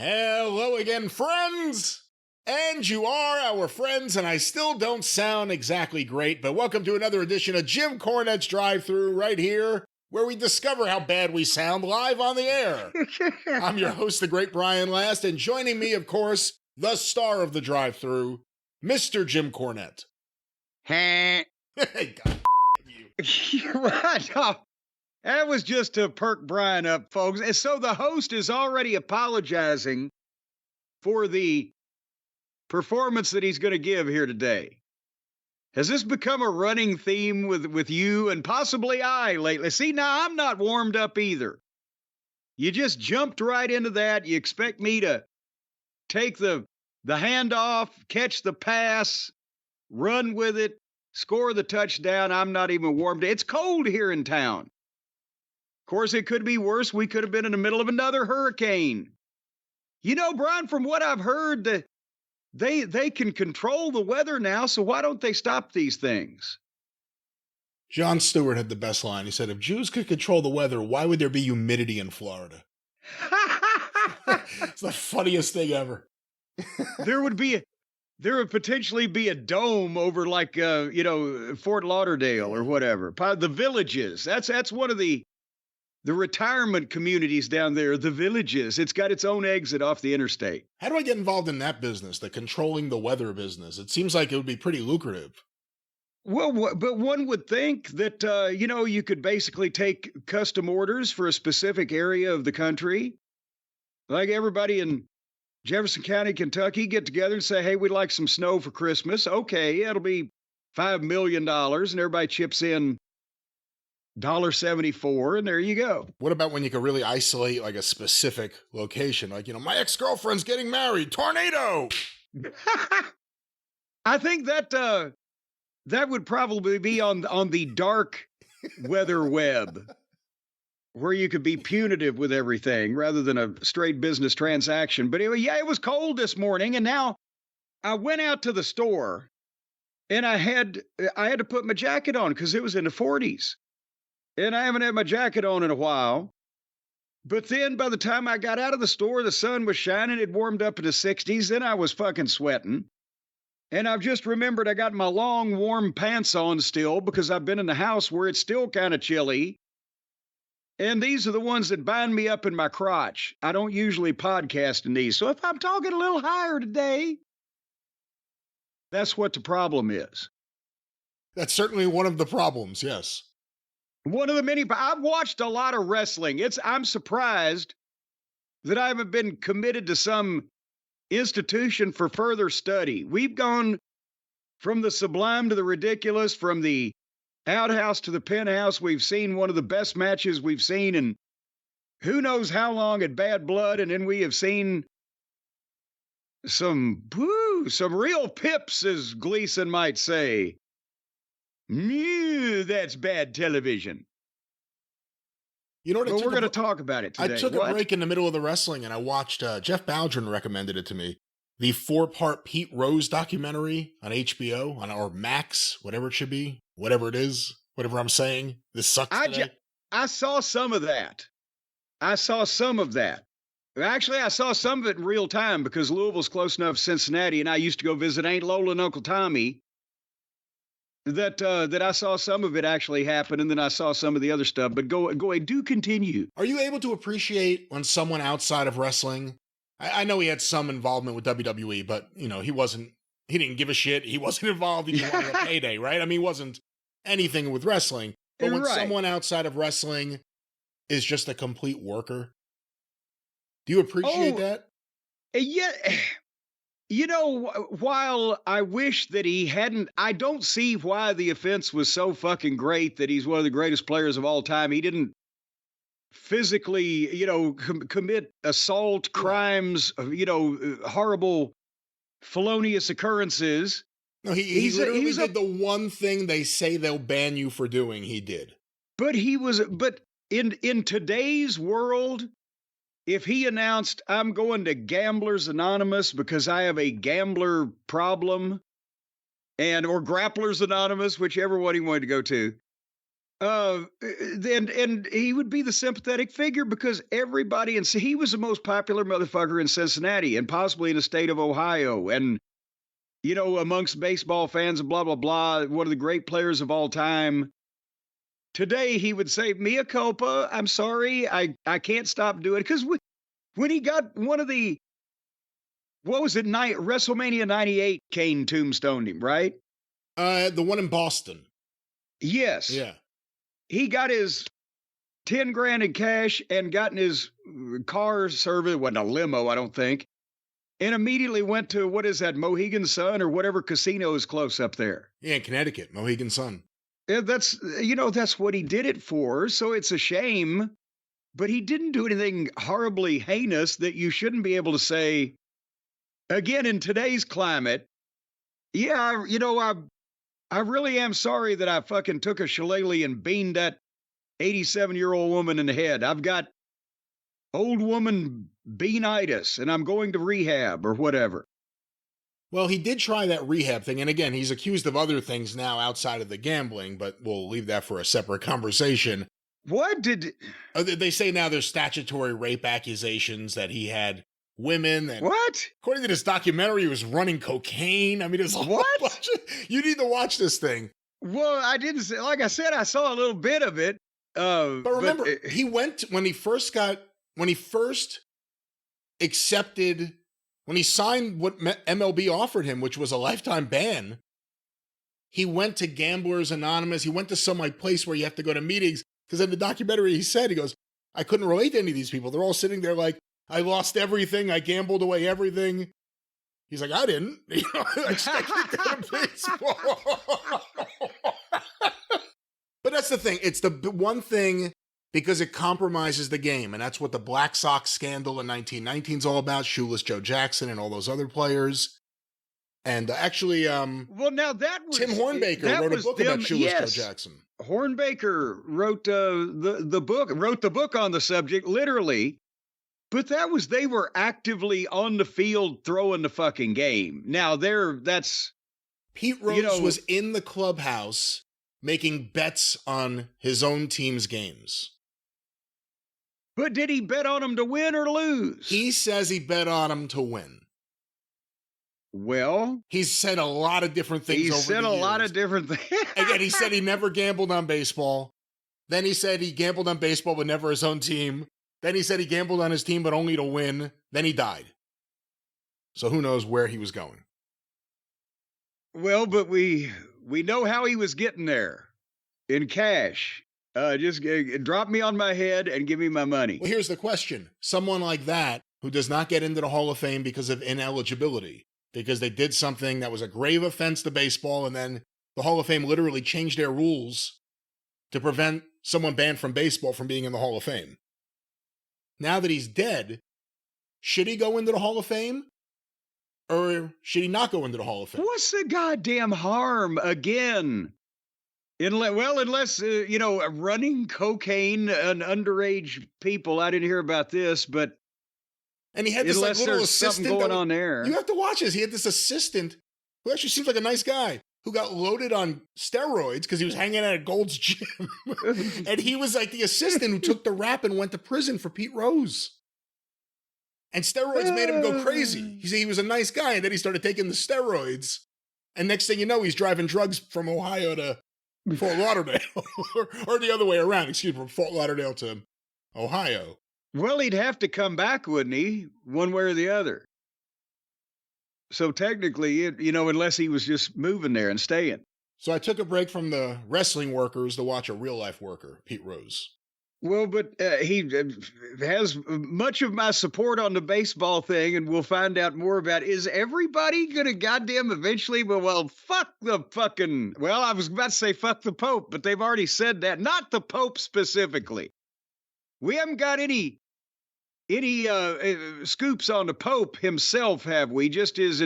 Hello again, friends! And you are our friends, and I still don't sound exactly great, but welcome to another edition of Jim Cornette's Drive Thru right here, where we discover how bad we sound live on the air. I'm your host, the great Brian Last, and joining me, of course, the star of the Drive Thru, Mr. Jim Cornette. Hey, God, you. What? That was just to perk Brian up, folks. And so the host is already apologizing for the performance that he's going to give here today. Has this become a running theme with you and possibly I lately? See, now I'm not warmed up either. You just jumped right into that. You expect me to take the handoff, catch the pass, run with it, score the touchdown. I'm not even warmed. It's cold here in town. Of course, it could be worse. We could have been in the middle of another hurricane. You know, Brian, from what I've heard, they can control the weather now, so why don't they stop these things? Jon Stewart had the best line. He said, if Jews could control the weather, why would there be humidity in Florida? It's the funniest thing ever. There would potentially be a dome over like, Fort Lauderdale or whatever. The Villages. That's one of the retirement communities down there, the Villages. It's got its own exit off the interstate. How do I get involved in that business, the controlling the weather business? It seems like it would be pretty lucrative. Well, but one would think that, you could basically take custom orders for a specific area of the country. Like everybody in Jefferson County, Kentucky, get together and say, hey, we'd like some snow for Christmas. Okay, it'll be $5 million, and everybody chips in $1.74, and there you go. What about when you could really isolate like a specific location? Like, my ex-girlfriend's getting married. Tornado! I think that would probably be on the dark weather web, where you could be punitive with everything rather than a straight business transaction. But anyway, yeah, it was cold this morning, and now I went out to the store, and I had to put my jacket on because it was in the 40s. And I haven't had my jacket on in a while. But then by the time I got out of the store, the sun was shining. It warmed up in the 60s. Then I was fucking sweating. And I've just remembered I got my long, warm pants on still because I've been in the house where it's still kind of chilly. And these are the ones that bind me up in my crotch. I don't usually podcast in these. So if I'm talking a little higher today, that's what the problem is. That's certainly one of the problems, yes. One of the many. I've watched a lot of wrestling. I'm surprised that I haven't been committed to some institution for further study. We've gone from the sublime to the ridiculous, from the outhouse to the penthouse. We've seen one of the best matches we've seen in who knows how long at Bad Blood, and then we have seen some real pips, as Gleason might say. That's bad television. You know what? Well, we're going to talk about it today. I took a break in the middle of the wrestling, and I watched, Jeff Baldwin recommended it to me, the 4-part Pete Rose documentary on HBO, or Max, whatever it should be, whatever it is, whatever I'm saying. This sucks today. I saw some of that. Actually, I saw some of it in real time because Louisville's close enough to Cincinnati, and I used to go visit Aunt Lola and Uncle Tommy. That I saw some of it actually happen, and then I saw some of the other stuff. But go ahead, do continue. Are you able to appreciate when someone outside of wrestling, I know he had some involvement with WWE, but, he didn't give a shit. He wasn't involved. He just wanted a payday, right? I mean, he wasn't anything with wrestling. But when someone outside of wrestling is just a complete worker, do you appreciate that? Yeah. While I wish that he hadn't, I don't see why the offense was so fucking great that he's one of the greatest players of all time. He didn't physically, commit assault, crimes, horrible, felonious occurrences. No, he literally did the one thing they say they'll ban you for doing, he did. But in today's world, if he announced, I'm going to Gamblers Anonymous because I have a gambler problem, or Grapplers Anonymous, whichever one he wanted to go to, And he would be the sympathetic figure because everybody, and so he was the most popular motherfucker in Cincinnati and possibly in the state of Ohio. And, amongst baseball fans and blah, blah, blah, one of the great players of all time. Today, he would say, mea culpa, I'm sorry, I can't stop doing it. Because when he got one of the, what was it, WrestleMania 98, Kane tombstoned him, right? The one in Boston. Yes. Yeah. He got his 10 grand in cash and got in his car service. It wasn't a limo, I don't think. And immediately went to, what is that, Mohegan Sun or whatever casino is close up there. Yeah, in Connecticut, Mohegan Sun. Yeah, that's what he did it for. So it's a shame, but he didn't do anything horribly heinous that you shouldn't be able to say, again, in today's climate. Yeah, I really am sorry that I fucking took a shillelagh and beamed that 87-year-old woman in the head. I've got old woman beanitis and I'm going to rehab or whatever. Well, he did try that rehab thing. And again, he's accused of other things now outside of the gambling, but we'll leave that for a separate conversation. What did... They say now there's statutory rape accusations that he had women. And what? According to this documentary, he was running cocaine. I mean, it's what? You need to watch this thing. Well, I didn't say, like I said, I saw a little bit of it. But remember, he went when he first accepted, when he signed what MLB offered him, which was a lifetime ban. He went to Gamblers Anonymous. He went to some place where you have to go to meetings. Because in the documentary, he goes, I couldn't relate to any of these people. They're all sitting there like, I lost everything. I gambled away everything. He's like, I didn't. I stuck to baseball. But that's the thing. It's the one thing because it compromises the game. And that's what the Black Sox scandal in 1919 is all about. Shoeless Joe Jackson and all those other players. And actually, well, now that was Tim Hornbaker wrote a book about Shoeless Joe Jackson. Hornbaker wrote the book on the subject, literally. But they were actively on the field throwing the fucking game. Now that's Pete Rose was in the clubhouse making bets on his own team's games. But did he bet on them to win or lose? He says he bet on them to win. Well, he's said a lot of different things. He said a lot of different things. Again, he said he never gambled on baseball. Then he said he gambled on baseball, but never his own team. Then he said he gambled on his team, but only to win. Then he died. So who knows where he was going. Well, but we know how he was getting there. In cash. Just drop me on my head and give me my money. Well, here's the question. Someone like that who does not get into the Hall of Fame because of ineligibility, because they did something that was a grave offense to baseball, and then the Hall of Fame literally changed their rules to prevent someone banned from baseball from being in the Hall of Fame. Now that he's dead, should he go into the Hall of Fame? Or should he not go into the Hall of Fame? What's the goddamn harm, again? Unless, running cocaine and underage people. I didn't hear about this, but... And he had this little assistant going on there. You have to watch this. He had this assistant who actually seems like a nice guy who got loaded on steroids because he was hanging out at Gold's Gym. And he was like the assistant who took the rap and went to prison for Pete Rose. And steroids made him go crazy. He was a nice guy, and then he started taking the steroids. And next thing you know, he's driving drugs from Ohio to Fort Lauderdale. or the other way around, from Fort Lauderdale to Ohio. Well, he'd have to come back, wouldn't he? One way or the other. So technically, unless he was just moving there and staying. So I took a break from the wrestling workers to watch a real-life worker, Pete Rose. Well, but he has much of my support on the baseball thing, and we'll find out more about it. Is everybody going to goddamn eventually, fuck the fucking... Well, I was about to say fuck the Pope, but they've already said that. Not the Pope specifically. We haven't got any scoops on the Pope himself, have we? Just his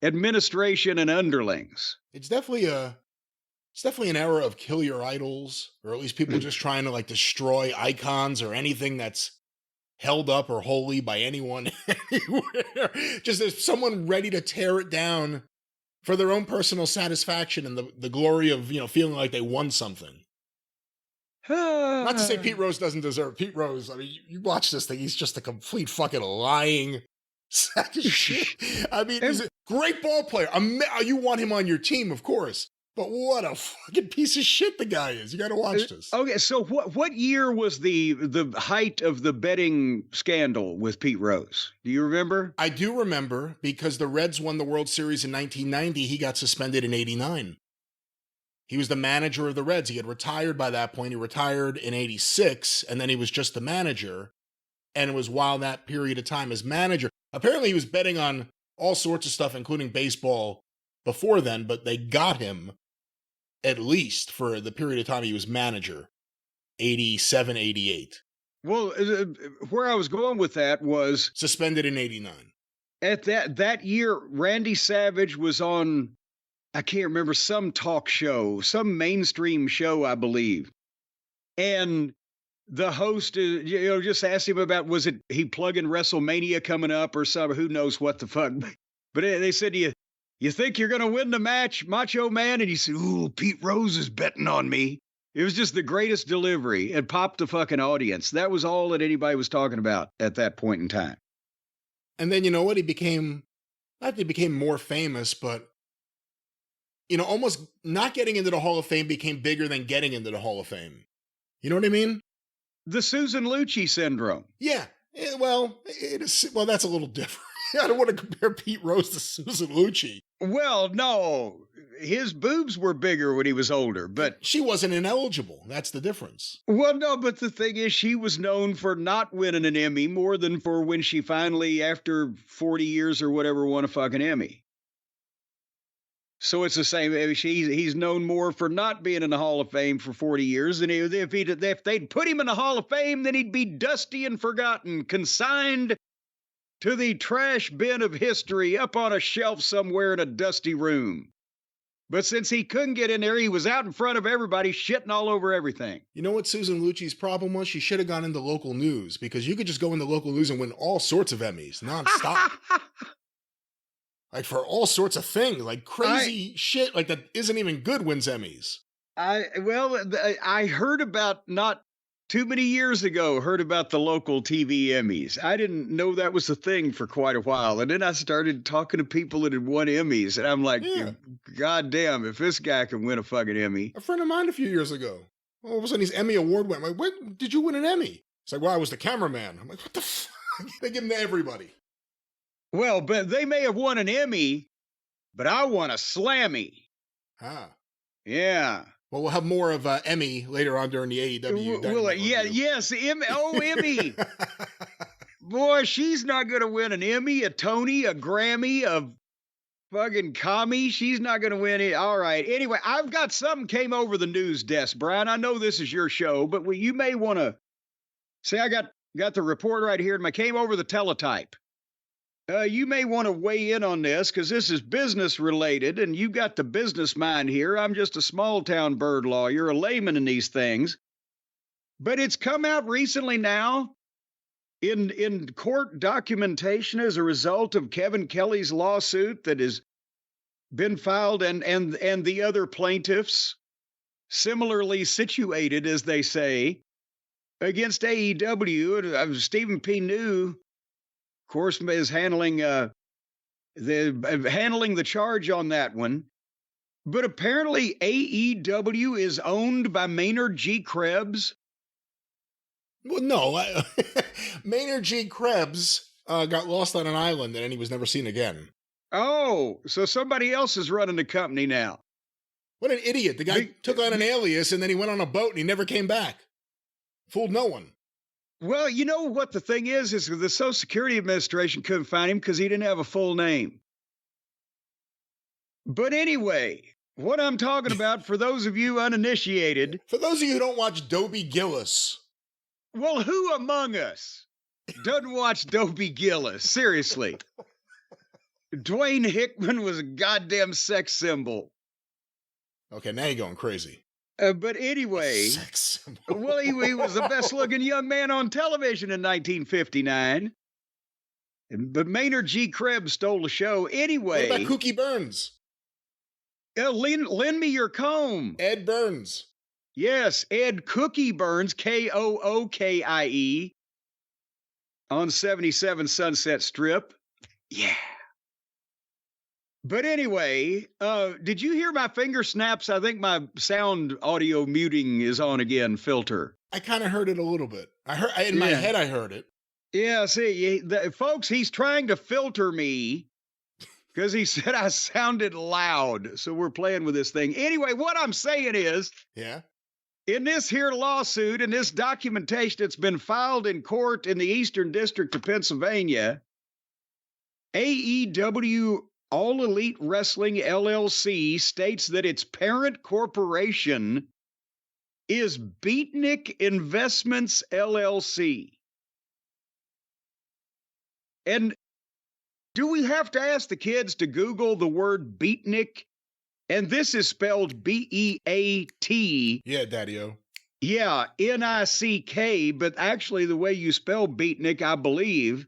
administration and underlings. It's definitely an era of kill your idols, or at least people just trying to destroy icons or anything that's held up or holy by anyone anywhere. Just there's someone ready to tear it down for their own personal satisfaction and the glory of feeling like they won something. Not to say Pete Rose doesn't deserve. Pete Rose, I mean, you watch this thing, he's just a complete fucking lying sack of shit. I mean, he's a great ball player. You want him on your team, of course. But what a fucking piece of shit the guy is. You got to watch this. Okay, so what year was the height of the betting scandal with Pete Rose? Do you remember? I do remember because the Reds won the World Series in 1990. He got suspended in 89. He was the manager of the Reds. He had retired by that point. He retired in 86, and then he was just the manager. And it was while that period of time as manager. Apparently, he was betting on all sorts of stuff, including baseball, before then, but they got him at least for the period of time he was manager, 87, 88. Well, where I was going with that was... Suspended in 89. At that year, Randy Savage was on... I can't remember, some talk show, some mainstream show, I believe. And the host, just asked him about, was it he plugging WrestleMania coming up or something? Who knows what the fuck? But they said, you think you're going to win the match, Macho Man? And he said, ooh, Pete Rose is betting on me. It was just the greatest delivery. It popped the fucking audience. That was all that anybody was talking about at that point in time. And then, you know what? He became more famous, but almost not getting into the Hall of Fame became bigger than getting into the Hall of Fame. You know what I mean? The Susan Lucci syndrome. Yeah. Well, it is. Well, that's a little different. I don't want to compare Pete Rose to Susan Lucci. Well, no. His boobs were bigger when he was older, but... She wasn't ineligible. That's the difference. Well, no, but the thing is, she was known for not winning an Emmy more than for when she finally, after 40 years or whatever, won a fucking Emmy. So it's the same. He's known more for not being in the Hall of Fame for 40 years. And if they'd put him in the Hall of Fame, then he'd be dusty and forgotten, consigned to the trash bin of history up on a shelf somewhere in a dusty room. But since he couldn't get in there, he was out in front of everybody shitting all over everything. You know what Susan Lucci's problem was? She should have gone into local news, because you could just go into local news and win all sorts of Emmys nonstop. Like for all sorts of things, like crazy shit, like that isn't even good wins Emmys. I heard about, not too many years ago, heard about the local TV Emmys. I didn't know that was a thing for quite a while. And then I started talking to people that had won Emmys. And I'm like, God damn, if this guy can win a fucking Emmy. A friend of mine a few years ago, all of a sudden he's Emmy Award winner. I'm like, when did you win an Emmy? It's like, well, I was the cameraman. I'm like, what the fuck? They give them to everybody. Well, but they may have won an Emmy, but I won a Slammy. Ah. Yeah. Well, we'll have more of Emmy later on during the AEW Dynamite Emmy. Boy, she's not going to win an Emmy, a Tony, a Grammy, a fucking commie. She's not going to win it. All right. Anyway, I've got something came over the news desk, Brian. I know this is your show, but you may want to say I got the report right here, and I came over the teletype. You may want to weigh in on this, because this is business related, and you got the business mind here. I'm just a small town bird lawyer, a layman in these things. But it's come out recently now in court documentation as a result of Kevin Kelly's lawsuit that has been filed, and the other plaintiffs similarly situated, as they say, against AEW. And Stephen P. New, of course, is handling the charge on that one. But apparently AEW is owned by Maynard G. Krebs. Well, no. Maynard G. Krebs got lost on an island and then he was never seen again. Oh, so somebody else is running the company now. What an idiot. The guy took on an alias and then he went on a boat and he never came back. Fooled no one. Well, you know what the thing is the Social Security Administration couldn't find him because he didn't have a full name. But anyway, what I'm talking about, for those of you uninitiated... For those of you who don't watch Dobie Gillis. Well, who among us doesn't watch Dobie Gillis? Seriously. Dwayne Hickman was a goddamn sex symbol. Okay, now you're going crazy. But anyway, well, he was the best-looking young man on television in 1959. But Maynard G. Krebs stole the show anyway. What about Kooky Burns? Lend me your comb. Ed Burns. Yes, Ed Cookie Burns, Kookie, on 77 Sunset Strip. Yeah. But anyway, did you hear my finger snaps? I think my sound audio muting is on again, filter. I kind of heard it a little bit. In my head, I heard it. Yeah, see, folks, he's trying to filter me because he said I sounded loud. So we're playing with this thing. Anyway, what I'm saying is, yeah, in this here lawsuit, in this documentation that's been filed in court in the Eastern District of Pennsylvania, AEW All Elite Wrestling LLC states that its parent corporation is Beatnik Investments LLC. And do we have to ask the kids to Google the word beatnik? And this is spelled B-E-A-T. Yeah, Daddy-O. Yeah, N-I-C-K, but actually the way you spell beatnik, I believe,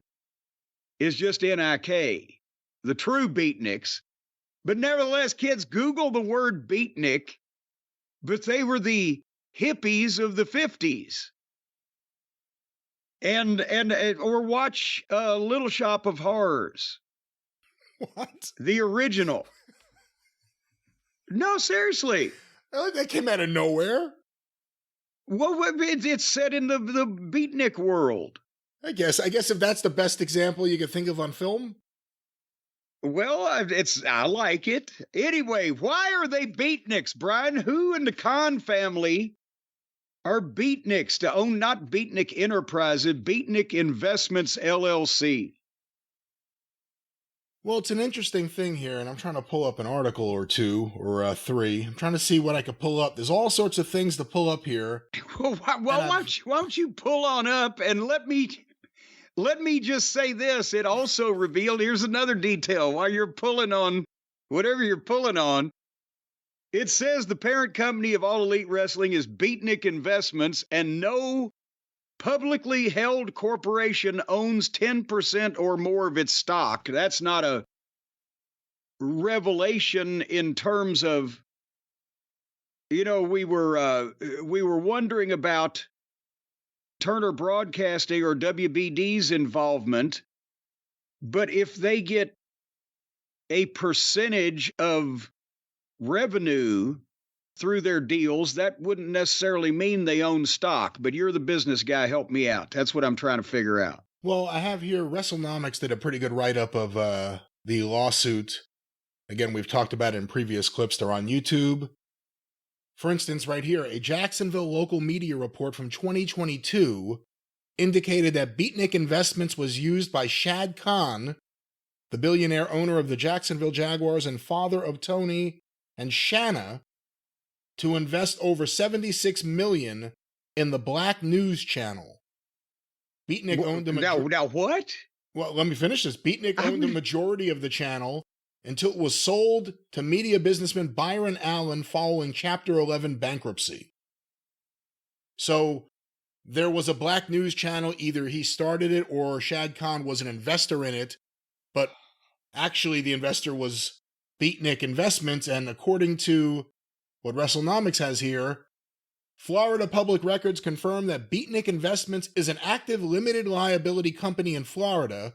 is just N-I-K. The true beatniks. But nevertheless, kids, Google the word beatnik, but they were the hippies of the 50s. Or watch Little Shop of Horrors. What? The original. No, seriously. That came out of nowhere. Well, it's set in the beatnik world. I guess if that's the best example you could think of on film. Well, I like it. Anyway, why are they beatniks, Brian? Who in the Khan family are beatniks to own not Beatnik Enterprises, Beatnik Investments LLC? Well, it's an interesting thing here, and I'm trying to pull up an article or two or three. I'm trying to see what I could pull up. There's all sorts of things to pull up here. Well, why don't you pull on up and let me just say this. It also revealed, here's another detail while you're pulling on whatever you're pulling on. It says the parent company of All Elite Wrestling is Beatnik Investments, and no publicly held corporation owns 10% or more of its stock. That's not a revelation in terms of, we were wondering about Turner Broadcasting or WBD's involvement, but if they get a percentage of revenue through their deals, that wouldn't necessarily mean they own stock. But you're the business guy. Help me out. That's what I'm trying to figure out. Well, I have here, WrestleNomics did a pretty good write-up of the lawsuit. Again, we've talked about it in previous clips. They're on YouTube. For instance, right here, a Jacksonville local media report from 2022 indicated that Beatnik Investments was used by Shad Khan, the billionaire owner of the Jacksonville Jaguars and father of Tony and Shanna, to invest over $76 million in the Black News Channel. Beatnik owned the majority. Now what? Well, let me finish this. Beatnik owned the majority of the channel until it was sold to media businessman Byron Allen following Chapter 11 bankruptcy. So there was a Black News Channel. Either he started it or Shad Khan was an investor in it, but actually the investor was Beatnik Investments, and according to what WrestleNomics has here, Florida Public Records confirm that Beatnik Investments is an active limited liability company in Florida,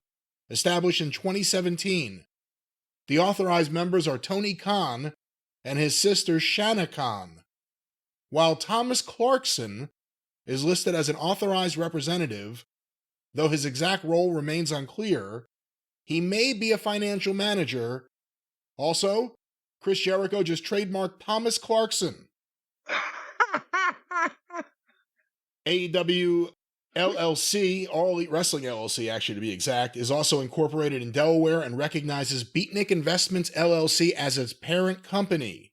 established in 2017. The authorized members are Tony Khan and his sister Shanna Khan, while Thomas Clarkson is listed as an authorized representative, though his exact role remains unclear. He may be a financial manager. Also, Chris Jericho just trademarked Thomas Clarkson. AEW LLC, All Elite Wrestling LLC, actually to be exact, is also incorporated in Delaware and recognizes Beatnik Investments LLC as its parent company.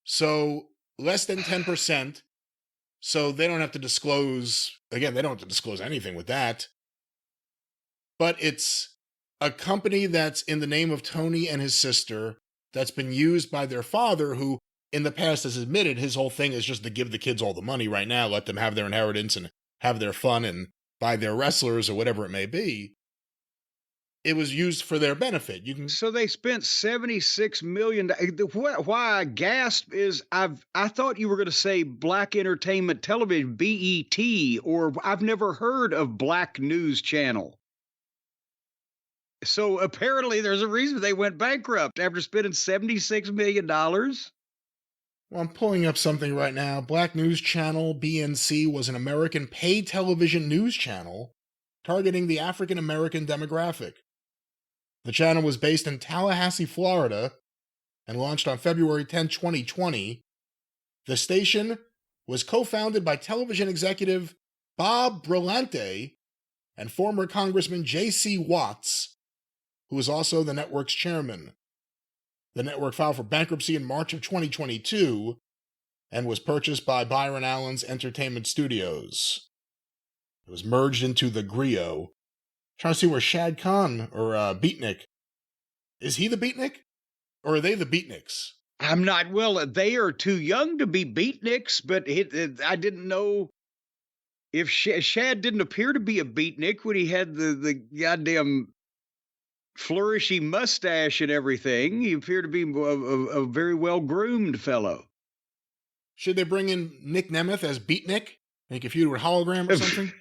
So less than 10%. So they don't have to disclose, again, they don't have to disclose anything with that. But it's a company that's in the name of Tony and his sister that's been used by their father, who in the past has admitted his whole thing is just to give the kids all the money right now, let them have their inheritance and have their fun and buy their wrestlers or whatever it may be. it was used for their benefit. You can So they spent $76 million. Why I gasped is I thought you were going to say Black Entertainment Television, BET, or I've never heard of Black News Channel. So apparently there's a reason they went bankrupt after spending $76 million. Well, I'm pulling up something right now. Black News Channel, BNC, was an American paid television news channel targeting the African American demographic. The channel was based in Tallahassee, Florida, and launched on February 10, 2020. The station was co-founded by television executive Bob Brillante and former Congressman J.C. Watts, who was also the network's chairman. The network filed for bankruptcy in March of 2022 and was purchased by Byron Allen's Entertainment Studios. It was merged into the Griot. Trying to see where Shad Khan or Beatnik. Is he the Beatnik? Or are they the Beatniks? I'm not, well, they are too young to be beatniks, but I didn't know if Shad didn't appear to be a beatnik when he had the goddamn flourishy mustache and everything. He appeared to be a very well-groomed fellow. Should they bring in Nick Nemeth as Beatnik? Make a feud with Hologram or something?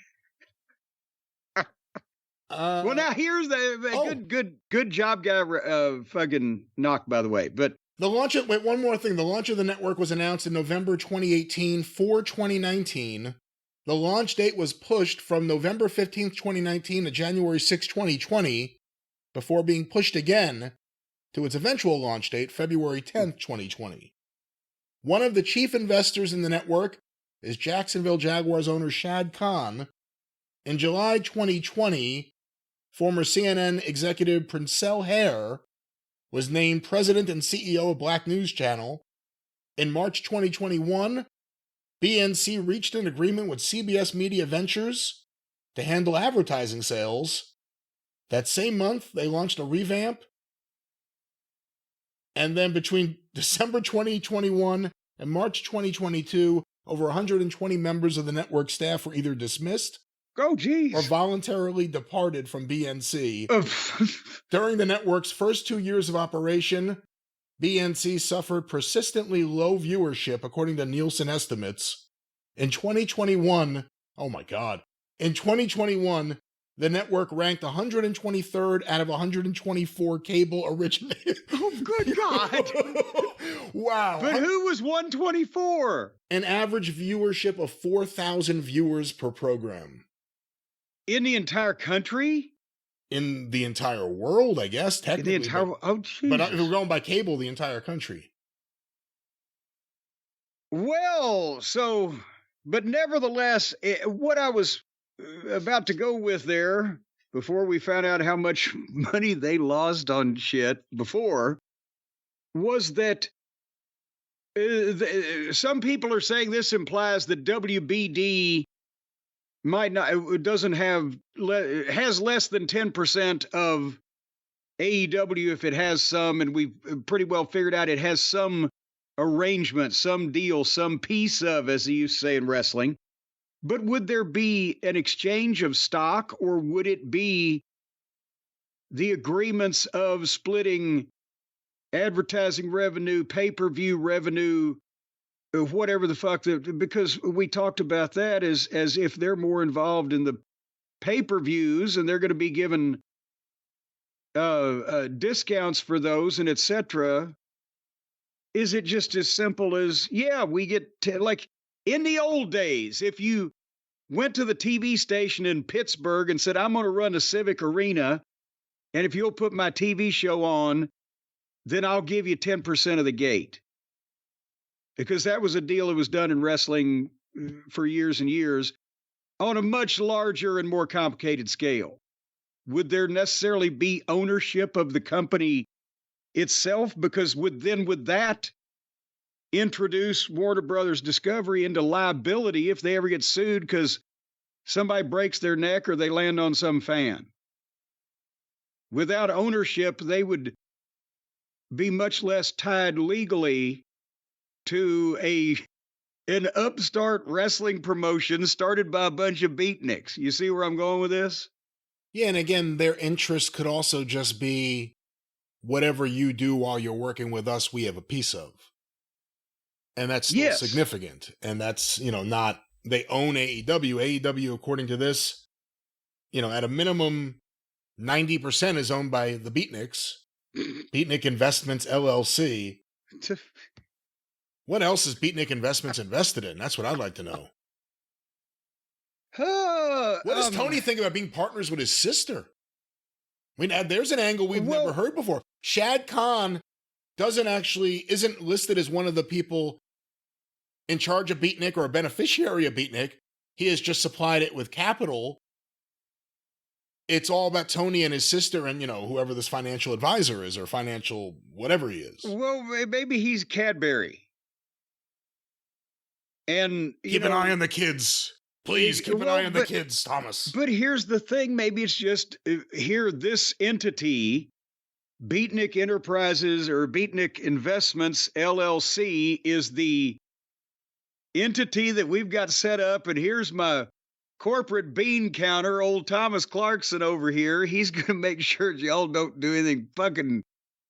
Well, now here's the good job, guy. Fucking knock, by the way. But one more thing. The launch of the network was announced in November 2018 for 2019. The launch date was pushed from November 15th, 2019 to January 6, 2020, before being pushed again to its eventual launch date, February 10th, 2020. One of the chief investors in the network is Jacksonville Jaguars owner Shad Khan. In July 2020, former CNN executive Princell Hare was named president and CEO of Black News Channel. In March 2021, BNC reached an agreement with CBS Media Ventures to handle advertising sales. That same month, they launched a revamp. And then between December 2021 and March 2022, over 120 members of the network staff were either dismissed or voluntarily departed from BNC. During the network's first 2 years of operation, BNC suffered persistently low viewership, according to Nielsen estimates. In 2021, the network ranked 123rd out of 124 cable originators. Oh, good God. Wow. But who was 124? An average viewership of 4,000 viewers per program. In the entire country? In the entire world, I guess, technically. But if we're going by cable, the entire country. Well, but nevertheless, what I was about to go with there, before we found out how much money they lost on shit before, was that some people are saying this implies that WBD has less than 10% of AEW if it has some, and we've pretty well figured out it has some arrangement, some deal, some piece of, as they used to say in wrestling. But would there be an exchange of stock, or would it be the agreements of splitting advertising revenue, pay-per-view revenue, whatever the fuck, because we talked about that as if they're more involved in the pay-per-views and they're going to be given discounts for those and etc. Is it just as simple as, we get like in the old days, if you went to the TV station in Pittsburgh and said, I'm going to run a Civic Arena, and if you'll put my TV show on, then I'll give you 10% of the gate. Because that was a deal that was done in wrestling for years and years on a much larger and more complicated scale. Would there necessarily be ownership of the company itself? Because would that introduce Warner Brothers Discovery into liability if they ever get sued because somebody breaks their neck or they land on some fan? Without ownership, they would be much less tied legally to an upstart wrestling promotion started by a bunch of beatniks. You see where I'm going with this? Yeah, and again, their interest could also just be whatever you do while you're working with us, we have a piece of. And that's still Yes. significant. And that's, not, they own AEW. AEW, according to this, at a minimum, 90% is owned by the Beatniks. Beatnik Investments LLC. What else is Beatnik Investments invested in? That's what I'd like to know. What does Tony think about being partners with his sister? I mean, there's an angle we've never heard before. Shad Khan isn't listed as one of the people in charge of Beatnik or a beneficiary of Beatnik. He has just supplied it with capital. It's all about Tony and his sister and, whoever this financial advisor is or financial whatever he is. Well, maybe he's Cadbury. And keep an eye on the kids. Please keep an eye on the kids, Thomas. But here's the thing. Maybe it's just here, this entity, Beatnik Enterprises or Beatnik Investments LLC, is the entity that we've got set up. And here's my corporate bean counter, old Thomas Clarkson over here. He's going to make sure y'all don't do anything fucking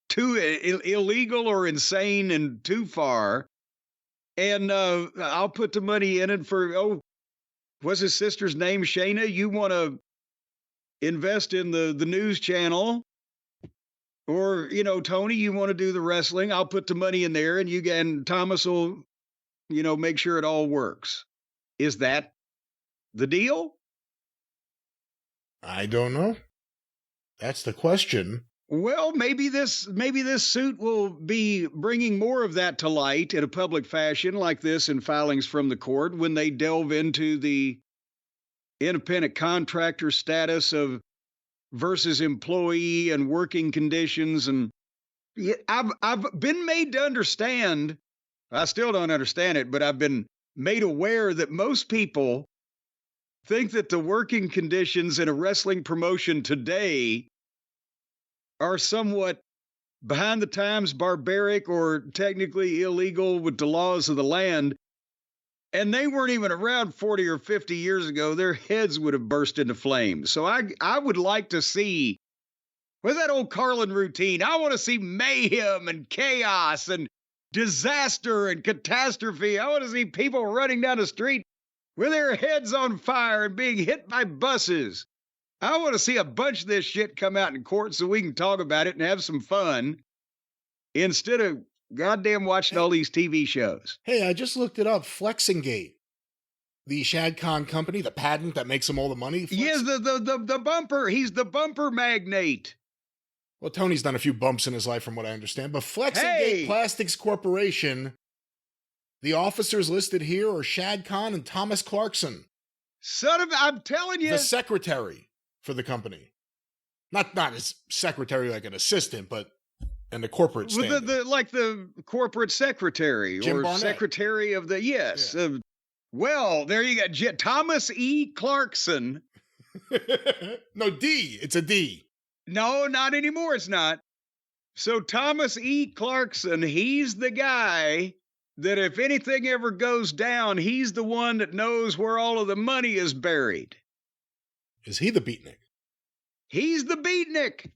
too illegal or insane and too far. And I'll put the money in it for, what's his sister's name? Shayna, you want to invest in the news channel? Or, Tony, you want to do the wrestling? I'll put the money in there and Thomas will, make sure it all works. Is that the deal? I don't know. That's the question. Well, maybe this suit will be bringing more of that to light in a public fashion like this in filings from the court when they delve into the independent contractor status of versus employee and working conditions. And I've been made to understand, I still don't understand it, but I've been made aware that most people think that the working conditions in a wrestling promotion today are somewhat behind the times, barbaric, or technically illegal with the laws of the land. And they weren't even around 40 or 50 years ago. Their heads would have burst into flames. So I would like to see, what's that old Carlin routine? I want to see mayhem and chaos and disaster and catastrophe. I want to see people running down the street with their heads on fire and being hit by buses. I want to see a bunch of this shit come out in court so we can talk about it and have some fun instead of goddamn watching all these TV shows. Hey, I just looked it up. Flexingate. The Shad Khan company, the patent that makes him all the money. Yes, the bumper. He's the bumper magnate. Well, Tony's done a few bumps in his life from what I understand. But Flexingate Plastics Corporation, the officers listed here are Shad Khan and Thomas Clarkson. I'm telling you. The secretary for the company. Not his secretary like an assistant, but in the corporate standing. Like the corporate secretary Jim or Barnett. Secretary of the, yes. Yeah. Well, there you go. Thomas E. Clarkson. No, D. It's a D. No, not anymore. It's not. So Thomas E. Clarkson, he's the guy that if anything ever goes down, he's the one that knows where all of the money is buried. Is he the beatnik? He's the beatnik.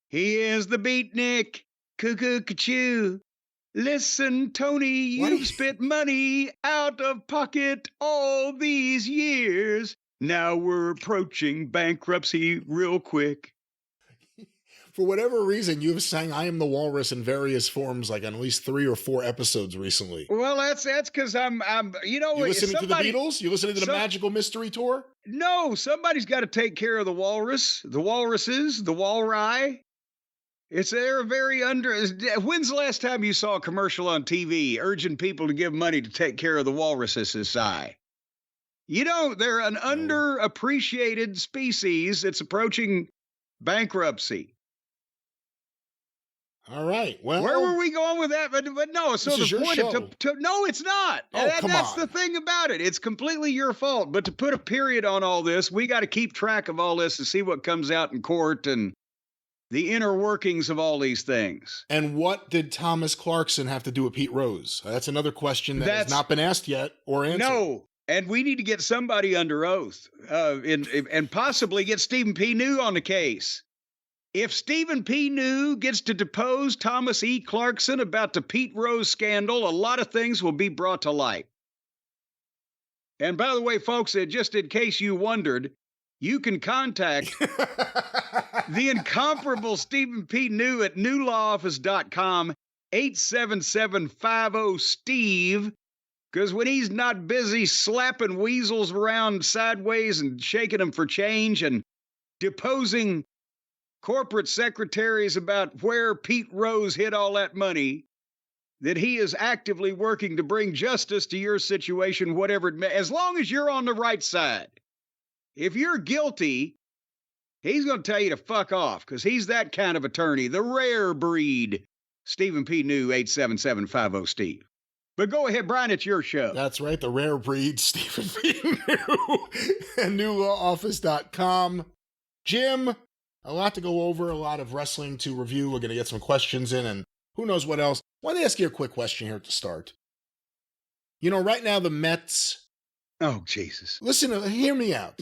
He is the beatnik. Cuckoo-ca-choo. Listen, Tony, you've spent money out of pocket all these years. Now we're approaching bankruptcy real quick. For whatever reason, you've sang I Am the Walrus in various forms, like on at least 3 or 4 episodes recently. Well, that's because I'm you listening to the Beatles? You listening to the Magical Mystery Tour? No, somebody's got to take care of the walrus, the walruses, the walry. They're very When's the last time you saw a commercial on TV urging people to give money to take care of the walruses, Si? They're an underappreciated species that's approaching bankruptcy. All right. Well, where were we going with that? But no. So the point no, it's not. Oh, That's the thing about it. It's completely your fault. But to put a period on all this, we got to keep track of all this and see what comes out in court and the inner workings of all these things. And what did Thomas Clarkson have to do with Pete Rose? That's another question that has not been asked yet or answered. No. And we need to get somebody under oath and possibly get Stephen P. New on the case. If Stephen P. New gets to depose Thomas E. Clarkson about the Pete Rose scandal, a lot of things will be brought to light. And by the way, folks, just in case you wondered, you can contact the incomparable Stephen P. New at newlawoffice.com, 877-50-STEVE, because when he's not busy slapping weasels around sideways and shaking them for change and deposing corporate secretaries about where Pete Rose hid all that money, that he is actively working to bring justice to your situation, whatever it may, as long as you're on the right side. If you're guilty, he's going to tell you to fuck off, because he's that kind of attorney, the rare breed. Stephen P. New, 877-50-STEVE. But go ahead, Brian, it's your show. That's right, the rare breed, Stephen P. New, and newlawoffice.com. Jim, a lot to go over, a lot of wrestling to review. We're going to get some questions in, and who knows what else. I want to ask you a quick question here to start. You know, right now the Mets... Oh, Jesus. Listen, hear me out.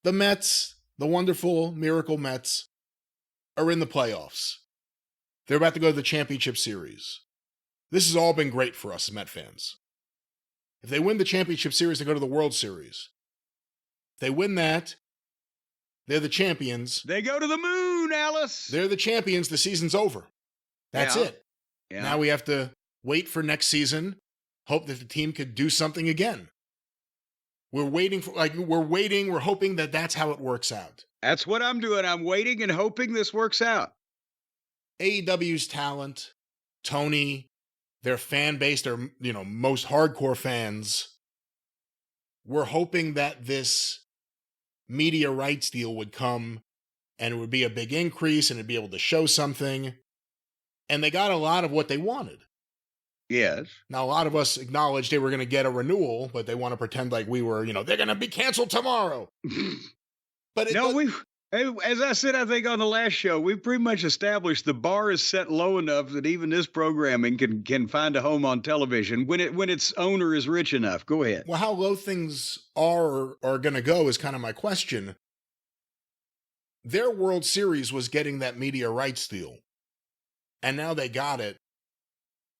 The Mets, the wonderful Miracle Mets, are in the playoffs. They're about to go to the championship series. This has all been great for us as Met fans. If they win the championship series, they go to the World Series. If they win that, they're the champions. They go to the moon, Alice. They're the champions. The season's over. That's it. Yeah. Now we have to wait for next season, hope that the team could do something again. We're waiting, we're hoping that that's how it works out. That's what I'm doing. I'm waiting and hoping this works out. AEW's talent, Tony, their fan base, their, most hardcore fans, we're hoping that this media rights deal would come and it would be a big increase and it'd be able to show something. And they got a lot of what they wanted. Yes. Now, a lot of us acknowledged they were going to get a renewal, but they want to pretend like we were, they're going to be canceled tomorrow. But as I said, I think on the last show, we've pretty much established the bar is set low enough that even this programming can find a home on television when its owner is rich enough. Go ahead. Well, how low things are going to go is kind of my question. Their World Series was getting that media rights deal. And now they got it.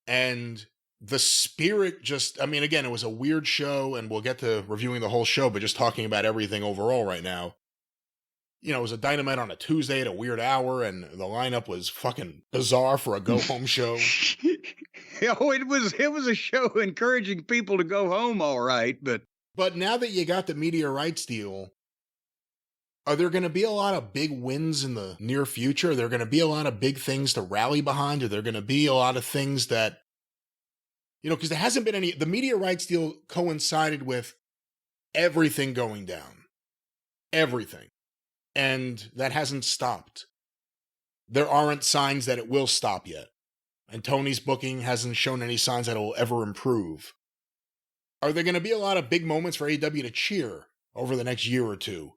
And the spirit again, it was a weird show, and we'll get to reviewing the whole show, but just talking about everything overall right now. It was a Dynamite on a Tuesday at a weird hour, and the lineup was fucking bizarre for a go-home show. It was a show encouraging people to go home, all right, but... But now that you got the media rights deal, are there going to be a lot of big wins in the near future? Are there going to be a lot of big things to rally behind? Are there going to be a lot of things that, because there hasn't been any, the media rights deal coincided with everything going down. Everything. And that hasn't stopped. There aren't signs that it will stop yet. And Tony's booking hasn't shown any signs that it will ever improve. Are there going to be a lot of big moments for AEW to cheer over the next year or two,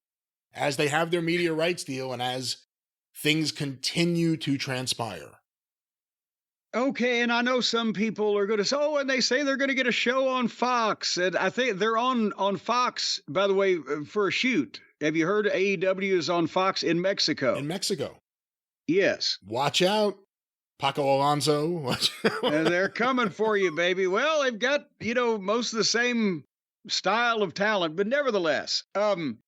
as they have their media rights deal and as things continue to transpire? Okay, and I know some people are going to say, and they say they're going to get a show on Fox. And I think they're on Fox, by the way, for a shoot. Have you heard AEW is on Fox in Mexico? In Mexico. Yes. Watch out, Paco Alonso. And they're coming for you, baby. Well, they've got, most of the same style of talent, but nevertheless, I'm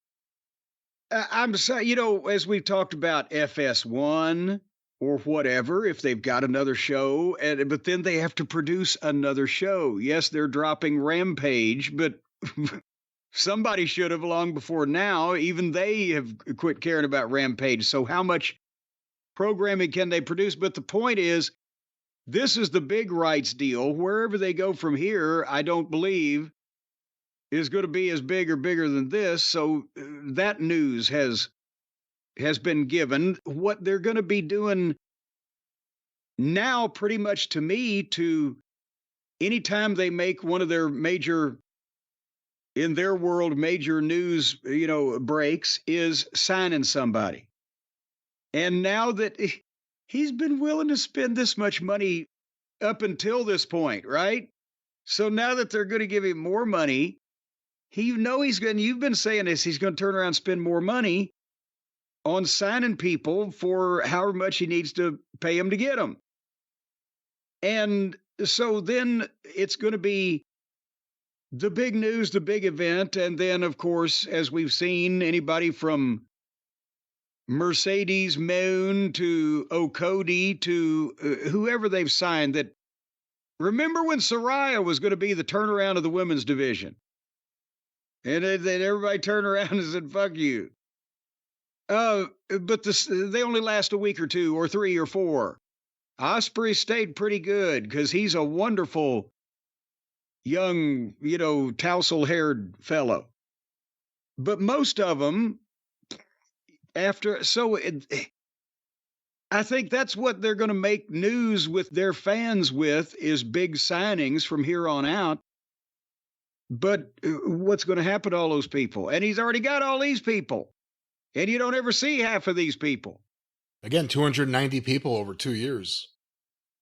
saying, as we've talked about FS1 or whatever, if they've got another show, but then they have to produce another show. Yes, they're dropping Rampage, but somebody should have long before now. Even they have quit caring about Rampage. So how much programming can they produce? But the point is, this is the big rights deal. Wherever they go from here, I don't believe is going to be as big or bigger than this. So that news has been given. What they're going to be doing now, pretty much to me, to anytime they make one of their major, in their world, major news, breaks, is signing somebody. And now that he's been willing to spend this much money up until this point, right? So now that they're going to give him more money, you've been saying this, he's going to turn around and spend more money on signing people for however much he needs to pay them to get them. And so then it's going to be the big news, the big event. And then, of course, as we've seen, anybody from Mercedes Moon to Okodi to whoever they've signed that. Remember when Saraya was going to be the turnaround of the women's division? And then everybody turned around and said, fuck you. But they only last a week or two or 3 or 4. Osprey stayed pretty good because he's a wonderful young, tousle-haired fellow. But most of them, I think that's what they're going to make news with their fans with is big signings from here on out. But what's going to happen to all those people? And he's already got all these people. And you don't ever see half of these people. Again, 290 people over 2 years.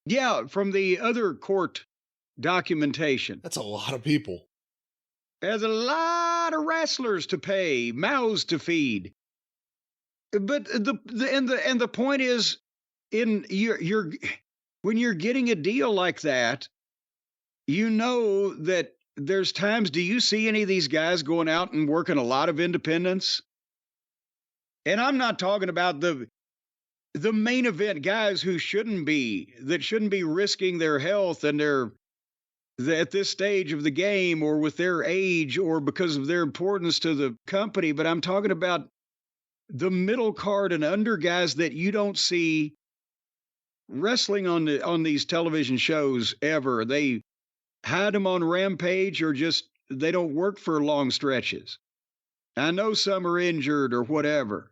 Yeah, from the other court documentation. That's a lot of people. There's a lot of wrestlers to pay, mouths to feed. But the point is, when you're getting a deal like that, that there's times. Do you see any of these guys going out and working a lot of independents? And I'm not talking about the main event guys who shouldn't be risking their health and at this stage of the game or with their age or because of their importance to the company. But I'm talking about the middle card and under guys that you don't see wrestling on these television shows ever. They hide them on Rampage or just they don't work for long stretches. I know some are injured or whatever,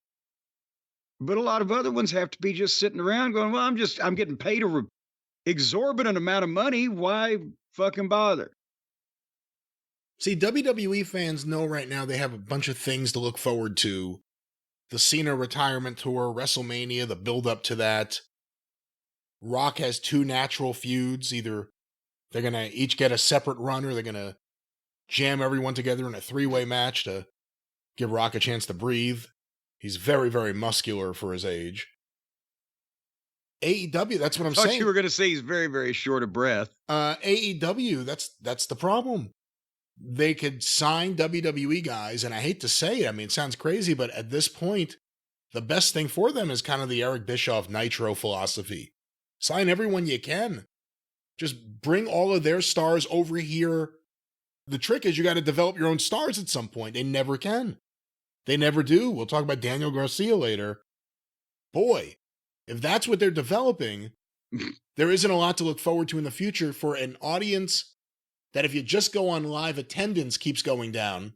but a lot of other ones have to be just sitting around going, well, I'm getting paid an exorbitant amount of money. Why fucking bother? See, WWE fans know right now they have a bunch of things to look forward to. The Cena retirement tour, WrestleMania, the build-up to that. Rock has 2 natural feuds. Either they're going to each get a separate run or they're going to jam everyone together in a 3-way match to give Rock a chance to breathe. He's very, very muscular for his age. AEW, that's what I'm saying. I thought you were going to say he's very, very short of breath. AEW, that's the problem. They could sign WWE guys, and I hate to say it, I mean, it sounds crazy, but at this point, the best thing for them is kind of the Eric Bischoff Nitro philosophy. Sign everyone you can. Just bring all of their stars over here. The trick is you got to develop your own stars at some point. They never can. They never do. We'll talk about Daniel Garcia later. Boy, if that's what they're developing, there isn't a lot to look forward to in the future for an audience that if you just go on live, attendance keeps going down.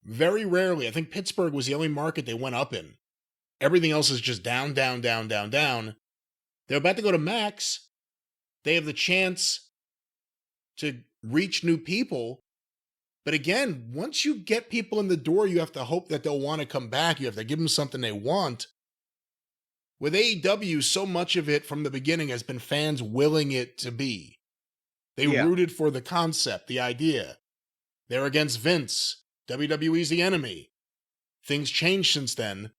Very rarely. I think Pittsburgh was the only market they went up in. Everything else is just down, down, down, down, down. They're about to go to Max. They have the chance to reach new people. But again, once you get people in the door, you have to hope that they'll want to come back. You have to give them something they want. With AEW, so much of it from the beginning has been fans willing it to be. They rooted for the concept, the idea. They're against Vince. WWE's the enemy. Things changed since then.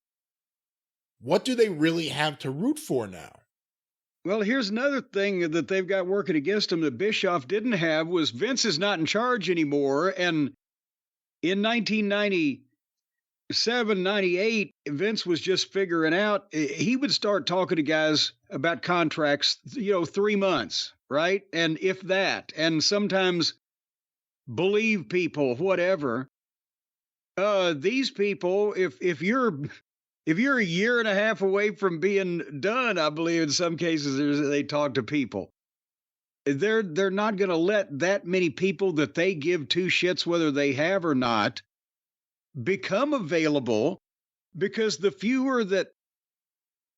What do they really have to root for now? Well, here's another thing that they've got working against them that Bischoff didn't have was Vince is not in charge anymore. And in 1997, 98, Vince was just figuring out, he would start talking to guys about contracts, 3 months, right? And if that, and sometimes believe people, whatever. These people, if you're a year and a half away from being done, I believe in some cases they talk to people. They're not going to let that many people that they give 2 shits whether they have or not become available, because the fewer that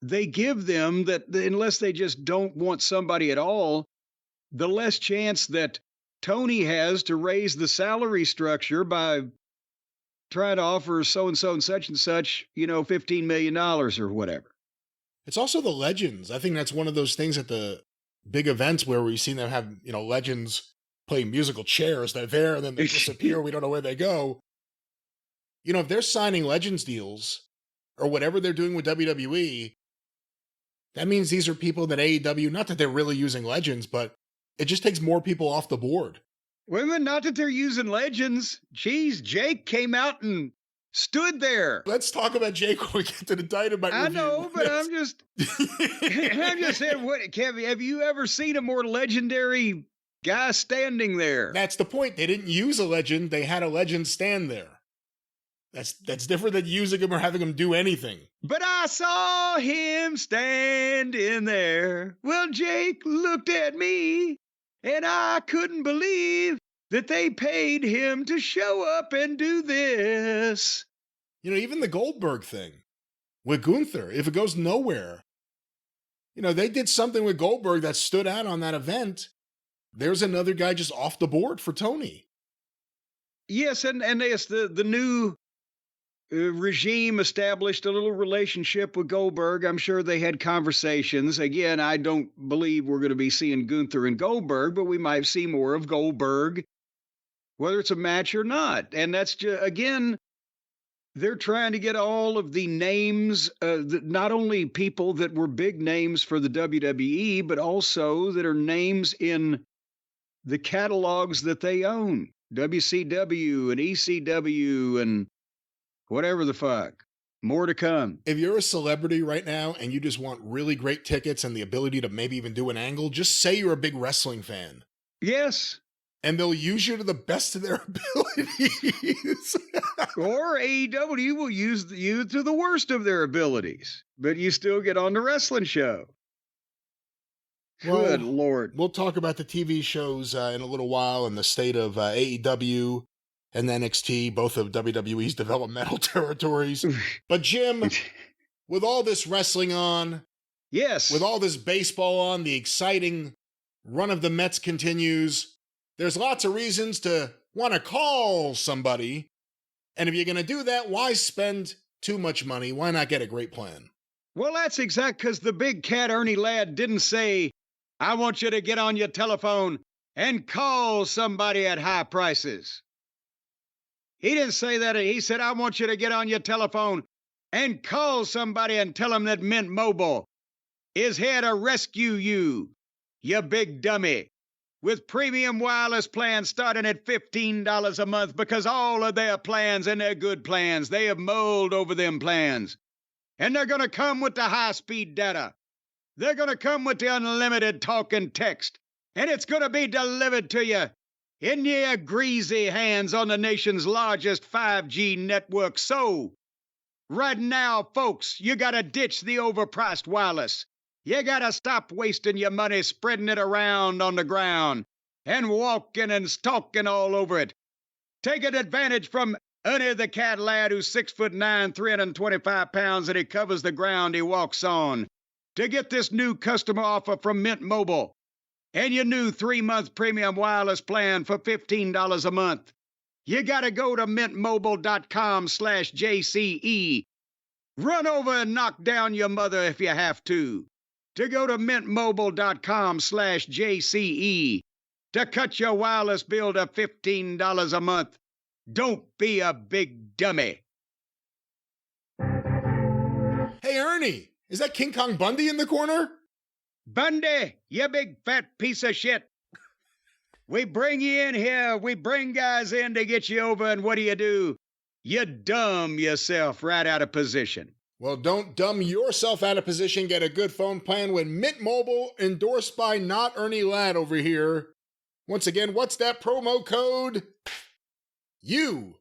they give them, that unless they just don't want somebody at all, the less chance that Tony has to raise the salary structure by trying to offer so-and-so and such, $15 million or whatever. It's also the legends. I think that's one of those things at the big events where we've seen them have, legends playing musical chairs. They're there and then they disappear. We don't know where they go. You know, if they're signing Legends deals or whatever they're doing with WWE, that means these are people that AEW, not that they're really using Legends, but it just takes more people off the board. Well, not that they're using Legends. Geez, Jake came out and stood there. Let's talk about Jake when we get to the Dynamite review. I know, but I'm just saying, what, Kevin, have you ever seen a more legendary guy standing there? That's the point. They didn't use a legend. They had a legend stand there. That's different than using him or having him do anything. But I saw him standing there. Well, Jake looked at me, and I couldn't believe that they paid him to show up and do this. You know, even the Goldberg thing with Gunther, if it goes nowhere, you know, they did something with Goldberg that stood out on that event. There's another guy just off the board for Tony. Yes, and yes, the new regime established a little relationship with Goldberg. I'm sure they had conversations. Again, I don't believe we're going to be seeing Gunther and Goldberg, but we might see more of Goldberg, whether it's a match or not. And that's just, again, they're trying to get all of the names, not only people that were big names for the WWE, but also that are names in the catalogs that they own. WCW and ECW and whatever the fuck. More to come. If you're a celebrity right now and you just want really great tickets and the ability to maybe even do an angle, just say you're a big wrestling fan. Yes. And they'll use you to the best of their abilities. Or AEW will use you to the worst of their abilities, but you still get on the wrestling show. Well, good Lord. We'll talk about the TV shows in a little while and the state of AEW and NXT, both of WWE's developmental territories. But Jim, with all this wrestling on, yes, with all this baseball on, the exciting run of the Mets continues. There's lots of reasons to want to call somebody. And if you're going to do that, why spend too much money? Why not get a great plan? Well, that's exact because the big cat Ernie Ladd didn't say, I want you to get on your telephone and call somebody at high prices. He didn't say that. He said, I want you to get on your telephone and call somebody and tell them that Mint Mobile is here to rescue you, you big dummy, with premium wireless plans starting at $15 a month because all of their plans and their good plans, they have mulled over them plans. And they're going to come with the high-speed data. They're going to come with the unlimited talk and text. And it's going to be delivered to you in your greasy hands on the nation's largest 5G network. So, right now, folks, you got to ditch the overpriced wireless. You got to stop wasting your money spreading it around on the ground and walking and stalking all over it. Take an advantage from Ernie the Cat Lad, who's 6'9", 325 pounds, and he covers the ground he walks on. To get this new customer offer from Mint Mobile and your new 3-month premium wireless plan for $15 a month, you got to go to mintmobile.com/JCE. Run over and knock down your mother if you have to go to mintmobile.com/JCE to cut your wireless bill to $15 a month. Don't be a big dummy. Hey, Ernie, is that King Kong Bundy in the corner? Bundy, you big fat piece of shit. We bring you in here. We bring guys in to get you over, and what do? You dumb yourself right out of position. Well, don't dumb yourself out of position. Get a good phone plan with Mint Mobile, endorsed by not Ernie Ladd over here. Once again, what's that promo code? You.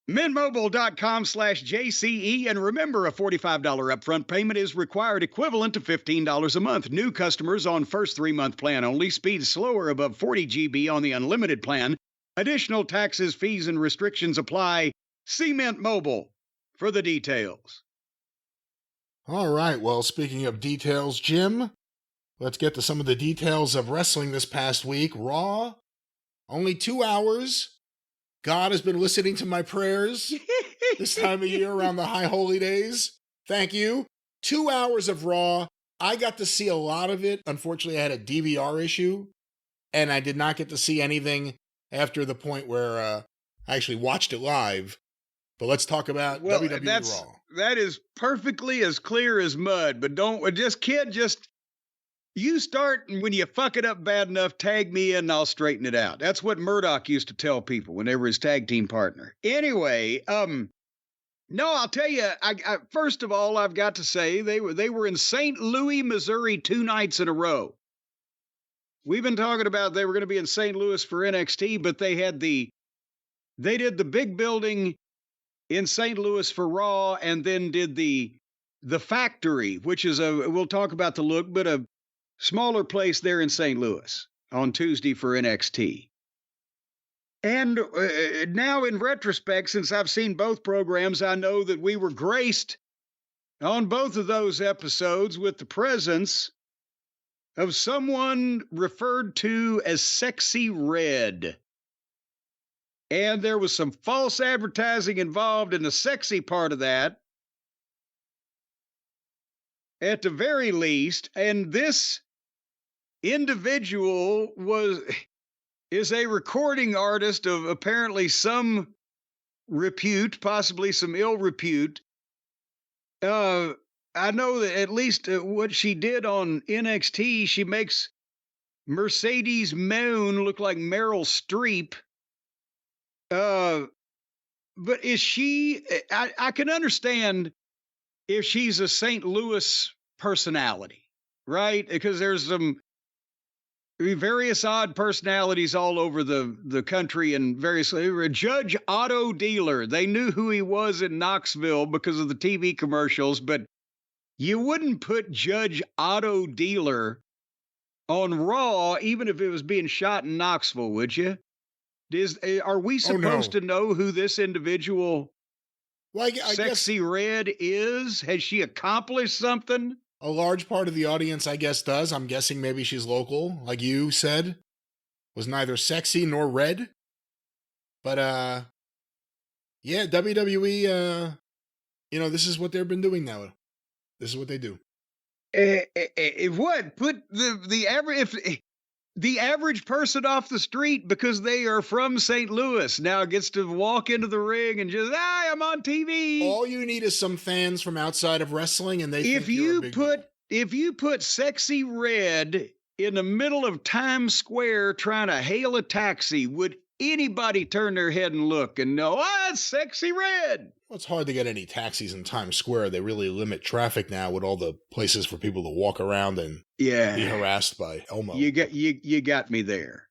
MintMobile.com/JCE, and remember, a $45 upfront payment is required, equivalent to $15 a month. New customers on first 3-month plan only. Speed slower above 40 GB on the unlimited plan. Additional taxes, fees, and restrictions apply. See Mint Mobile for the details. All right, well, speaking of details, Jim, let's get to some of the details of wrestling this past week. Raw, only 2 hours. God has been listening to my prayers this time of year around the high holy days. Thank you. 2 hours of Raw. I got to see a lot of it. Unfortunately, I had a DVR issue. and I did not get to see anything after the point where I actually watched it live. But let's talk about WWE Raw. That is perfectly as clear as mud. But you start, and when you fuck it up bad enough, tag me in and I'll straighten it out. That's what Murdoch used to tell people when they were his tag team partner. Anyway, no, I'll tell you, I first of all, I've got to say they were in St. Louis, Missouri 2 nights in a row. We've been talking about they were going to be in St. Louis for NXT, but they did the big building in St. Louis for Raw, and then did the factory, which is we'll talk about the look, but a smaller place there in St. Louis on Tuesday for NXT. And now in retrospect, since I've seen both programs, I know that we were graced on both of those episodes with the presence of someone referred to as Sexy Red. And there was some false advertising involved in the sexy part of that, at the very least. And this individual is a recording artist of apparently some repute, possibly some ill repute. I know that at least what she did on NXT, she makes Mercedes Moon look like Meryl Streep. But is she, I can understand if she's a St. Louis personality, right? Because there's some various odd personalities all over the country, and various Judge Auto Dealer. They knew who he was in Knoxville because of the TV commercials, but you wouldn't put Judge Auto Dealer on Raw, even if it was being shot in Knoxville, would you? Are we supposed to know who this individual, Sexy Red, is? Has she accomplished something? A large part of the audience, I guess, does. I'm guessing maybe she's local, like you said. Was neither sexy nor red. But, yeah, WWE, this is what they've been doing now. This is what they do. What? Put the average person off the street, because they are from St. Louis, now gets to walk into the ring and just, I'm on TV. All you need is some fans from outside of wrestling, and if you put Sexy Red in the middle of Times Square trying to hail a taxi, would anybody turn their head and look and know, it's Sexy Red? Well, it's hard to get any taxis in Times Square. They really limit traffic now with all the places for people to walk around and be harassed by Elmo. You got me there.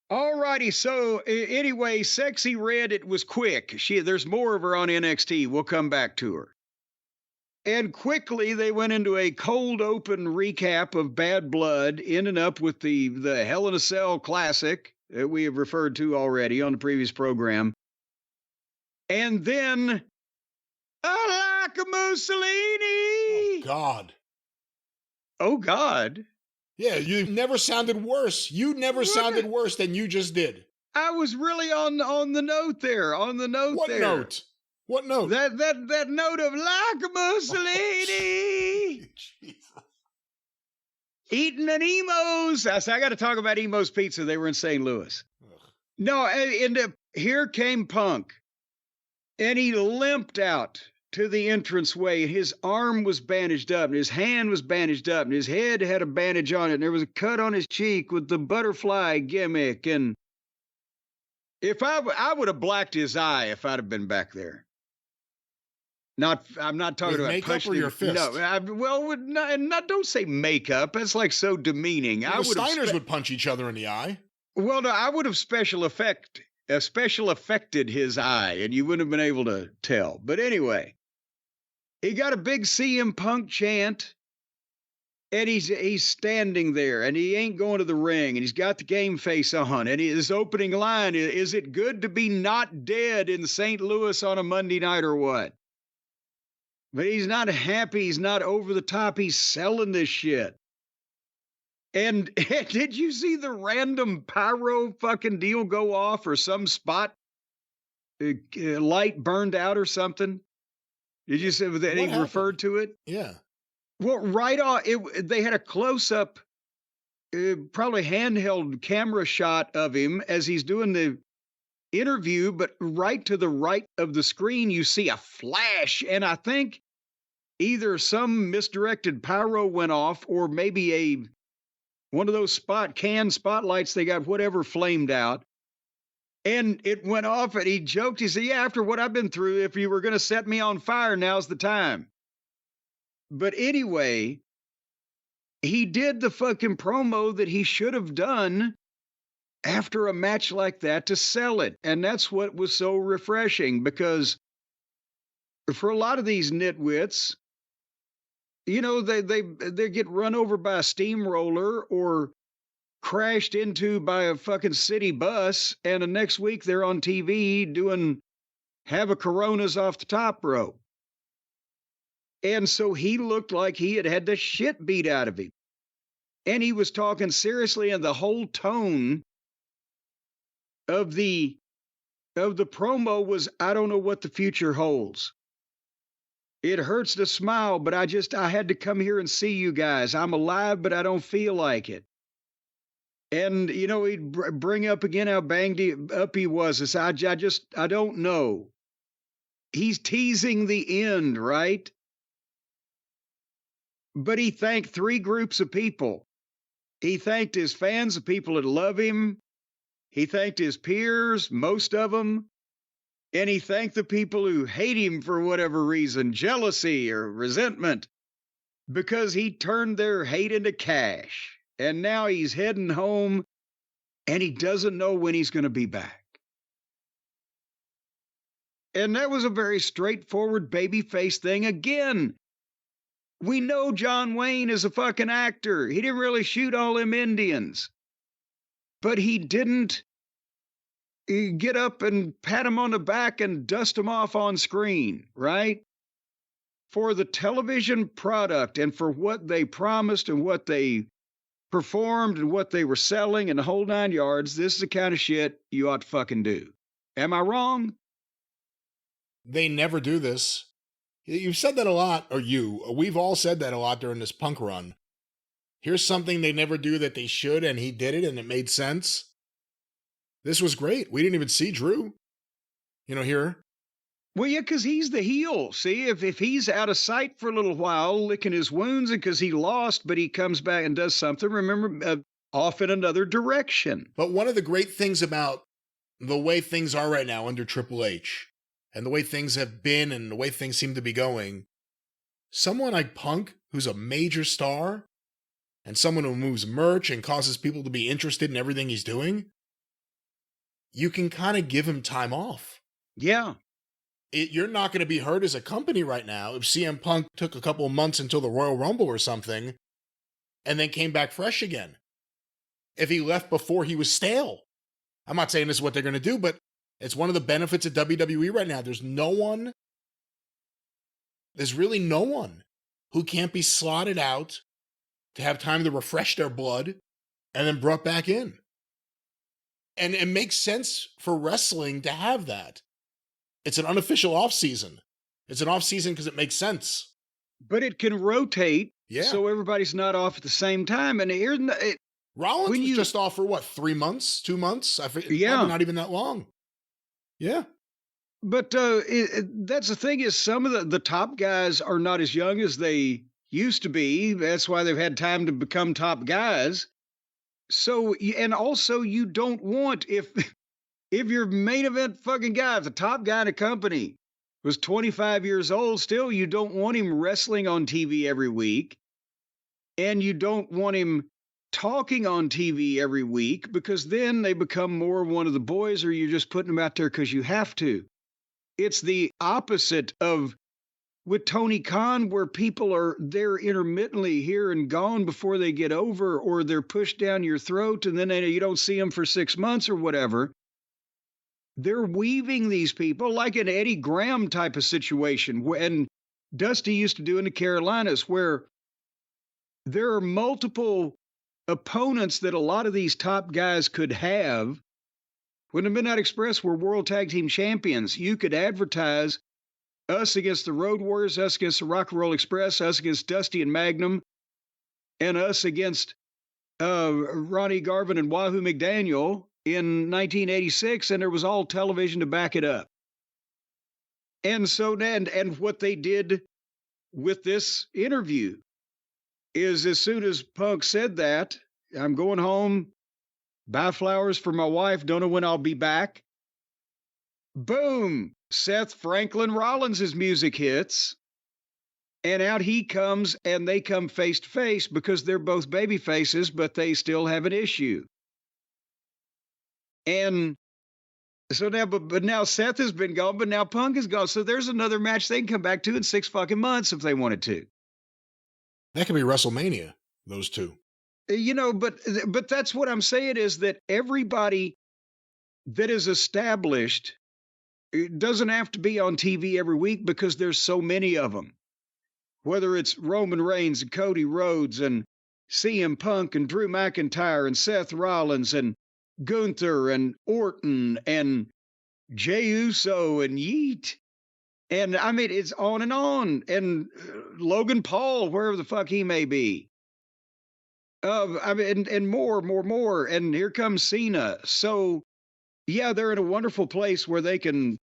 All righty. So anyway, Sexy Red, it was quick. There's more of her on NXT. We'll come back to her. And quickly, they went into a cold open recap of Bad Blood, ending up with the Hell in a Cell Classic that we have referred to already on the previous program. And then, I like a Mussolini. Oh, God. Oh, God. Yeah, you never sounded worse. You never sounded worse than you just did. I was really on the note there. What note? What note? That note of like a Mussolini. Jesus. Eating an Emo's. I got to talk about Emo's Pizza. They were in St. Louis. Ugh. No, and here came Punk. And he limped out to the entranceway. His arm was bandaged up, and his hand was bandaged up, and his head had a bandage on it, and there was a cut on his cheek with the butterfly gimmick. And if I would have blacked his eye if I'd have been back there. I'm not talking about makeup or your fist. No, don't say makeup. That's like so demeaning. Well, the Steiners would punch each other in the eye. Well, no, I would have special affected his eye, and you wouldn't have been able to tell. But anyway, he got a big CM Punk chant, and he's standing there, and he ain't going to the ring, and he's got the game face on, and his opening line is it good to be not dead in St. Louis on a Monday night or what? But he's not happy. He's not over the top. He's selling this shit. And did you see the random pyro fucking deal go off, or some spot light burned out or something? Did you see that he referred to it? Yeah. Well, right on. They had a close-up probably handheld camera shot of him as he's doing the interview, but right to the right of the screen, you see a flash. And I think either some misdirected pyro went off or maybe one of those can spotlights they got, whatever, flamed out. And it went off, and he joked. He said, yeah, after what I've been through, if you were going to set me on fire, now's the time. But anyway, he did the fucking promo that he should have done after a match like that to sell it. And that's what was so refreshing, because for a lot of these nitwits, you know, they get run over by a steamroller or crashed into by a fucking city bus, and the next week they're on TV doing have a Coronas off the top rope. And so he looked like he had the shit beat out of him. And he was talking seriously, and the whole tone of the promo was, I don't know what the future holds. It hurts to smile, but I had to come here and see you guys. I'm alive, but I don't feel like it. And, you know, he'd bring up again how banged up he was. It's, I don't know. He's teasing the end, right? But he thanked three groups of people. He thanked his fans, the people that love him. He thanked his peers, most of them. And he thanked the people who hate him for whatever reason, jealousy or resentment, because he turned their hate into cash. And now he's heading home, and he doesn't know when he's going to be back. And that was a very straightforward babyface thing. Again, we know John Wayne is a fucking actor. He didn't really shoot all them Indians. But he didn't get up and pat him on the back and dust him off on screen, right? For the television product and for what they promised and what they performed and what they were selling and the whole 9 yards, this is the kind of shit you ought to fucking do. Am I wrong? They never do this. You've said that a lot, or we've all said that a lot during this Punk run. Here's something they never do that they should, and he did it, and it made sense. This was great. We didn't even see Drew, here. Well, yeah, because he's the heel. See, if he's out of sight for a little while, licking his wounds, and because he lost, but he comes back and does something, remember, off in another direction. But one of the great things about the way things are right now under Triple H, and the way things have been and the way things seem to be going, someone like Punk, who's a major star, and someone who moves merch and causes people to be interested in everything he's doing, you can kind of give him time off. Yeah. You're not going to be hurt as a company right now if CM Punk took a couple of months until the Royal Rumble or something and then came back fresh again. If he left before he was stale. I'm not saying this is what they're going to do, but it's one of the benefits of WWE right now. There's really no one who can't be slotted out to have time to refresh their blood and then brought back in. And it makes sense for wrestling to have that. It's an unofficial off-season. It's an off-season because it makes sense. But it can rotate, so everybody's not off at the same time. And Rollins was just off for 3 months, 2 months? Probably not even that long. Yeah. But that's the thing, is some of the top guys are not as young as they used to be. That's why they've had time to become top guys. So, and also you don't want, if your main event fucking guy, if the top guy in a company was 25 years old, still you don't want him wrestling on TV every week. And you don't want him talking on TV every week, because then they become more one of the boys, or you're just putting them out there because you have to. It's the opposite of with Tony Khan, where people are there intermittently here and gone before they get over, or they're pushed down your throat and then you don't see them for 6 months or whatever. They're weaving these people like an Eddie Graham type of situation, and Dusty used to do in the Carolinas, where there are multiple opponents that a lot of these top guys could have. When the Midnight Express were World Tag Team Champions, you could advertise us against the Road Warriors, us against the Rock and Roll Express, us against Dusty and Magnum, and us against Ronnie Garvin and Wahoo McDaniel in 1986, and there was all television to back it up. And so then, and what they did with this interview is as soon as Punk said that, I'm going home, buy flowers for my wife, don't know when I'll be back. Boom! Seth Franklin Rollins' music hits. And out he comes, and they come face to face because they're both baby faces, but they still have an issue. And so now, but now Seth has been gone, but now Punk is gone. So there's another match they can come back to in 6 fucking months if they wanted to. That could be WrestleMania, those two. You know, but that's what I'm saying is that everybody that is established, it doesn't have to be on TV every week because there's so many of them. Whether it's Roman Reigns and Cody Rhodes and CM Punk and Drew McIntyre and Seth Rollins and Gunther and Orton and Jey Uso and Yeet. And I mean, it's on. And Logan Paul, wherever the fuck he may be. I mean, and more. And here comes Cena. So, yeah, they're in a wonderful place where they can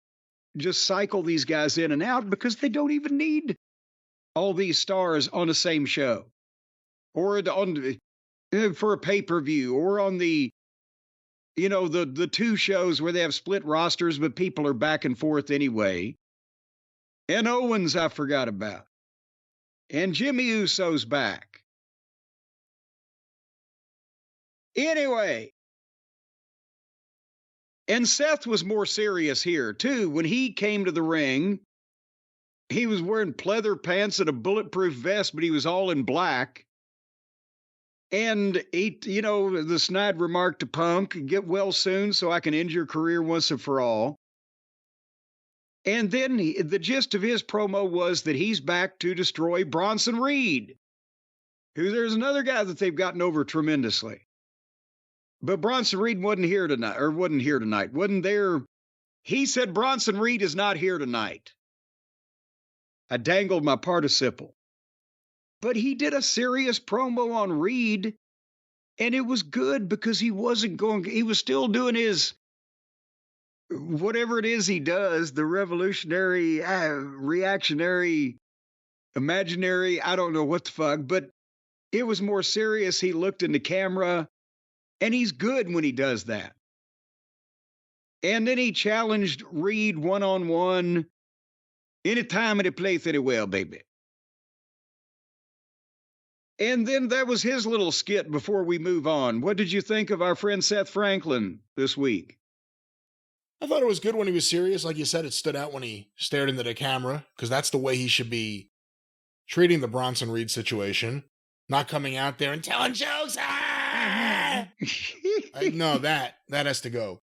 just cycle these guys in and out because they don't even need all these stars on the same show or on for a pay-per-view or on the, you know, the 2 shows where they have split rosters, but people are back and forth anyway. And Owens, I forgot about. And Jimmy Uso's back. Anyway. And Seth was more serious here, too. When he came to the ring, he was wearing pleather pants and a bulletproof vest, but he was all in black. And he, you know, the snide remark to Punk, get well soon so I can end your career once and for all. And then the gist of his promo was that he's back to destroy Bronson Reed, who there's another guy that they've gotten over tremendously. But Bronson Reed wasn't tonight. Wasn't there. He said Bronson Reed is not here tonight. I dangled my participle. But he did a serious promo on Reed, and it was good because he was still doing his, whatever it is he does, the revolutionary, reactionary, imaginary, I don't know what the fuck, but it was more serious. He looked in the camera, and he's good when he does that. And then he challenged Reed one-on-one, anytime, any place, anywhere, baby. And then that was his little skit before we move on. What did you think of our friend Seth Franklin this week? I thought it was good when he was serious. Like you said, it stood out when he stared into the camera, because that's the way he should be treating the Bronson Reed situation. Not coming out there and telling jokes. No, that has to go.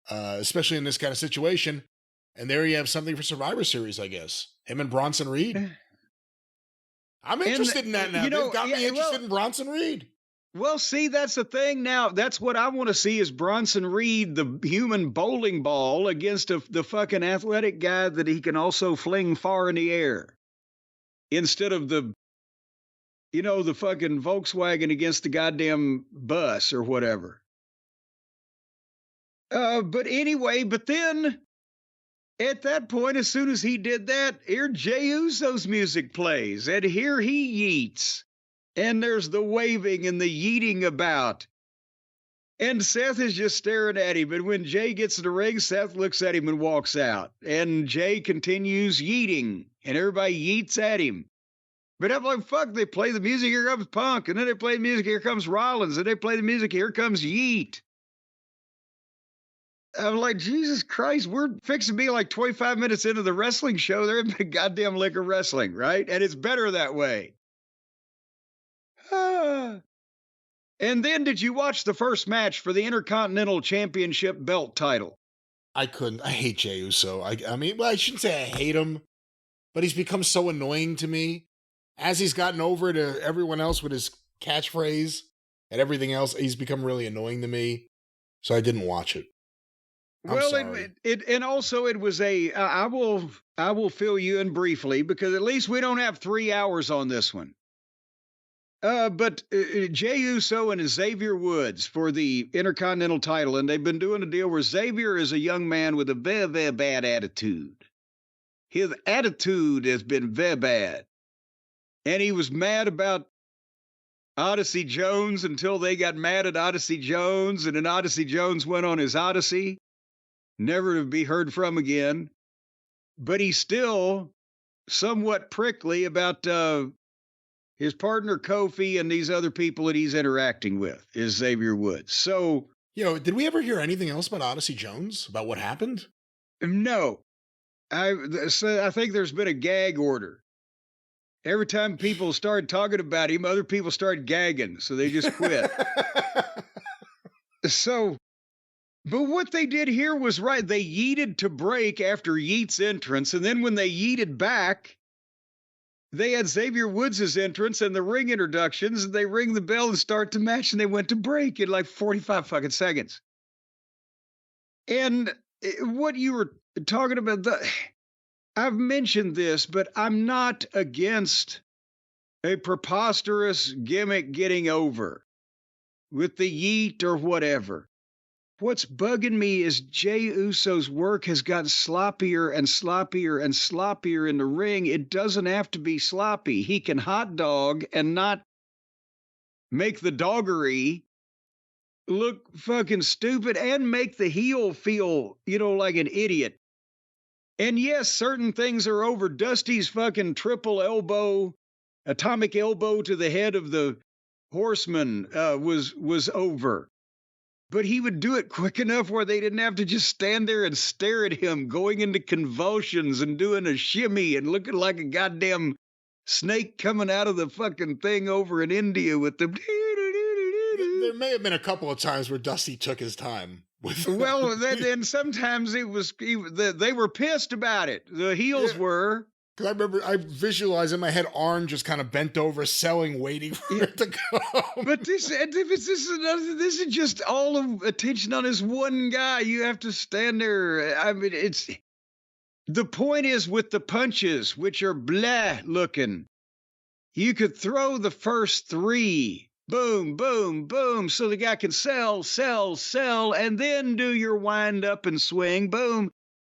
Especially in this kind of situation. And there you have something for Survivor Series, I guess. Him and Bronson Reed. I'm interested in that now. They've got me interested in Bronson Reed. Well, see, that's the thing now. That's what I want to see is Bronson Reed, the human bowling ball, against the fucking athletic guy that he can also fling far in the air. Instead of the fucking Volkswagen against the goddamn bus or whatever. But then at that point, as soon as he did that, here Jey Uso's music plays, and here he yeets. And there's the waving and the yeeting about. And Seth is just staring at him. And when Jey gets in the ring, Seth looks at him and walks out. And Jey continues yeeting, and everybody yeets at him. But I'm like, fuck, they play the music, here comes Punk. And then they play the music, here comes Rollins. And they play the music, here comes Yeet. I'm like, Jesus Christ, we're fixing to be like 25 minutes into the wrestling show. They're in the goddamn lick of wrestling, right? And it's better that way. And then did you watch the first match for the Intercontinental Championship belt title? I couldn't. I hate Jey Uso. I mean, well, I shouldn't say I hate him, but he's become so annoying to me. As he's gotten over to everyone else with his catchphrase and everything else, he's become really annoying to me. So I didn't watch it. Well, and also it was I will fill you in briefly because at least we don't have 3 hours on this one. But Jey Uso and Xavier Woods for the Intercontinental title, and they've been doing a deal where Xavier is a young man with a very, very bad attitude. His attitude has been very bad. And he was mad about Odyssey Jones until they got mad at Odyssey Jones, and then Odyssey Jones went on his Odyssey, never to be heard from again. But he's still somewhat prickly about his partner Kofi and these other people that he's interacting with, is Xavier Woods. So, did we ever hear anything else about Odyssey Jones, about what happened? No. I think there's been a gag order. Every time people started talking about him, other people started gagging, so they just quit. But what they did here was right. They yeeted to break after Yeet's entrance, and then when they yeeted back, they had Xavier Woods' entrance and the ring introductions, and they ring the bell and start the match, and they went to break in like 45 fucking seconds. And what you were talking about, I've mentioned this, but I'm not against a preposterous gimmick getting over with the yeet or whatever. What's bugging me is Jey Uso's work has gotten sloppier and sloppier and sloppier in the ring. It doesn't have to be sloppy. He can hot dog and not make the doggery look fucking stupid and make the heel feel, like an idiot. And yes, certain things are over. Dusty's fucking triple elbow, atomic elbow to the head of the Horseman was over. But he would do it quick enough where they didn't have to just stand there and stare at him going into convulsions and doing a shimmy and looking like a goddamn snake coming out of the fucking thing over in India with the... There may have been a couple of times where Dusty took his time. Well, then sometimes they were pissed about it. The heels were. Because I remember, I visualized in my head Arn just kind of bent over, selling, waiting for it to come. But this is just all of attention on this one guy. You have to stand there. I mean, the point is with the punches, which are blah looking, you could throw the first three. Boom, boom, boom. So the guy can sell, and then do your wind up and swing. Boom.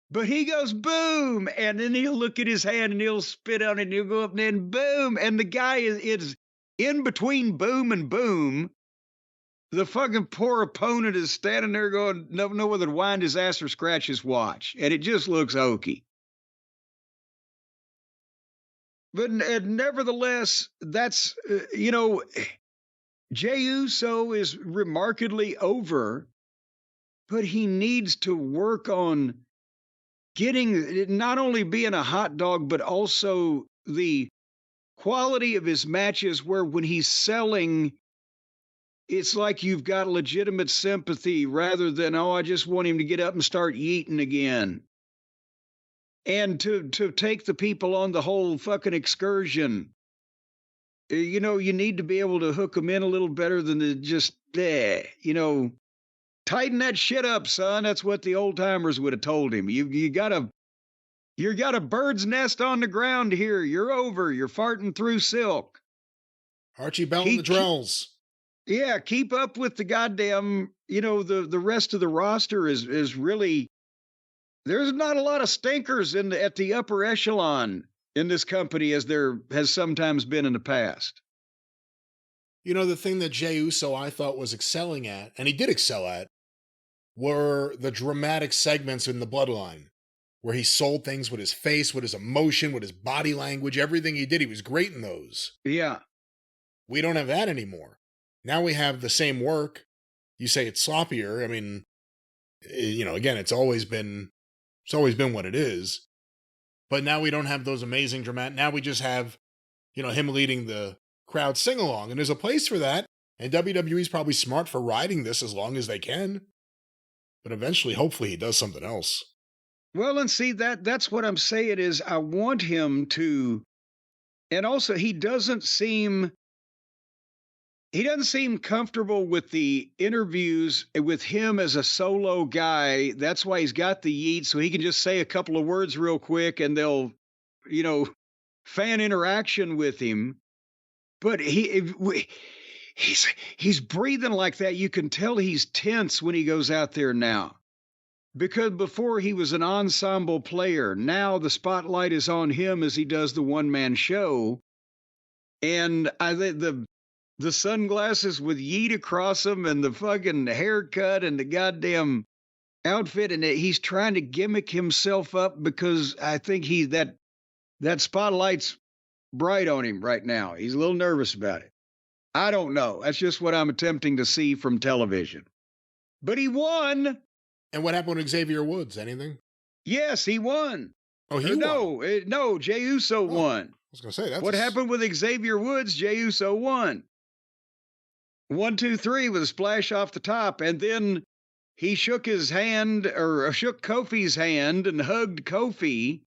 But he goes boom, and then he'll look at his hand and he'll spit on it and he'll go up and then boom. And the guy is in between boom and boom. The fucking poor opponent is standing there going, no whether to wind his ass or scratch his watch. And it just looks hokey. But nevertheless, that's, Jey Uso is remarkably over, but he needs to work on getting, not only being a hot dog, but also the quality of his matches where when he's selling, it's like you've got legitimate sympathy rather than, I just want him to get up and start yeeting again. And to take the people on the whole fucking excursion. You need to be able to hook them in a little better than to just, tighten that shit up, son. That's what the old timers would have told him. You got a bird's nest on the ground here. You're over. You're farting through silk. Archie Bell and the Drells. Yeah, keep up with the goddamn, the rest of the roster is really, there's not a lot of stinkers at the upper echelon in this company as there has sometimes been in the past. The thing that Jey Uso I thought was excelling at, and he did excel at, were the dramatic segments in the Bloodline, where he sold things with his face, with his emotion, with his body language, everything he did. He was great in those. Yeah. We don't have that anymore. Now we have the same work. You say it's sloppier. I mean, again, it's always been what it is. But now we don't have those amazing dramatic. Now we just have, him leading the crowd sing along, and there's a place for that. And WWE's probably smart for riding this as long as they can. But eventually, hopefully, he does something else. Well, and see, that's what I'm saying is I want him to, and also he doesn't seem comfortable with the interviews with him as a solo guy. That's why he's got the yeet, so he can just say a couple of words real quick and they'll, fan interaction with him. but he's breathing like that. You can tell he's tense when he goes out there now. Because before he was an ensemble player, now the spotlight is on him as he does the one-man show. And I think the sunglasses with yeet across them and the fucking haircut and the goddamn outfit, and he's trying to gimmick himself up because I think that spotlight's bright on him right now. He's a little nervous about it. I don't know. That's just what I'm attempting to see from television. But he won. And what happened with Xavier Woods? Anything? Yes, he won. Oh, he won? No, Jey Uso won. I was going to say, that's what happened with Xavier Woods? Jey Uso won. 1, 2, 3 with a splash off the top. And then he shook his hand, or shook Kofi's hand and hugged Kofi.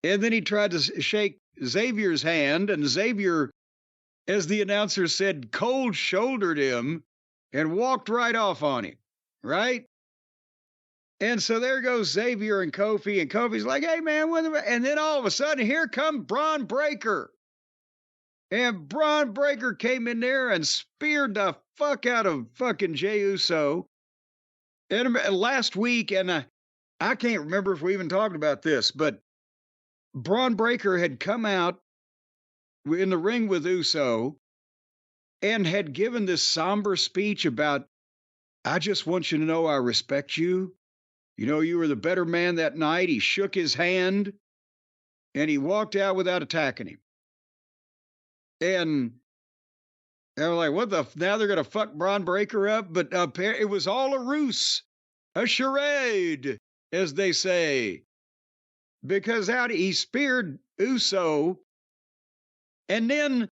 And then he tried to shake Xavier's hand. And Xavier, as the announcer said, cold-shouldered him and walked right off on him. Right? And so there goes Xavier and Kofi's like, hey, man, and then all of a sudden, here comes Braun Breaker. And Braun Breaker came in there and speared the fuck out of fucking Jey Uso. And last week, and I can't remember if we even talked about this, but Braun Breaker had come out in the ring with Uso and had given this somber speech about, I just want you to know I respect you. You know, you were the better man that night. He shook his hand, and he walked out without attacking him. And they were like, what the? Now they're going to fuck Braun Breaker up? But it was all a ruse, a charade, as they say. Because he speared Uso, and then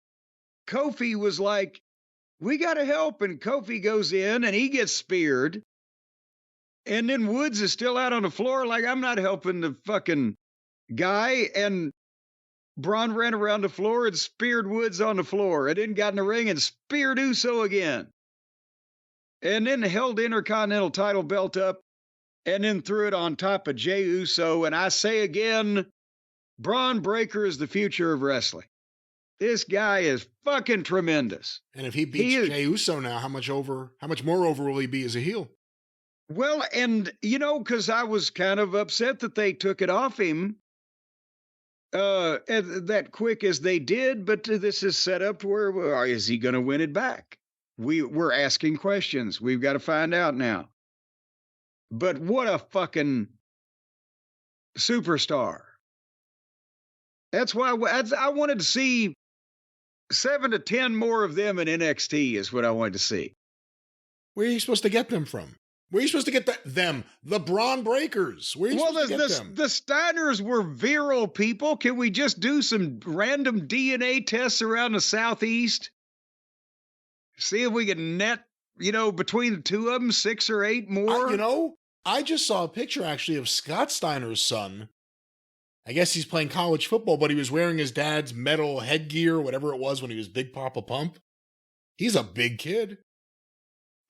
Kofi was like, we got to help. And Kofi goes in, and he gets speared. And then Woods is still out on the floor like, I'm not helping the fucking guy. And Braun ran around the floor and speared Woods on the floor. And then got in the ring and speared Uso again. And then held the Intercontinental title belt up and then threw it on top of Jey Uso. And I say again, Braun Breaker is the future of wrestling. This guy is fucking tremendous. And if he beats Jey Uso now, how much more over will he be as a heel? Well, and, you know, because I was kind of upset that they took it off him that quick as they did, but this is set up where is he going to win it back? We're asking questions. We've got to find out now. But what a fucking superstar. That's why I wanted to see 7 to 10 more of them in NXT is what I wanted to see. Where are you supposed to get them from? Where are you supposed to get the Braun Breakers? Where are you supposed to get them? The Steiners were virile people. Can we just do some random DNA tests around the Southeast? See if we can net, between the two of them, 6 or 8 more? I just saw a picture actually of Scott Steiner's son. I guess he's playing college football, but he was wearing his dad's metal headgear, whatever it was when he was Big Papa Pump. He's a big kid.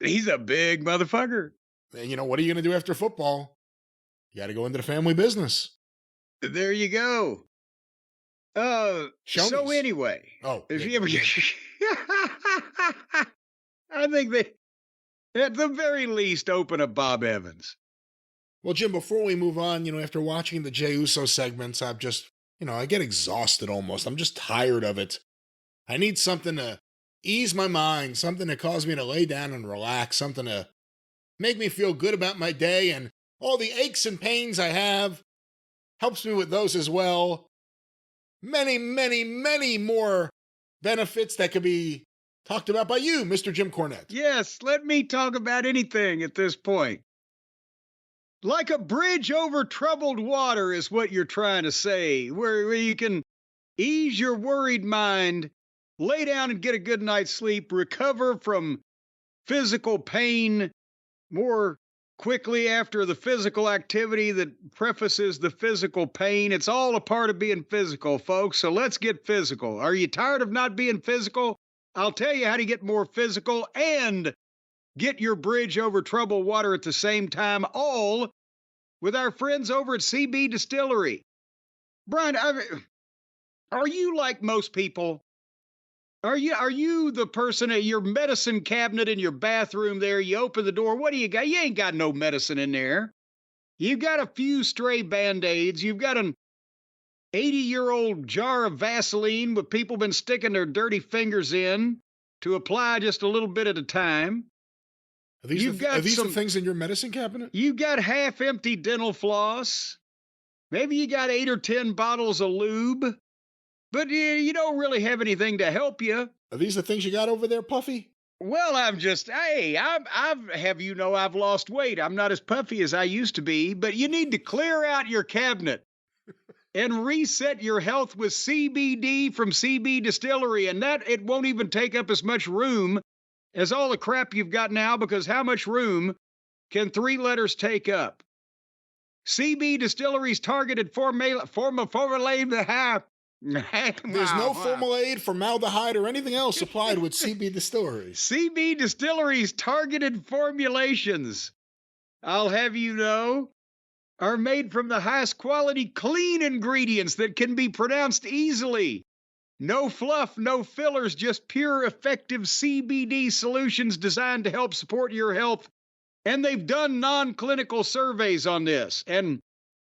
He's a big motherfucker. And what are you going to do after football? You got to go into the family business. There you go. So anyway. Oh. If you ever... I think they, at the very least, open up Bob Evans. Well, Jim, before we move on, after watching the Jey Uso segments, I've just, I get exhausted almost. I'm just tired of it. I need something to ease my mind, something to cause me to lay down and relax, something to make me feel good about my day, and all the aches and pains I have helps me with those as well. Many, many, many more benefits that could be talked about by you, Mr. Jim Cornette. Yes, let me talk about anything at this point. Like a bridge over troubled water is what you're trying to say, where you can ease your worried mind, lay down and get a good night's sleep, recover from physical pain more quickly after the physical activity that prefaces the physical pain. It's all a part of being physical, folks, so let's get physical. Are you tired of not being physical? I'll tell you how to get more physical and get your bridge over troubled water at the same time, all with our friends over at CB Distillery. Brian, are you like most people? Are you the person at your medicine cabinet in your bathroom there? You open the door. What do you got? You ain't got no medicine in there. You've got a few stray Band-Aids. You've got an 80-year-old jar of Vaseline with people been sticking their dirty fingers in to apply just a little bit at a time. Are these the things in your medicine cabinet? You've got half-empty dental floss. Maybe you got 8 or 10 bottles of lube. But you don't really have anything to help you. Are these the things you got over there, Puffy? Well, I've lost weight. I'm not as puffy as I used to be, but you need to clear out your cabinet and reset your health with CBD from CB Distillery. And that it won't even take up as much room as all the crap you've got now, because how much room can 3 letters take up? CB Distillery's targeted formulated half. There's no formaldehyde, formaldehyde, or anything else supplied with CB Distilleries. CB Distilleries' targeted formulations, I'll have you know, are made from the highest quality clean ingredients that can be pronounced easily. No fluff, no fillers, just pure effective CBD solutions designed to help support your health. And they've done non-clinical surveys on this. And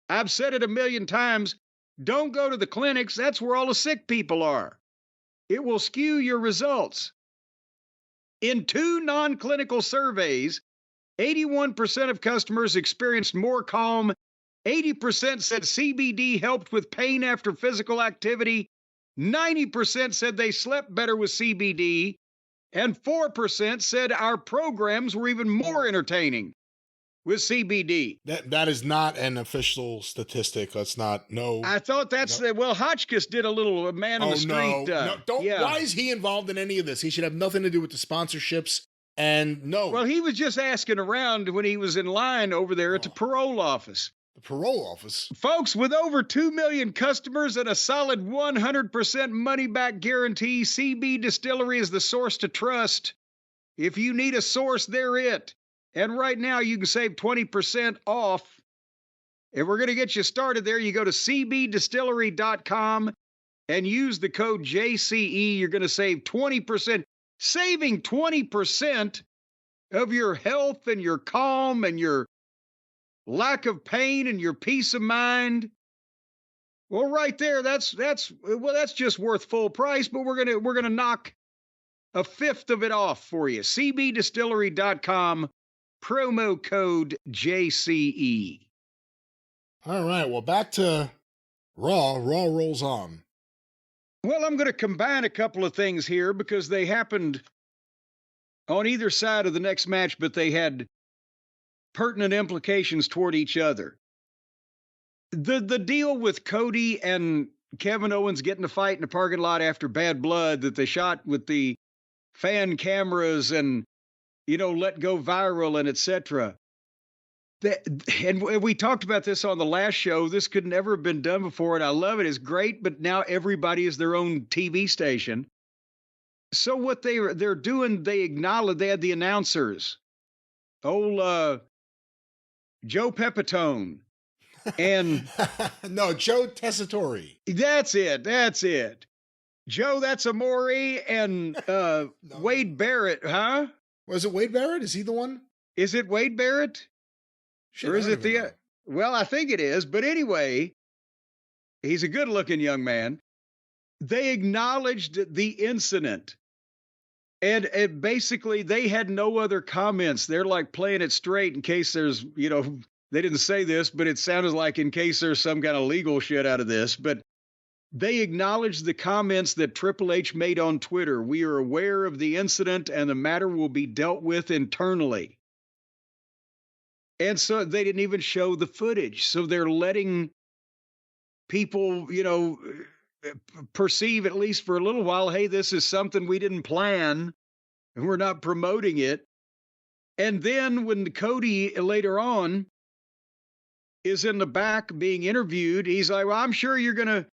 I've said it a million times. Don't go to the clinics. That's where all the sick people are. It will skew your results. In 2 non-clinical surveys, 81% of customers experienced more calm. 80% said CBD helped with pain after physical activity. 90% said they slept better with CBD. And 4% said our programs were even more entertaining with CBD. That is not an official statistic. That's not, no. I thought well, Hotchkiss did a little man on the street. Why is he involved in any of this? He should have nothing to do with the sponsorships. And no. Well, he was just asking around when he was in line over there at the parole office. The parole office? Folks, with over 2 million customers and a solid 100% money-back guarantee, CB Distillery is the source to trust. If you need a source, they're it. And right now, you can save 20% off. If we're going to get you started there, you go to cbdistillery.com and use the code JCE. You're going to save 20%. Saving 20% of your health and your calm and your lack of pain and your peace of mind. Well, right there, that's just worth full price, but we're going to knock a fifth of it off for you. cbdistillery.com. Promo code JCE. All right, well, back to Raw. Raw rolls on. Well, I'm going to combine a couple of things here because they happened on either side of the next match, but they had pertinent implications toward each other. The deal with Cody and Kevin Owens getting a fight in the parking lot after Bad Blood that they shot with the fan cameras and let go viral and etc. And we talked about this on the last show. This could never have been done before, and I love it. It's great, but now everybody is their own TV station. So what they're doing, they acknowledge, they had the announcers. Joe Pepitone. And no, Joe Tessitore. That's it. Joe, that's Amore, and no. Wade Barrett, huh? Was it Wade Barrett? Is he the one? Is it Wade Barrett? Shit, or is it the... Well, I think it is. But anyway, he's a good-looking young man. They acknowledged the incident. And basically, they had no other comments. They're like playing it straight in case there's, they didn't say this, but it sounded like in case there's some kind of legal shit out of this. But they acknowledged the comments that Triple H made on Twitter. We are aware of the incident and the matter will be dealt with internally. And so they didn't even show the footage. So they're letting people, perceive, at least for a little while, hey, this is something we didn't plan and we're not promoting it. And then when Cody later on is in the back being interviewed, he's like, well, I'm sure you're going to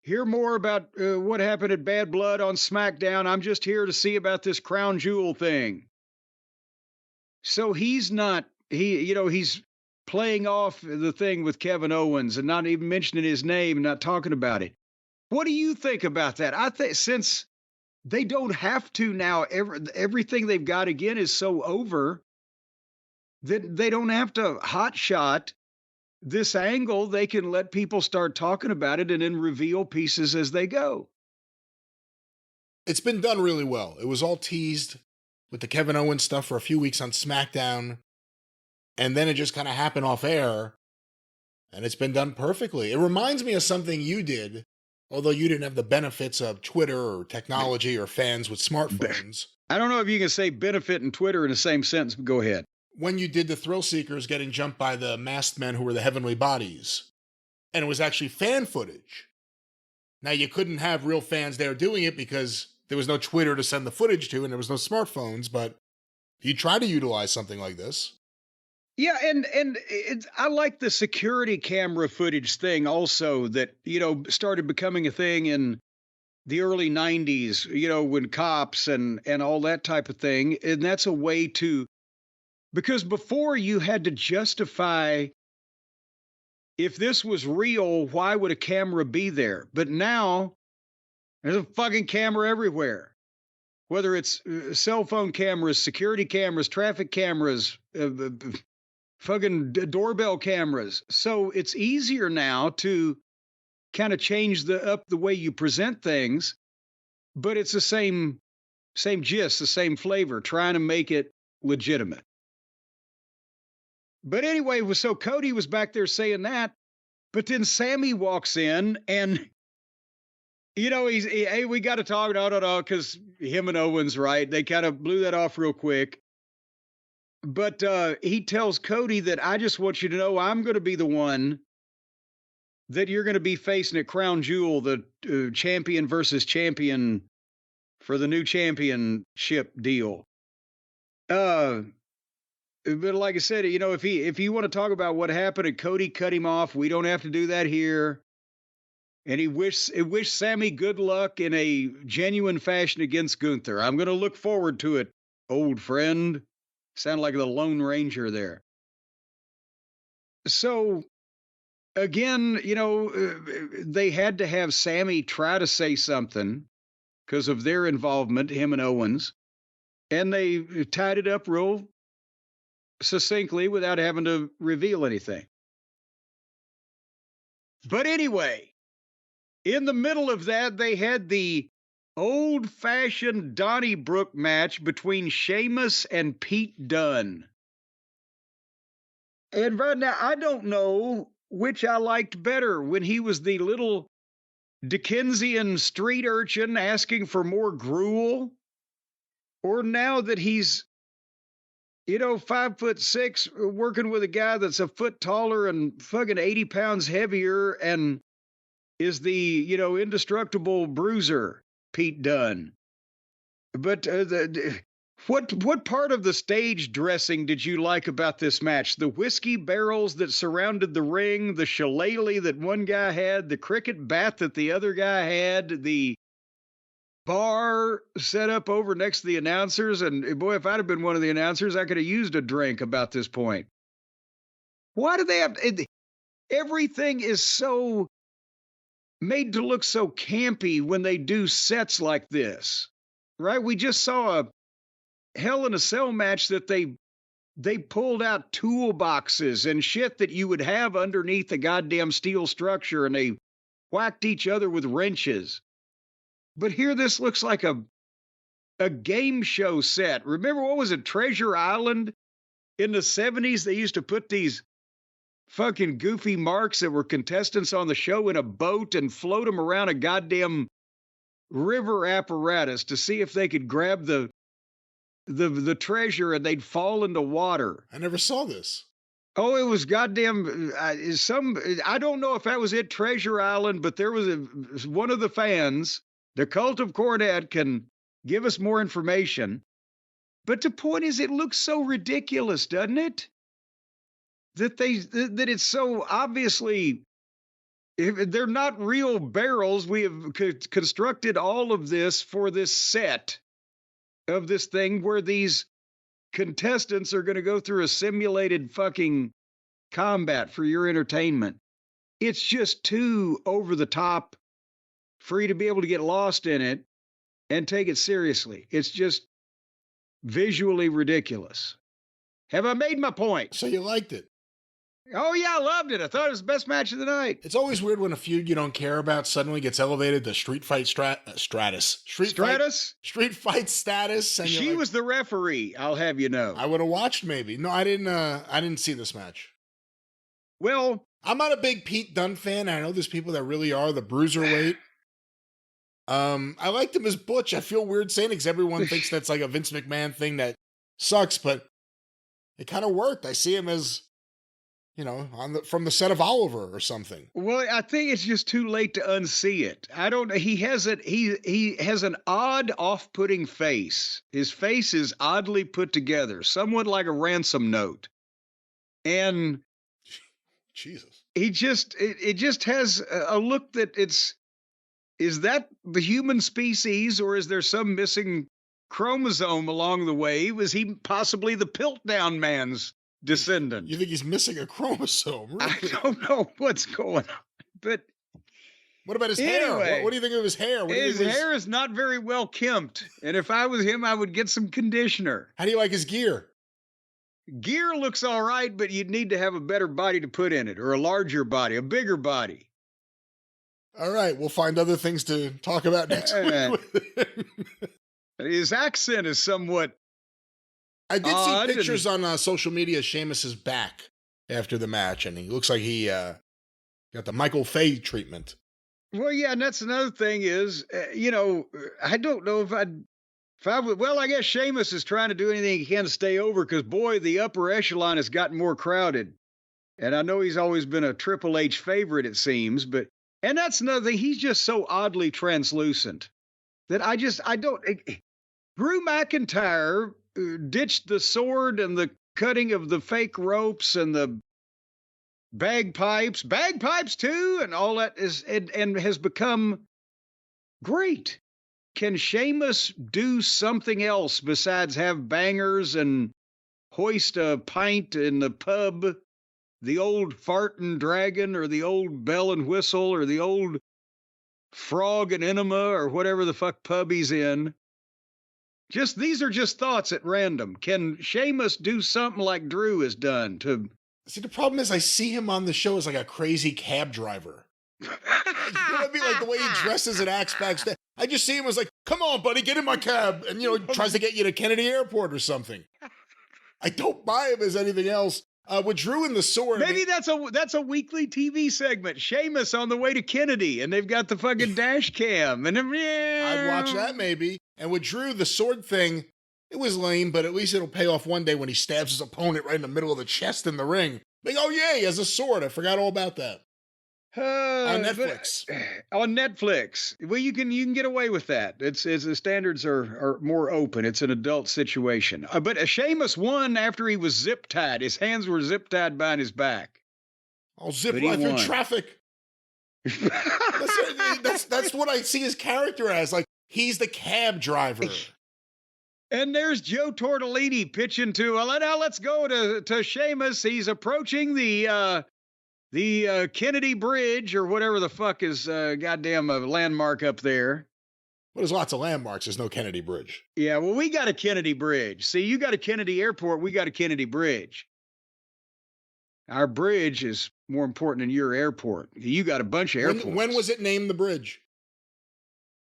hear more about what happened at Bad Blood on SmackDown. I'm just here to see about this crown jewel thing. So he's not, he's playing off the thing with Kevin Owens and not even mentioning his name and not talking about it. What do you think about that? I think since they don't have to now. Everything they've got again is so over that they don't have to hot shot this angle. They can let people start talking about it and then reveal pieces as they go. It's been done really well. It was all teased with the Kevin Owens stuff for a few weeks on SmackDown, and then it just kind of happened off air, and it's been done perfectly. It reminds me of something you did, although you didn't have the benefits of Twitter or technology or fans with smartphones. I don't know if you can say benefit and Twitter in the same sentence, but go ahead. When you did the Thrill Seekers getting jumped by the masked men who were the Heavenly Bodies, and it was actually fan footage. Now, you couldn't have real fans there doing it because there was no Twitter to send the footage to, and there was no smartphones, but you try to utilize something like this. Yeah, and I like the security camera footage thing also that, started becoming a thing in the early 90s, when cops and all that type of thing. And that's a way to, because before you had to justify, if this was real, why would a camera be there? But now there's a fucking camera everywhere, whether it's cell phone cameras, security cameras, traffic cameras, fucking doorbell cameras. So it's easier now to kind of change up the way you present things, but it's the same gist, the same flavor, trying to make it legitimate. But anyway, so Cody was back there saying that, but then Sammy walks in and, hey, we got to talk, because him and Owens, right? They kind of blew that off real quick. But he tells Cody that I just want you to know I'm going to be the one that you're going to be facing at Crown Jewel, the champion versus champion for the new championship deal. But like I said, if you want to talk about what happened and Cody cut him off, we don't have to do that here. And he wished Sammy good luck in a genuine fashion against Gunther. I'm going to look forward to it, old friend. Sound like the Lone Ranger there. So again, they had to have Sammy try to say something because of their involvement, him and Owens. And they tied it up real succinctly without having to reveal anything. But anyway, in the middle of that, they had the old-fashioned Donnybrook match between Sheamus and Pete Dunne. And right now, I don't know which I liked better, when he was the little Dickensian street urchin asking for more gruel, or now that he's 5'6", working with a guy that's a foot taller and fucking 80 pounds heavier and is the, indestructible bruiser, Pete Dunne. But what part of the stage dressing did you like about this match? The whiskey barrels that surrounded the ring, the shillelagh that one guy had, the cricket bat that the other guy had, the bar set up over next to the announcers. And boy, if I'd have been one of the announcers, I could have used a drink about this point. Why do they have everything is so made to look so campy when they do sets like this, right? We just saw a Hell in a Cell match that they pulled out toolboxes and shit that you would have underneath the goddamn steel structure, and they whacked each other with wrenches. But here this looks like a game show set. Remember, what was it, Treasure Island? In the 70s, they used to put these fucking goofy marks that were contestants on the show in a boat and float them around a goddamn river apparatus to see if they could grab the treasure and they'd fall into water. I never saw this. Oh, it was goddamn I don't know if that was it, Treasure Island, but there was one of the fans, the Cult of Cornette, can give us more information. But the point is, it looks so ridiculous, doesn't it? That it's so obviously, they're not real barrels. We have constructed all of this for this set of this thing where these contestants are going to go through a simulated fucking combat for your entertainment. It's just too over the top for you to be able to get lost in it. and take it seriously. It's just visually ridiculous. Have I made my point? So you liked it? Oh, yeah, I loved it. I thought it was the best match of the night. It's always weird when a feud you don't care about suddenly gets elevated to street fight status. Street fight status. And she was the referee, I'll have you know. I would have watched maybe. No, I didn't see this match. Well, I'm not a big Pete Dunne fan. I know there's people that really are, the bruiserweight. I liked him as Butch. I feel weird saying it because everyone thinks that's like a Vince McMahon thing that sucks, but it kind of worked. I see him as, from the set of Oliver or something. Well, I think it's just too late to unsee it. I don't know. He has an odd, off-putting face. His face is oddly put together, somewhat like a ransom note. And Jesus. It just has a look that is that the human species, or is there some missing chromosome along the way? Was he possibly the Piltdown Man's descendant? You think he's missing a chromosome? Really? I don't know what's going on, but what about his hair? What do you think of his hair? His hair is not very well kempt, and if I was him, I would get some conditioner. How do you like his gear? Gear looks all right, but you'd need to have a better body to put in it, or a larger body, a bigger body. All right, we'll find other things to talk about next week. His accent is somewhat I did see pictures on social media of Sheamus's back after the match, and he looks like he got the Michael Fay treatment. Well, yeah, and that's another thing is, I don't know if I would, well, I guess Sheamus is trying to do anything he can to stay over because, boy, the upper echelon has gotten more crowded. And I know he's always been a Triple H favorite, it seems, and that's another thing. He's just so oddly translucent that I don't. Drew McIntyre ditched the sword and the cutting of the fake ropes and the bagpipes too, and all that and has become great. Can Sheamus do something else besides have bangers and hoist a pint in the pub, the old fart and dragon, or the old bell and whistle, or the old frog and enema, or whatever the fuck pub he's in? These are just thoughts at random. Can Sheamus do something like Drew has done to... See, the problem is I see him on the show as like a crazy cab driver. You know what I mean? Like the way he dresses and acts backstage. I just see him as like, come on, buddy, get in my cab. And, tries to get you to Kennedy Airport or something. I don't buy him as anything else. With Drew and the sword. Maybe that's a weekly TV segment. Sheamus on the way to Kennedy, and they've got the fucking dash cam. And I'd watch that maybe. And with Drew, the sword thing, it was lame, but at least it'll pay off one day when he stabs his opponent right in the middle of the chest in the ring. Like, oh yeah, he has a sword. I forgot all about that. On Netflix. On Netflix. Well, you can get away with that. It's the standards are more open. It's an adult situation. But Sheamus won after he was zip tied. His hands were zip tied behind his back. I'll zip right through traffic. That's what I see his character as. Like, he's the cab driver. And there's Joe Tortellini pitching to, now let's go to Sheamus. He's approaching the Kennedy Bridge, or whatever the fuck is goddamn landmark up there. Well, there's lots of landmarks. There's no Kennedy Bridge. Yeah, well, we got a Kennedy Bridge. See, you got a Kennedy Airport. We got a Kennedy Bridge. Our bridge is more important than your airport. You got a bunch of airports. When was it named the bridge?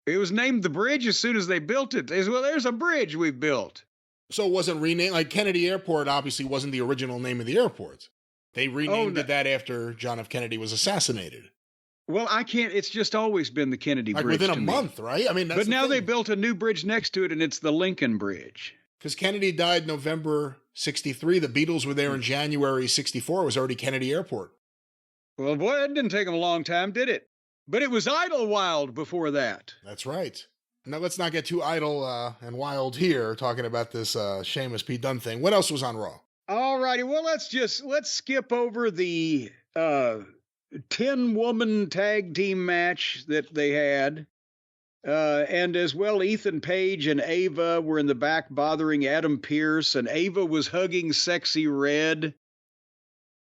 It was named the bridge as soon as they built it. They said, well, there's a bridge we built. So it wasn't renamed? Like, Kennedy Airport obviously wasn't the original name of the airport. They renamed it that after John F. Kennedy was assassinated. Well, I can't. It's just always been the Kennedy Bridge. Within a month, right? I mean, that's but now they built a new bridge next to it, and it's the Lincoln Bridge. Because Kennedy died November 63. The Beatles were there in January 64. It was already Kennedy Airport. Well, boy, it didn't take them a long time, did it? But it was Idlewild before that. That's right. Now, let's not get too idle and wild here talking about this Sheamus Pete Dunne thing. What else was on Raw? All righty. Well, let's skip over the 10-woman tag team match that they had. And as well, Ethan Page and Ava were in the back bothering Adam Pearce, and Ava was hugging Sexy Red.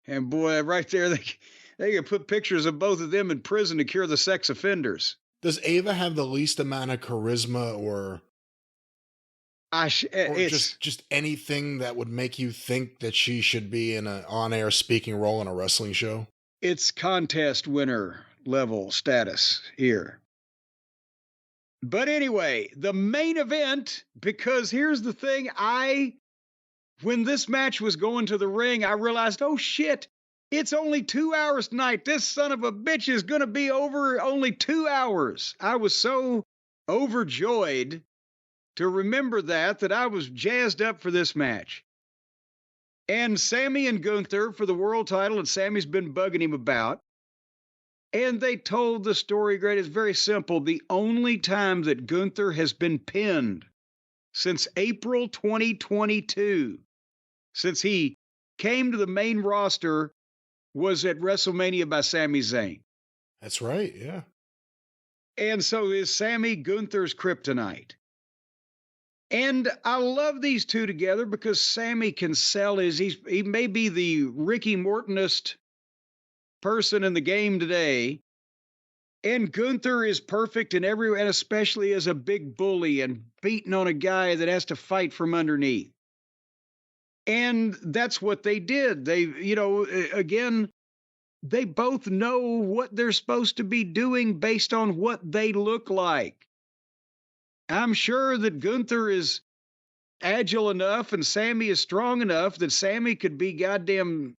And boy, right there, they could put pictures of both of them in prison to cure the sex offenders. Does Ava have the least amount of charisma or just anything that would make you think that she should be in an on-air speaking role in a wrestling show? It's contest winner level status here. But anyway, the main event, because here's the thing, when this match was going to the ring, I realized, oh shit, it's only 2 hours tonight. This son of a bitch is going to be over only 2 hours. I was so overjoyed to remember that I was jazzed up for this match. And Sammy and Gunther for the world title, and Sammy's been bugging him about. And they told the story great. It's very simple. The only time that Gunther has been pinned since April 2022, since he came to the main roster, was at WrestleMania by Sami Zayn. That's right, yeah. And so is Sammy Gunther's kryptonite. And I love these two together because Sammy can sell he may be the Ricky Mortonist person in the game today. And Gunther is perfect in every way, and especially as a big bully and beating on a guy that has to fight from underneath. And that's what they did. They, again, they both know what they're supposed to be doing based on what they look like. I'm sure that Gunther is agile enough and Sammy is strong enough that Sammy could be goddamn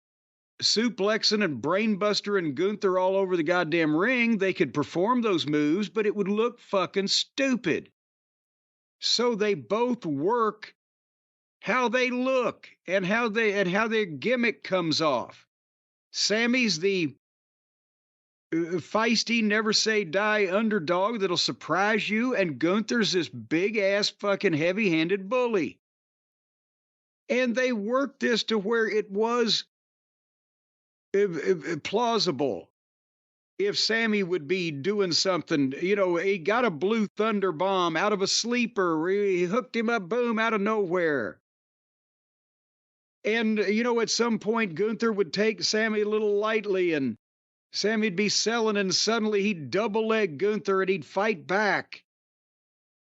suplexing and brainbustering Gunther all over the goddamn ring. They could perform those moves, but it would look fucking stupid. So they both work how they look and how their gimmick comes off. Sammy's the feisty, never say die underdog that'll surprise you, and Gunther's this big ass fucking heavy-handed bully. And they worked this to where it was plausible. If Sammy would be doing something, he got a blue thunder bomb out of a sleeper, he hooked him up, boom, out of nowhere. And, at some point, Gunther would take Sammy a little lightly, and Sammy'd be selling, and suddenly he'd double-leg Gunther, and he'd fight back.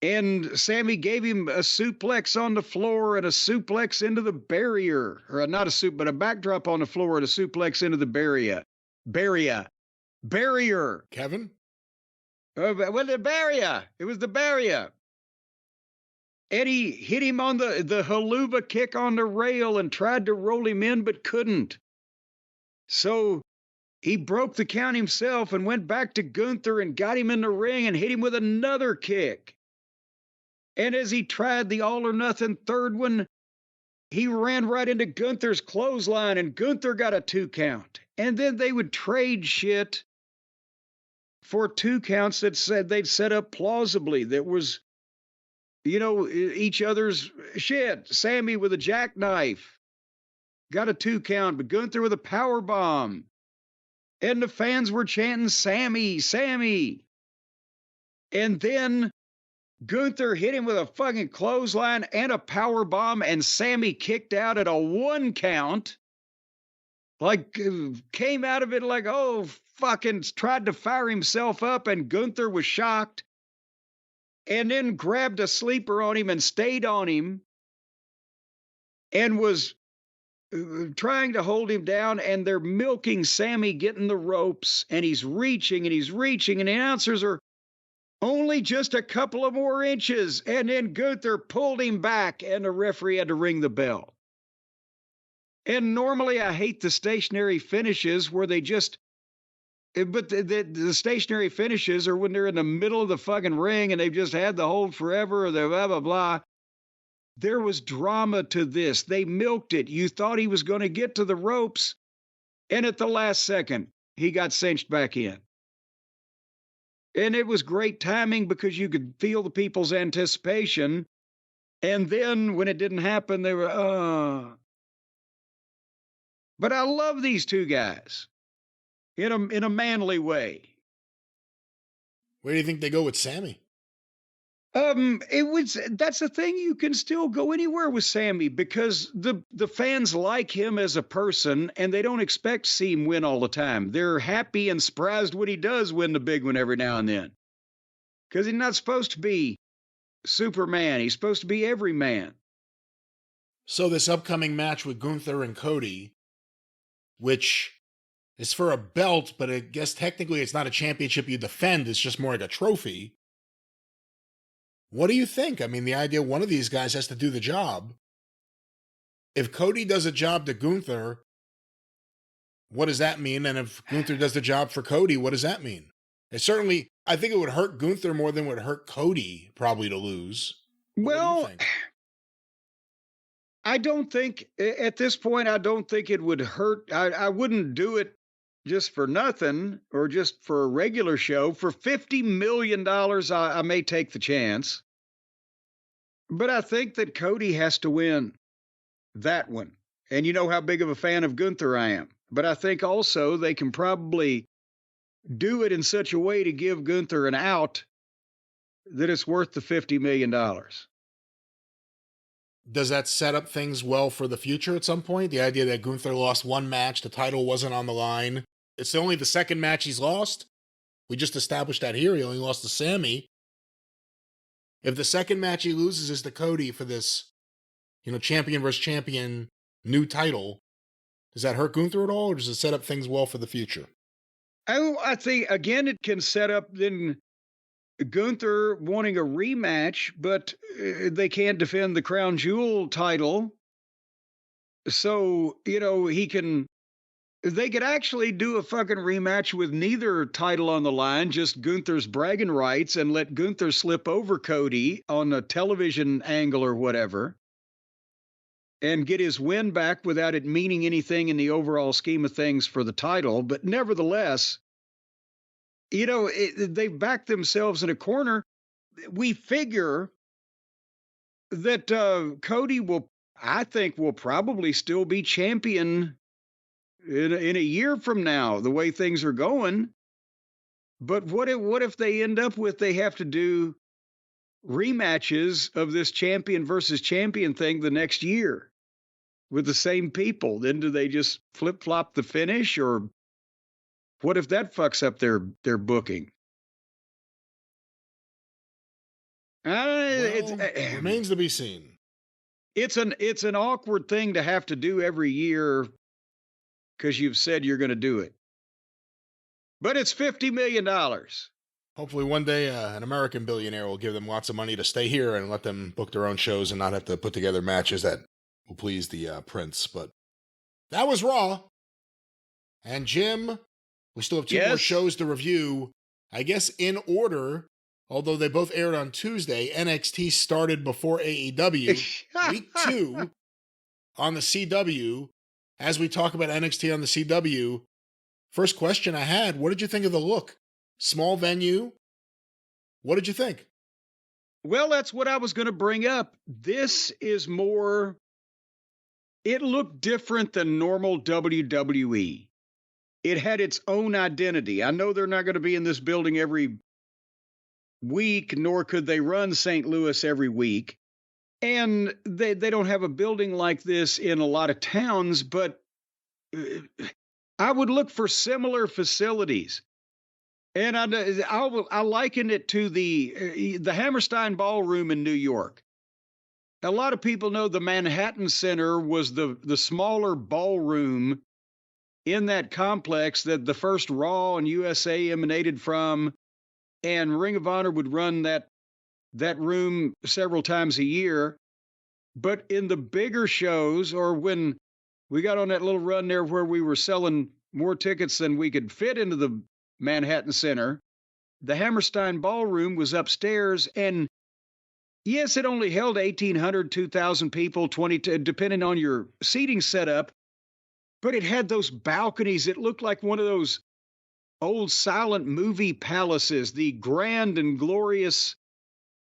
And Sammy gave him a suplex on the floor and a suplex into the barrier. Or not but a backdrop on the floor and a suplex into the barrier. Barrier. Kevin? The barrier. It was the barrier. And he hit him on the haluva kick on the rail and tried to roll him in, but couldn't. So he broke the count himself and went back to Gunther and got him in the ring and hit him with another kick. And as he tried the all-or-nothing third one, he ran right into Gunther's clothesline, and Gunther got a 2 count. And then they would trade shit for 2 counts that said they'd set up plausibly. That was, each other's shit. Sammy with a jackknife got a 2 count, but Gunther with a power bomb. And the fans were chanting, Sammy, Sammy. And then Gunther hit him with a fucking clothesline and a power bomb, and Sammy kicked out at a 1 count. Like, came out of it like, oh, fucking tried to fire himself up, and Gunther was shocked. And then grabbed a sleeper on him and stayed on him. And was trying to hold him down, and they're milking Sammy getting the ropes, and he's reaching, and the announcers are only just a couple of more inches, and then Gunther pulled him back, and the referee had to ring the bell. And normally I hate the stationary finishes where they just, but the stationary finishes are when they're in the middle of the fucking ring and they've just had the hold forever, or the blah, blah, blah. There was drama to this. They milked it. You thought he was going to get to the ropes, and at the last second, he got cinched back in. And it was great timing because you could feel the people's anticipation. And then when it didn't happen, they were, But I love these two guys in a manly way. Where do you think they go with Sammy? That's the thing. You can still go anywhere with Sammy because the fans like him as a person, and they don't expect to see him win all the time. They're happy and surprised when he does win the big one every now and then. Because he's not supposed to be Superman. He's supposed to be every man. So this upcoming match with Gunther and Cody, which is for a belt, but I guess technically it's not a championship you defend. It's just more like a trophy. What do you think? I mean, the idea one of these guys has to do the job. If Cody does a job to Gunther, what does that mean? And if Gunther does the job for Cody, what does that mean? It certainly, I think it would hurt Gunther more than it would hurt Cody probably to lose. Well, I don't think, at this point, I don't think it would hurt. I wouldn't do it just for nothing or just for a regular show. For $50 million, I may take the chance. But I think that Cody has to win that one. And you know how big of a fan of Gunther I am. But I think also they can probably do it in such a way to give Gunther an out that it's worth the $50 million. Does that set up things well for the future at some point? The idea that Gunther lost one match, the title wasn't on the line. It's only the second match he's lost. We just established that here. He only lost to Sammy. If the second match he loses is to Cody for this, champion versus champion new title, does that hurt Gunther at all, or does it set up things well for the future? I think, again, it can set up then Gunther wanting a rematch, but they can't defend the Crown Jewel title. So, they could actually do a fucking rematch with neither title on the line, just Gunther's bragging rights, and let Gunther slip over Cody on a television angle or whatever, and get his win back without it meaning anything in the overall scheme of things for the title. But nevertheless, they backed themselves in a corner. We figure that Cody I think will probably still be champion in a year from now, the way things are going. But what if they end up with, they have to do rematches of this champion versus champion thing the next year with the same people? Then do they just flip-flop the finish, or what if that fucks up their booking? It remains to be seen. It's an awkward thing to have to do every year because you've said you're going to do it. But it's $50 million. Hopefully one day an American billionaire will give them lots of money to stay here and let them book their own shows and not have to put together matches that will please the prince. But that was Raw. And Jim, we still have two more shows to review. I guess in order, although they both aired on Tuesday, NXT started before AEW. Week 2 on the CW. As we talk about NXT on the CW, first question I had, what did you think of the look? Small venue. What did you think? Well, that's what I was going to bring up. This is more, it looked different than normal WWE. It had its own identity. I know they're not going to be in this building every week, nor could they run St. Louis every week. And they don't have a building like this in a lot of towns, but I would look for similar facilities. And I liken it to the Hammerstein Ballroom in New York. A lot of people know the Manhattan Center was the smaller ballroom in that complex that the first Raw and USA emanated from, and Ring of Honor would run that room several times a year. But in the bigger shows, or when we got on that little run there where we were selling more tickets than we could fit into the Manhattan Center, the Hammerstein Ballroom was upstairs, and yes, it only held 1,800, 2,000 people, 20, depending on your seating setup, but it had those balconies. It looked like one of those old silent movie palaces, the grand and glorious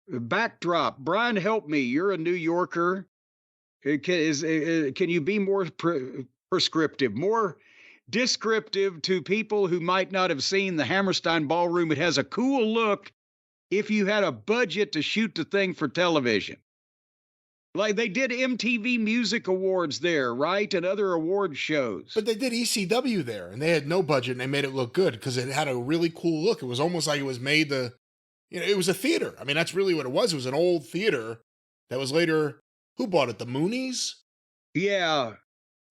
backdrop. Brian, help me. You're a New Yorker. Can you be more prescriptive, more descriptive to people who might not have seen the Hammerstein Ballroom? It has a cool look if you had a budget to shoot the thing for television. Like they did MTV Music Awards there, right? And other award shows. But they did ECW there, and they had no budget, and they made it look good because it had a really cool look. It was almost like it was made to it was a theater. I mean, that's really what it was. It was an old theater that was later, who bought it? The Moonies? Yeah.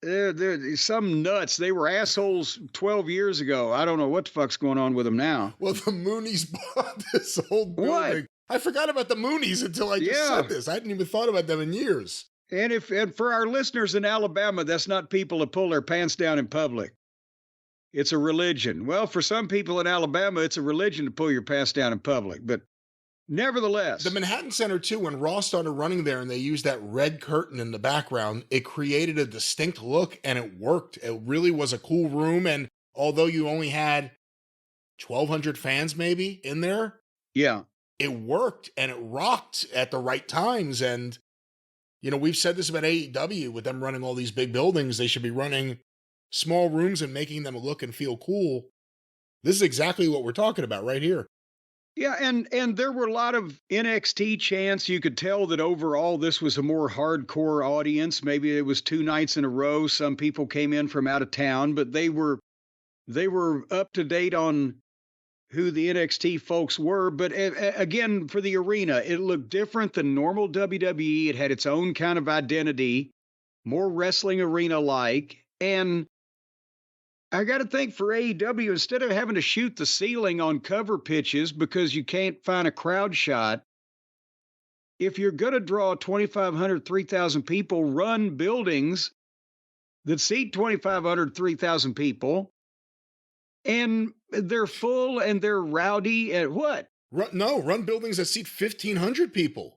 They're some nuts. They were assholes 12 years ago. I don't know what the fuck's going on with them now. Well, the Moonies bought this old building. What? I forgot about the Moonies until I just said this. I hadn't even thought about them in years. And for our listeners in Alabama, that's not people that pull their pants down in public. It's a religion. Well, for some people in Alabama, it's a religion to pull your pants down in public. But nevertheless, the Manhattan Center, too, when Raw started running there and they used that red curtain in the background, it created a distinct look and it worked. It really was a cool room. And although you only had 1,200 fans maybe in there, yeah, it worked and it rocked at the right times. And, we've said this about AEW with them running all these big buildings. They should be running small rooms and making them look and feel cool. This is exactly what we're talking about right here. Yeah, and there were a lot of NXT chants. You could tell that overall this was a more hardcore audience. Maybe it was 2 nights in a row. Some people came in from out of town, but they were up to date on who the NXT folks were. But again, for the arena, it looked different than normal WWE. It had its own kind of identity, more wrestling arena-like. And I got to think for AEW, instead of having to shoot the ceiling on cover pitches because you can't find a crowd shot, if you're going to draw 2,500, 3,000 people, run buildings that seat 2,500, 3,000 people, and they're full and they're rowdy and what? Run buildings that seat 1,500 people.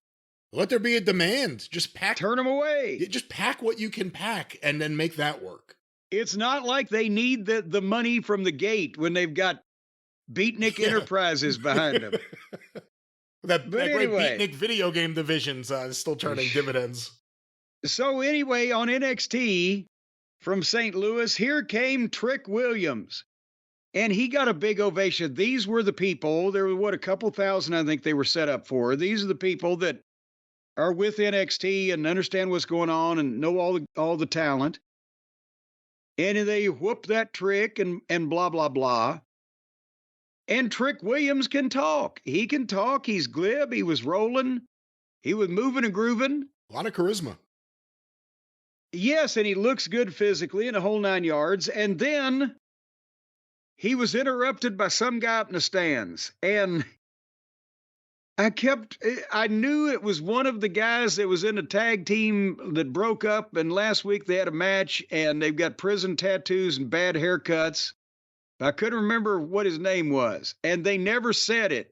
Let there be a demand. Just pack. Turn them away. Just pack what you can pack and then make that work. It's not like they need the money from the gate when they've got Beatnik Enterprises behind them. that great Beatnik video game division's still turning dividends. So anyway, on NXT from St. Louis, here came Trick Williams. And he got a big ovation. These were the people, there were a couple thousand I think they were set up for. These are the people that are with NXT and understand what's going on and know all the talent. And they whoop that Trick and blah, blah, blah. And Trick Williams can talk. He can talk. He's glib. He was rolling. He was moving and grooving. A lot of charisma. Yes, and he looks good physically in a whole 9 yards. And then he was interrupted by some guy up in the stands. And I knew it was one of the guys that was in a tag team that broke up. And last week they had a match and they've got prison tattoos and bad haircuts. I couldn't remember what his name was. And they never said it.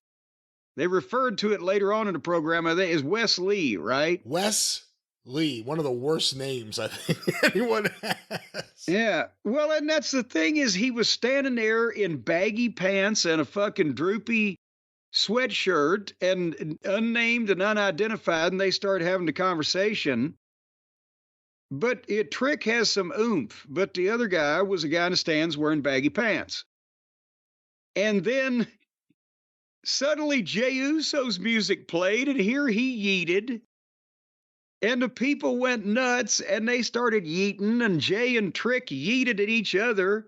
They referred to it later on in the program. I think it's Wes Lee, right? Wes Lee, one of the worst names I think anyone has. Yeah. Well, and that's the thing is he was standing there in baggy pants and a fucking droopy sweatshirt and unnamed and unidentified, and they started having the conversation. But Trick has some oomph, but the other guy was a guy in the stands wearing baggy pants. And then suddenly Jey Uso's music played, and here he yeeted. And the people went nuts, and they started yeeting, and Jey and Trick yeeted at each other.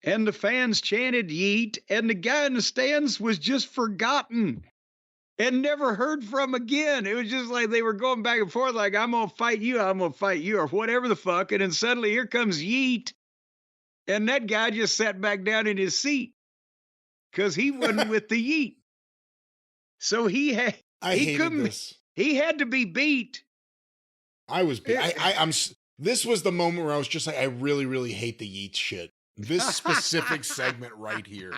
And the fans chanted yeet, and the guy in the stands was just forgotten and never heard from again. It was just like they were going back and forth like, I'm going to fight you, or whatever the fuck. And then suddenly here comes yeet, and that guy just sat back down in his seat because he wasn't with the yeet. So he had to be beat. I was beat. This was the moment where I was just like, I really, really hate the yeet shit. This specific segment right here.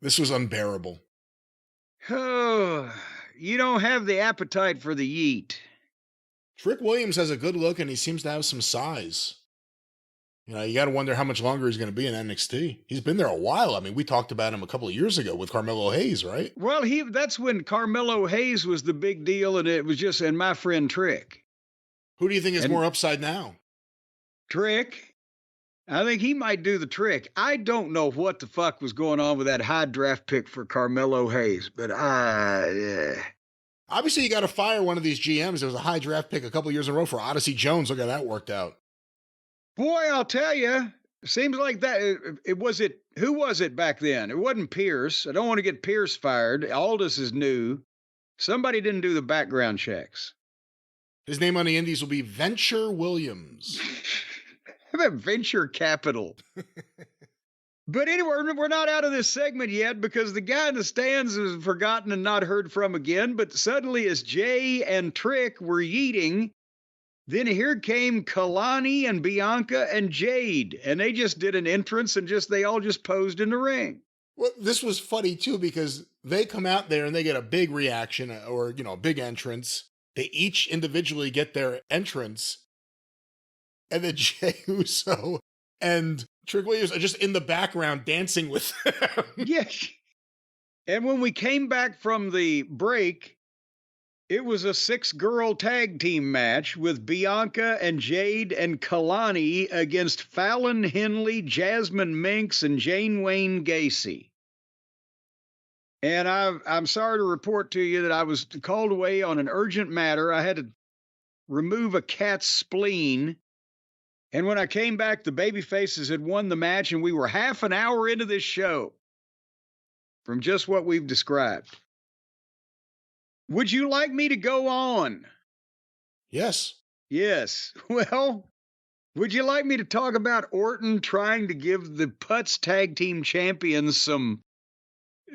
This was unbearable. Oh, you don't have the appetite for the yeet. Trick Williams has a good look and he seems to have some size. You got to wonder how much longer he's going to be in NXT. He's been there a while. I mean, we talked about him a couple of years ago with Carmelo Hayes, right? Well, that's when Carmelo Hayes was the big deal, and it was just, and my friend Trick. Who do you think is more upside now? Trick. I think he might do the trick. I don't know what the fuck was going on with that high draft pick for Carmelo Hayes, but obviously you got to fire one of these GMs. There was a high draft pick a couple of years in a row for Odyssey Jones. Look how that worked out. Boy, I'll tell you, Seems like that. Who was it back then? It wasn't Pierce. I don't want to get Pierce fired. Aldous is new. Somebody didn't do the background checks. His name on the indies will be Venture Williams. How about venture capital? But anyway, we're not out of this segment yet because the guy in the stands was forgotten and not heard from again. But suddenly, as Jay and Trick were yeeting, then here came Kalani and Bianca and Jade, and they just did an entrance and they all just posed in the ring. Well, this was funny too because they come out there and they get a big reaction or, a big entrance. They each individually get their entrance. And then Jey Uso and Trick Williams are just in the background dancing with them. Yes. And when we came back from the break, it was a 6-girl tag team match with Bianca and Jade and Kalani against Fallon Henley, Jasmine Minks, and Jane Wayne Gacy. And I'm sorry to report to you that I was called away on an urgent matter. I had to remove a cat's spleen. And when I came back, the babyfaces had won the match, and we were half an hour into this show from just what we've described. Would you like me to go on? Yes. Yes. Well, would you like me to talk about Orton trying to give the Putz Tag Team Champions some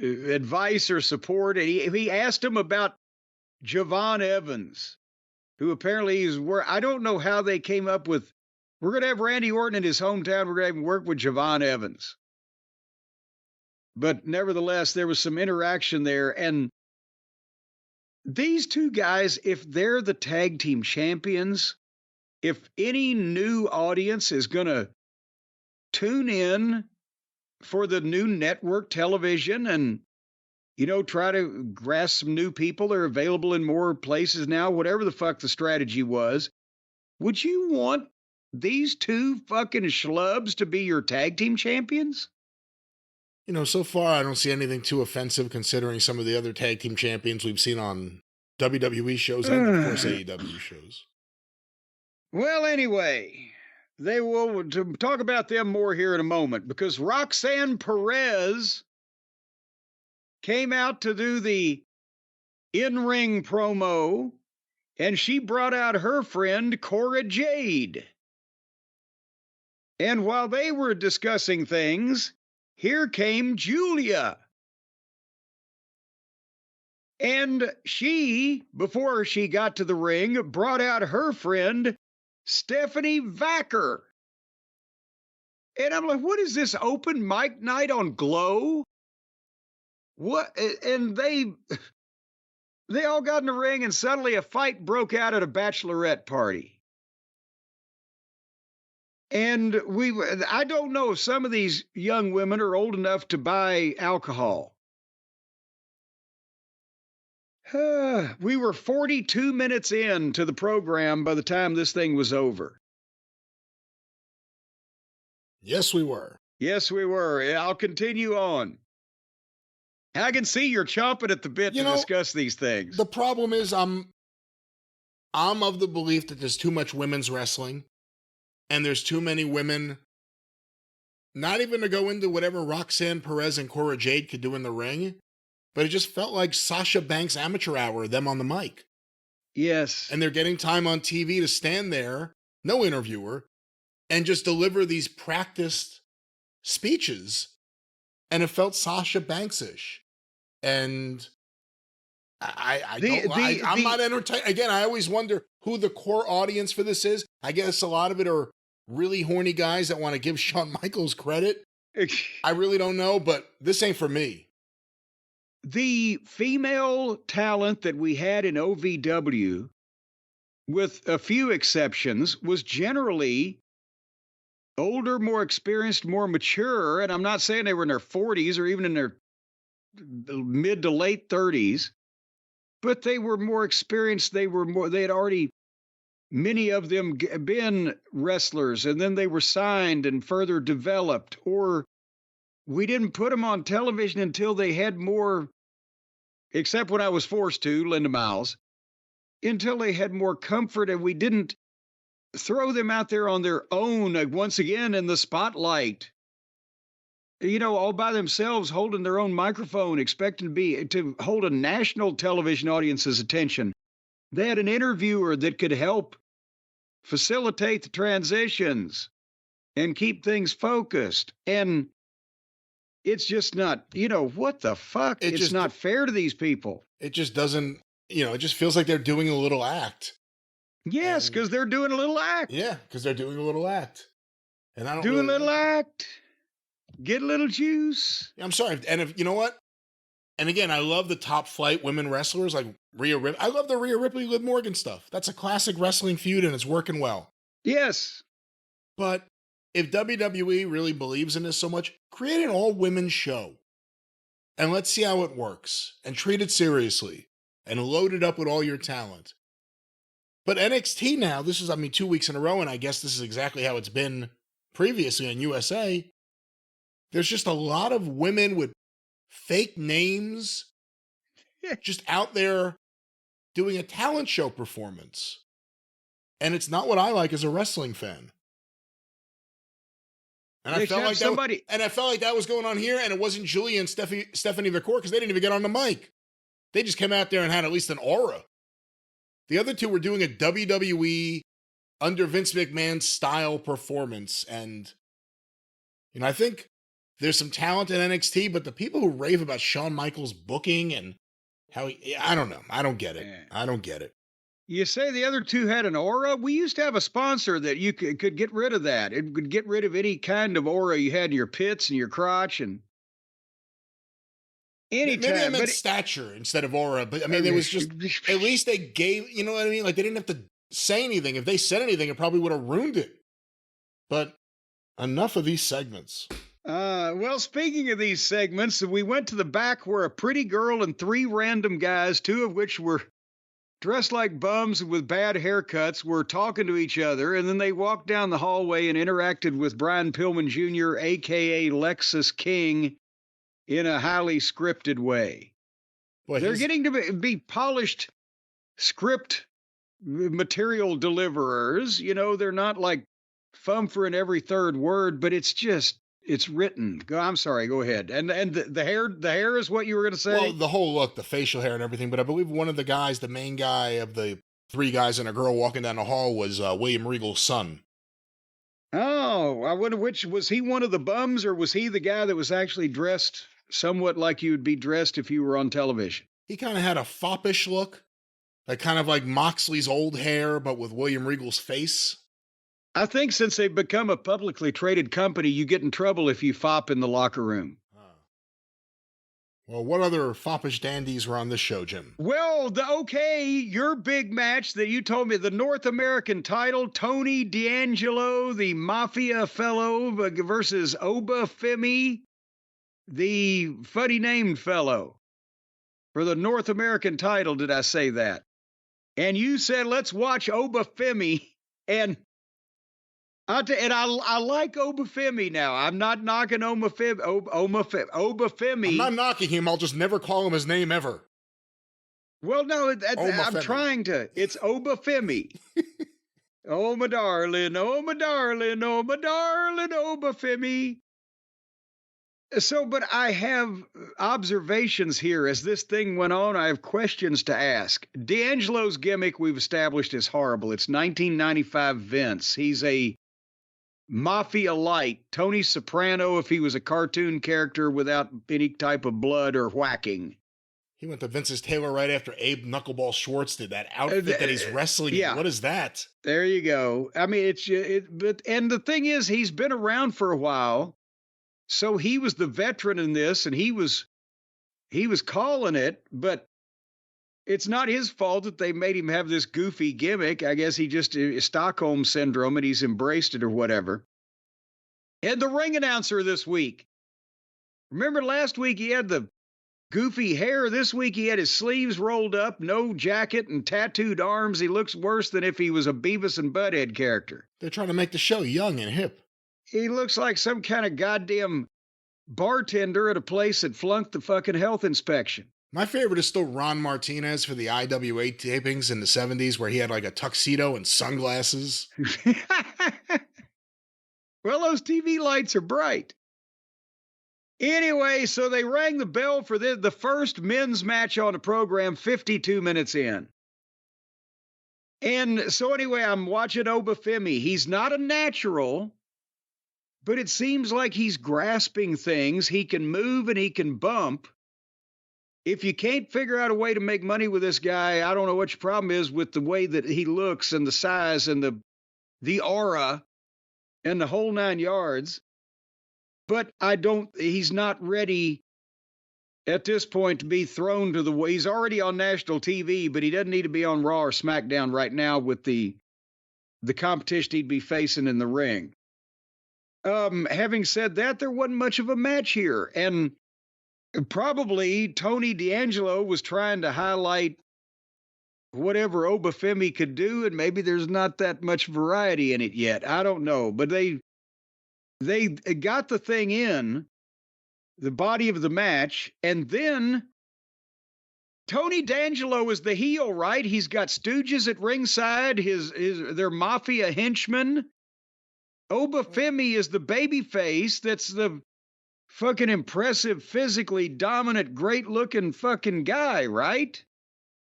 advice or support? And he asked him about Javon Evans, who apparently is where I don't know how they came up with. We're going to have Randy Orton in his hometown. We're going to work with Javon Evans. But nevertheless, there was some interaction there. And these two guys, if they're the tag team champions, if any new audience is going to tune in for the new network television and, try to grasp some new people, they're available in more places now, whatever the fuck the strategy was, would you want these two fucking schlubs to be your tag team champions? So far I don't see anything too offensive considering some of the other tag team champions we've seen on WWE shows and, of course, AEW shows. Well, anyway, they will talk about them more here in a moment because Roxanne Perez came out to do the in-ring promo, and she brought out her friend Cora Jade. And while they were discussing things, here came Julia. And she, before she got to the ring, brought out her friend, Stephanie Vacker. And I'm like, what is this open mic night on Glow? What? And they all got in the ring, and suddenly a fight broke out at a bachelorette party. And I don't know if some of these young women are old enough to buy alcohol. We were 42 minutes into the program by the time this thing was over. Yes, we were. Yes, we were. I'll continue on. I can see you're chomping at the bit to discuss these things. The problem is I'm of the belief that there's too much women's wrestling. And there's too many women, not even to go into whatever Roxanne Perez and Cora Jade could do in the ring, but it just felt like Sasha Banks' amateur hour, them on the mic. Yes. And they're getting time on TV to stand there, no interviewer, and just deliver these practiced speeches. And it felt Sasha Banks-ish. And I'm not entertained. Again, I always wonder who the core audience for this is. I guess a lot of it are really horny guys that want to give Shawn Michaels credit. I really don't know, but this ain't for me. The female talent that we had in OVW, with a few exceptions, was generally older, more experienced, more mature. And I'm not saying they were in their 40s or even in their mid to late 30s. But they were more experienced. They had already, many of them been wrestlers, and then they were signed and further developed, or we didn't put them on television until they had more, except when I was forced to, Linda Miles, until they had more comfort, and we didn't throw them out there on their own, once again in the spotlight. All by themselves, holding their own microphone, expecting to hold a national television audience's attention. They had an interviewer that could help facilitate the transitions and keep things focused. And it's just not, what the fuck? It's not fair to these people. It just doesn't, it just feels like they're doing a little act. Yes, because they're doing a little act. Yeah, because they're doing a little act. And I don't do a little act. Get a little juice. I'm sorry. And if you know what? And again, I love the top flight women wrestlers like Rhea Ripley. I love the Rhea Ripley, Liv Morgan stuff. That's a classic wrestling feud and it's working well. Yes. But if WWE really believes in this so much, create an all-women show. And let's see how it works. And treat it seriously. And load it up with all your talent. But NXT now, this is, 2 weeks in a row, and I guess this is exactly how it's been previously on USA. There's just a lot of women with fake names just out there doing a talent show performance. And it's not what I like as a wrestling fan. And I felt like that was going on here, and it wasn't Julia and Stephanie Vercourt because they didn't even get on the mic. They just came out there and had at least an aura. The other two were doing a WWE under Vince McMahon style performance. And, I think there's some talent in NXT, but the people who rave about Shawn Michaels booking and how I don't know. I don't get it. I don't get it. You say the other two had an aura? We used to have a sponsor that you could get rid of that. It could get rid of any kind of aura you had in your pits and your crotch and anytime. Maybe I meant stature instead of aura, but it was just, at least they gave, you know what I mean? Like they didn't have to say anything. If they said anything, it probably would have ruined it. But enough of these segments. Well, speaking of these segments, we went to the back where a pretty girl and three random guys, two of which were dressed like bums with bad haircuts, were talking to each other, and then they walked down the hallway and interacted with Brian Pillman Jr., a.k.a. Lexus King, in a highly scripted way. Boy, they're getting to be polished script material deliverers. They're not like fumfering every third word, but it's written. I'm sorry, go ahead. And the hair is what you were going to say? Well, the whole look, the facial hair and everything, but I believe one of the guys, the main guy of the three guys and a girl walking down the hall was William Regal's son. Oh, I wonder which, was he one of the bums or was he the guy that was actually dressed somewhat like you would be dressed if you were on television? He kind of had a foppish look, like kind of like Moxley's old hair, but with William Regal's face. I think since they've become a publicly traded company, you get in trouble if you fop in the locker room. Well, what other foppish dandies were on this show, Jim? Well, your big match that you told me, the North American title, Tony D'Angelo, the Mafia fellow versus Oba Femi, the funny named fellow. For the North American title, did I say that? And you said, let's watch Oba Femi, and I like Oba Femi now. I'm not knocking Oba Femi. I'm not knocking him. I'll just never call him his name ever. Well, no, I'm trying to. It's Oba Femi. Oh, my darling, oh, my darling, oh, my darling, Oba Femi. So, but I have observations here. As this thing went on, I have questions to ask. D'Angelo's gimmick we've established is horrible. It's 1995 Vince. He's a Mafia light, Tony Soprano if he was a cartoon character without any type of blood or whacking. He went to Vince's tailor right after Abe Knuckleball Schwartz did that outfit that he's wrestling. Yeah. What is that? There you go. And the thing is, he's been around for a while, so he was the veteran in this, and he was calling it, but it's not his fault that they made him have this goofy gimmick. I guess he just Stockholm syndrome and he's embraced it or whatever. And the ring announcer this week. Remember last week he had the goofy hair. This week he had his sleeves rolled up, no jacket and tattooed arms. He looks worse than if he was a Beavis and Butthead character. They're trying to make the show young and hip. He looks like some kind of goddamn bartender at a place that flunked the fucking health inspection. My favorite is still Ron Martinez for the IWA tapings in the 70s where he had like a tuxedo and sunglasses. Well, those TV lights are bright. Anyway, so they rang the bell for the first men's match on the program 52 minutes in. And so anyway, I'm watching Obafemi. He's not a natural, but it seems like he's grasping things. He can move and he can bump. If you can't figure out a way to make money with this guy, I don't know what your problem is with the way that he looks and the size and the aura and the whole 9 yards. But he's not ready at this point to be thrown to the way. He's already on national TV, but he doesn't need to be on Raw or SmackDown right now with the competition he'd be facing in the ring. Having said that, there wasn't much of a match here. And probably Tony D'Angelo was trying to highlight whatever Obafemi could do, and maybe there's not that much variety in it yet. I don't know. But they got the thing in, the body of the match, and then Tony D'Angelo is the heel, right? He's got stooges at ringside, their mafia henchmen. Obafemi is the baby face that's the fucking impressive, physically dominant, great-looking fucking guy, right?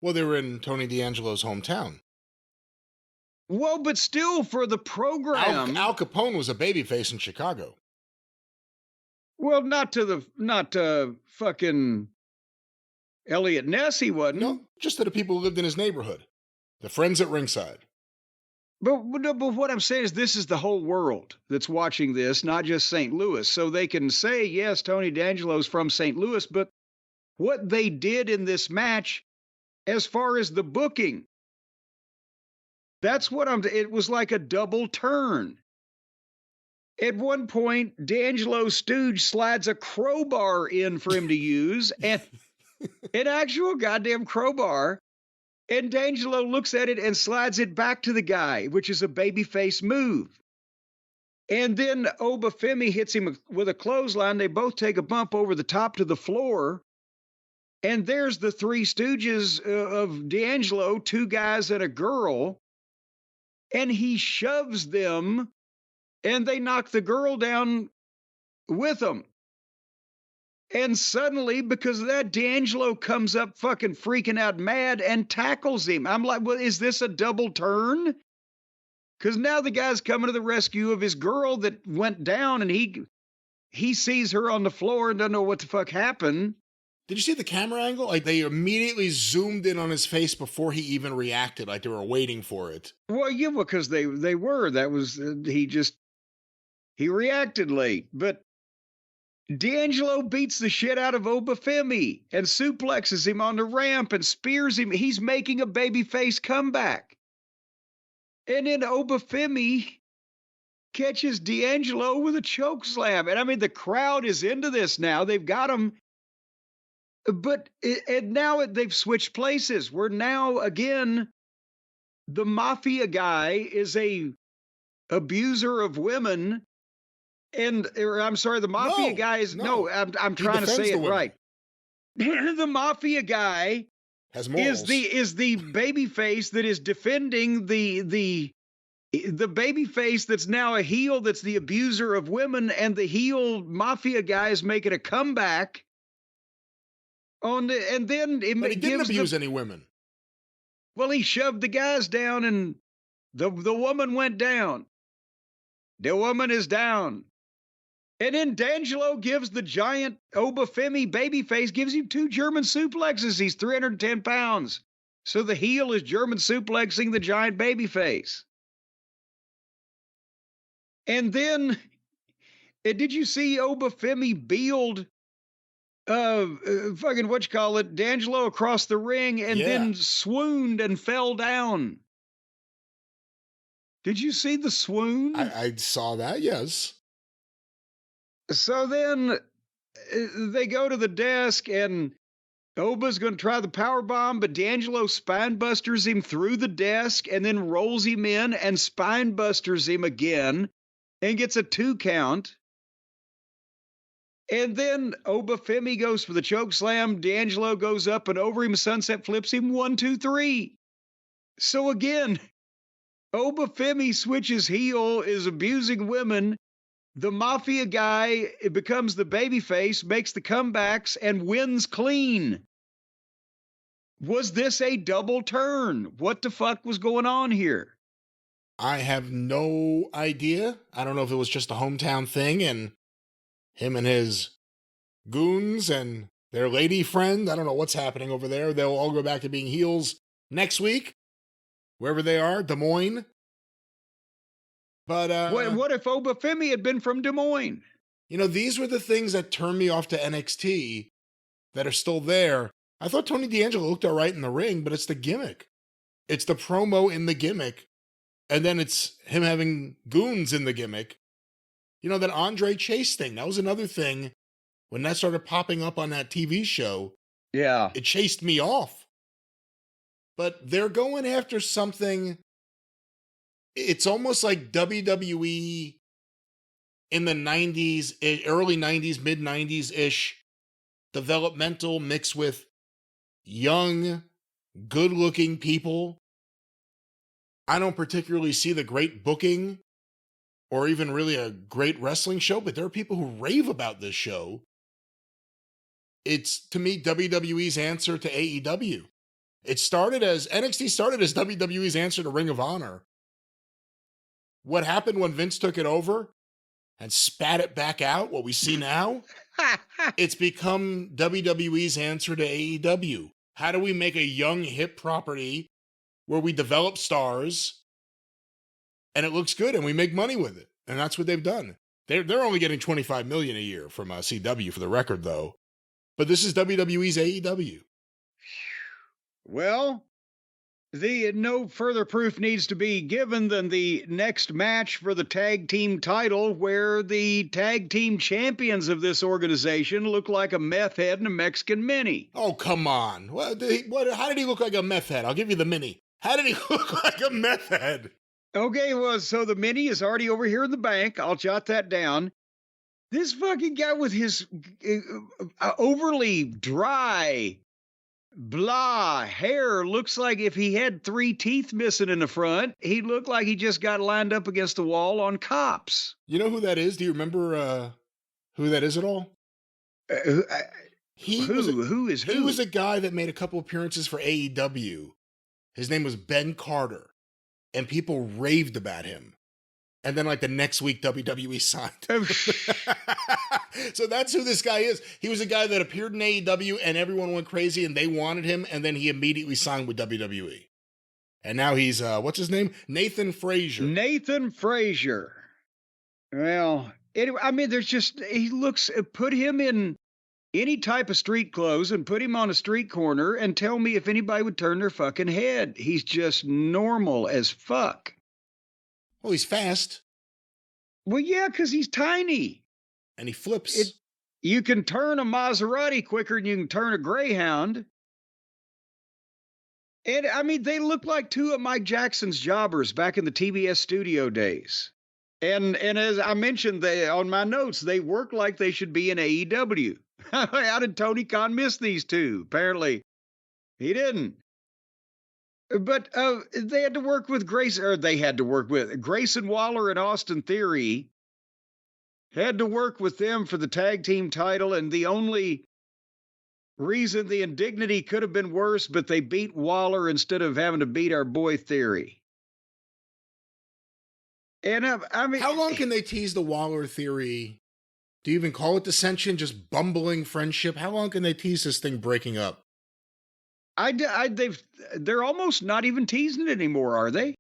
Well, they were in Tony D'Angelo's hometown. Well, but still, for the program... Al Capone was a babyface in Chicago. Well, not to fucking Elliot Ness, he wasn't. No, just to the people who lived in his neighborhood. The friends at ringside. But what I'm saying is this is the whole world that's watching this, not just St. Louis. So they can say, yes, Tony D'Angelo's from St. Louis, but what they did in this match, as far as the booking, that's what it was like a double turn. At one point, D'Angelo's stooge slides a crowbar in for him to use, and an actual goddamn crowbar. And D'Angelo looks at it and slides it back to the guy, which is a babyface move. And then Obafemi hits him with a clothesline. They both take a bump over the top to the floor. And there's the three stooges of D'Angelo, two guys and a girl. And he shoves them, and they knock the girl down with him. And suddenly, because of that, D'Angelo comes up fucking freaking out mad and tackles him. I'm like, well, is this a double turn? Because now the guy's coming to the rescue of his girl that went down, and he sees her on the floor and doesn't know what the fuck happened. Did you see the camera angle? Like, they immediately zoomed in on his face before he even reacted, like they were waiting for it. Well, yeah, because they were. That was, he reacted late. But D'Angelo beats the shit out of Obafemi and suplexes him on the ramp and spears him. He's making a babyface comeback. And then Obafemi catches D'Angelo with a choke slam. And I mean, the crowd is into this now. They've got him. But and now they've switched places. We're now, again, the mafia guy is a abuser of women. The mafia guy is I'm trying to say it right. The mafia guy has morals. is the baby face that is defending the baby face that's now a heel, that's the abuser of women, and the heel mafia guy is making a comeback but he didn't abuse any women. Well, he shoved the guys down, and the woman went down. The woman is down. And then D'Angelo gives the giant Obafemi babyface, gives him 2 German suplexes. He's 310 pounds. So the heel is German suplexing the giant babyface. And then, did you see Obafemi build D'Angelo across the ring and then swooned and fell down? Did you see the swoon? I saw that, yes. So then they go to the desk, and Oba's going to try the power bomb, but D'Angelo spine busters him through the desk and then rolls him in and spine busters him again and gets a 2 count. And then Obafemi goes for the choke slam. D'Angelo goes up and over him, sunset flips him 1, 2, 3. So again, Obafemi switches heel, is abusing women. The mafia guy becomes the babyface, makes the comebacks, and wins clean. Was this a double turn? What the fuck was going on here? I have no idea. I don't know if it was just a hometown thing and him and his goons and their lady friend. I don't know what's happening over there. They'll all go back to being heels next week, wherever they are, Des Moines. But what if Obafemi had been from Des Moines? You know, these were the things that turned me off to NXT that are still there. I thought Tony D'Angelo looked all right in the ring, but it's the gimmick. It's the promo in the gimmick. And then it's him having goons in the gimmick. You know, that Andre Chase thing, that was another thing. When that started popping up on that TV show, yeah, it chased me off. But they're going after something. It's almost like WWE in the 90s, early 90s, mid 90s-ish, developmental mixed with young, good-looking people. I don't particularly see the great booking or even really a great wrestling show, but there are people who rave about this show. It's, to me, WWE's answer to AEW. NXT started as WWE's answer to Ring of Honor. What happened when Vince took it over and spat it back out, what we see now, it's become WWE's answer to AEW. How do we make a young, hip property where we develop stars and it looks good and we make money with it? And that's what they've done. They're only getting $25 million a year from CW for the record, though. But this is WWE's AEW. Well, no further proof needs to be given than the next match for the tag team title, where the tag team champions of this organization look like a meth head and a Mexican mini. Oh, come on. How did he look like a meth head? I'll give you the mini. How did he look like a meth head? Okay, well, so the mini is already over here in the bank. I'll jot that down. This fucking guy with his overly dry, blah hair looks like if he had 3 teeth missing in the front, he looked like he just got lined up against the wall on Cops. You know who that is? Do you remember who that is at all? Who is who? He was a guy that made a couple appearances for AEW. His name was Ben Carter, and people raved about him. And then, like, the next week, WWE signed him. So that's who this guy is. He was a guy that appeared in AEW, and everyone went crazy, and they wanted him, and then he immediately signed with WWE. And now he's, what's his name? Nathan Frazier. Nathan Frazier. Well, anyway, I mean, put him in any type of street clothes and put him on a street corner and tell me if anybody would turn their fucking head. He's just normal as fuck. Well, he's fast. Well, yeah, because he's tiny. And he flips. You can turn a Maserati quicker than you can turn a Greyhound. And, I mean, they look like 2 of Mike Jackson's jobbers back in the TBS studio days. And as I mentioned on my notes, they work like they should be in AEW. How did Tony Khan miss these 2? Apparently, he didn't. But they had to work with Grayson Waller and Austin Theory. Had to work with them for the tag team title, and the only reason the indignity could have been worse, but they beat Waller instead of having to beat our boy Theory. And I mean, how long can they tease the Waller Theory? Do you even call it dissension? Just bumbling friendship? How long can they tease this thing breaking up? They're almost not even teasing it anymore, are they?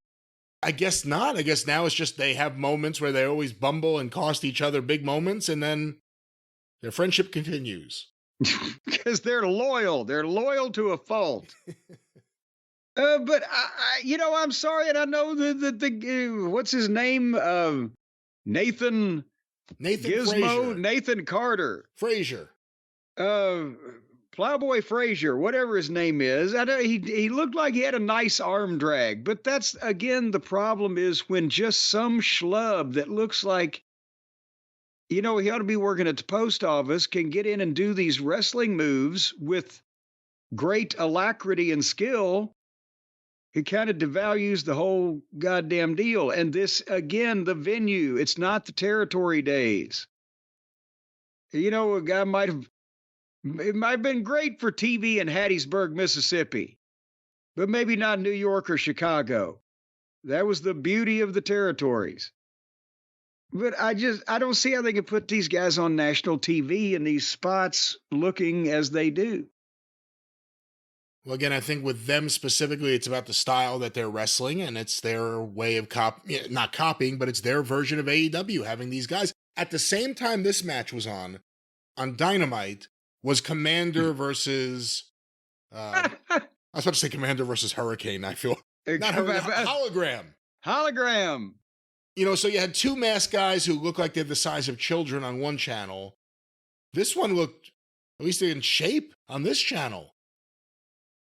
I guess not. I guess now it's just they have moments where they always bumble and cost each other big moments, and then their friendship continues. Because they're loyal. They're loyal to a fault. But I'm sorry, and I know the what's his name? Nathan Gizmo, Frazier. Nathan Carter, Frazier. Plowboy Frazier, whatever his name is. I know he looked like he had a nice arm drag, but that's, again, the problem is when just some schlub that looks like He ought to be working at the post office, can get in and do these wrestling moves with great alacrity and skill. It kind of devalues the whole goddamn deal. And this, again, the venue, it's not the territory days. A guy it might have been great for TV in Hattiesburg, Mississippi, but maybe not New York or Chicago. That was the beauty of the territories. But I don't see how they can put these guys on national TV in these spots looking as they do. Well, again, I think with them specifically, it's about the style that they're wrestling, and it's their way of not copying, but it's their version of AEW, having these guys. At the same time this match was on Dynamite, was Commander versus, I was about to say Commander versus Hurricane, I feel. Not Hologram. Hologram. So you had two masked guys who look like they're the size of children on one channel. This one looked, at least in shape, on this channel.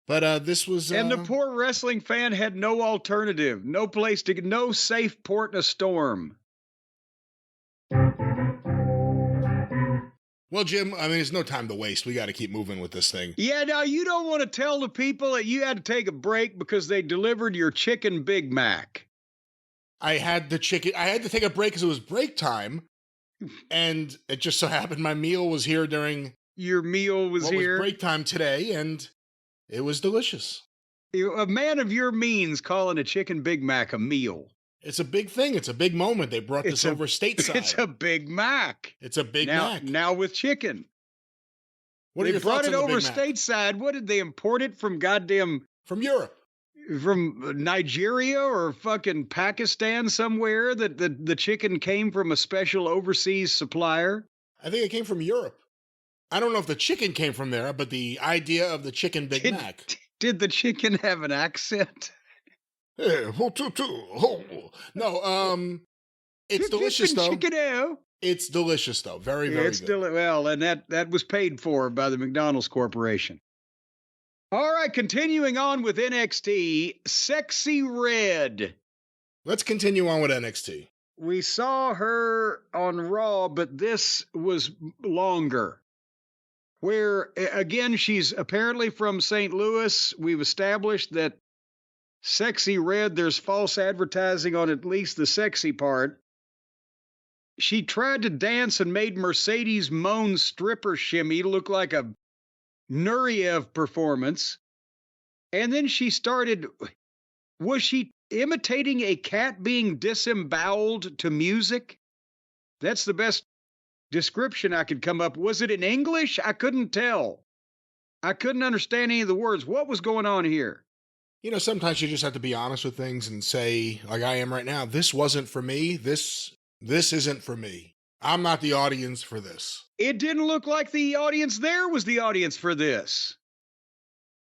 But this was... And the poor wrestling fan had no alternative, no place to get, no safe port in a storm. Well, Jim, I mean, there's no time to waste. We got to keep moving with this thing. Yeah, now you don't want to tell the people that you had to take a break because they delivered your chicken Big Mac. I had to take a break because it was break time. And it just so happened my meal was here during... Your meal was here? Was break time today, and it was delicious. A man of your means calling a chicken Big Mac a meal. It's a big thing. It's a big moment. They brought this over stateside. It's a Big Mac. It's a Big Mac. Now with chicken. What are your brought thoughts it on the over Big Mac? stateside. What did they import it from From Europe. From Nigeria or fucking Pakistan somewhere that the chicken came from a special overseas supplier? I think it came from Europe. I don't know if the chicken came from there, but the idea of the chicken Big Mac. Did the chicken have an accent? Hey, no, it's delicious though. Chicken-o. It's delicious though. Very, very good. Well, and that was paid for by the McDonald's Corporation. All right, continuing on with NXT, Sexy Red. Let's continue on with NXT. We saw her on Raw, but this was longer. Where, again, she's apparently from St. Louis. We've established that Sexy Red, there's false advertising on at least the sexy part. She tried to dance and made Mercedes Moan's stripper shimmy look like a Nureyev performance. And then she started, was she imitating a cat being disemboweled to music? That's the best description I could come up. Was it in English? I couldn't tell. I couldn't understand any of the words. What was going on here? Sometimes you just have to be honest with things and say, like I am right now, this wasn't for me. This isn't for me. I'm not the audience for this. It didn't look like the audience there was the audience for this.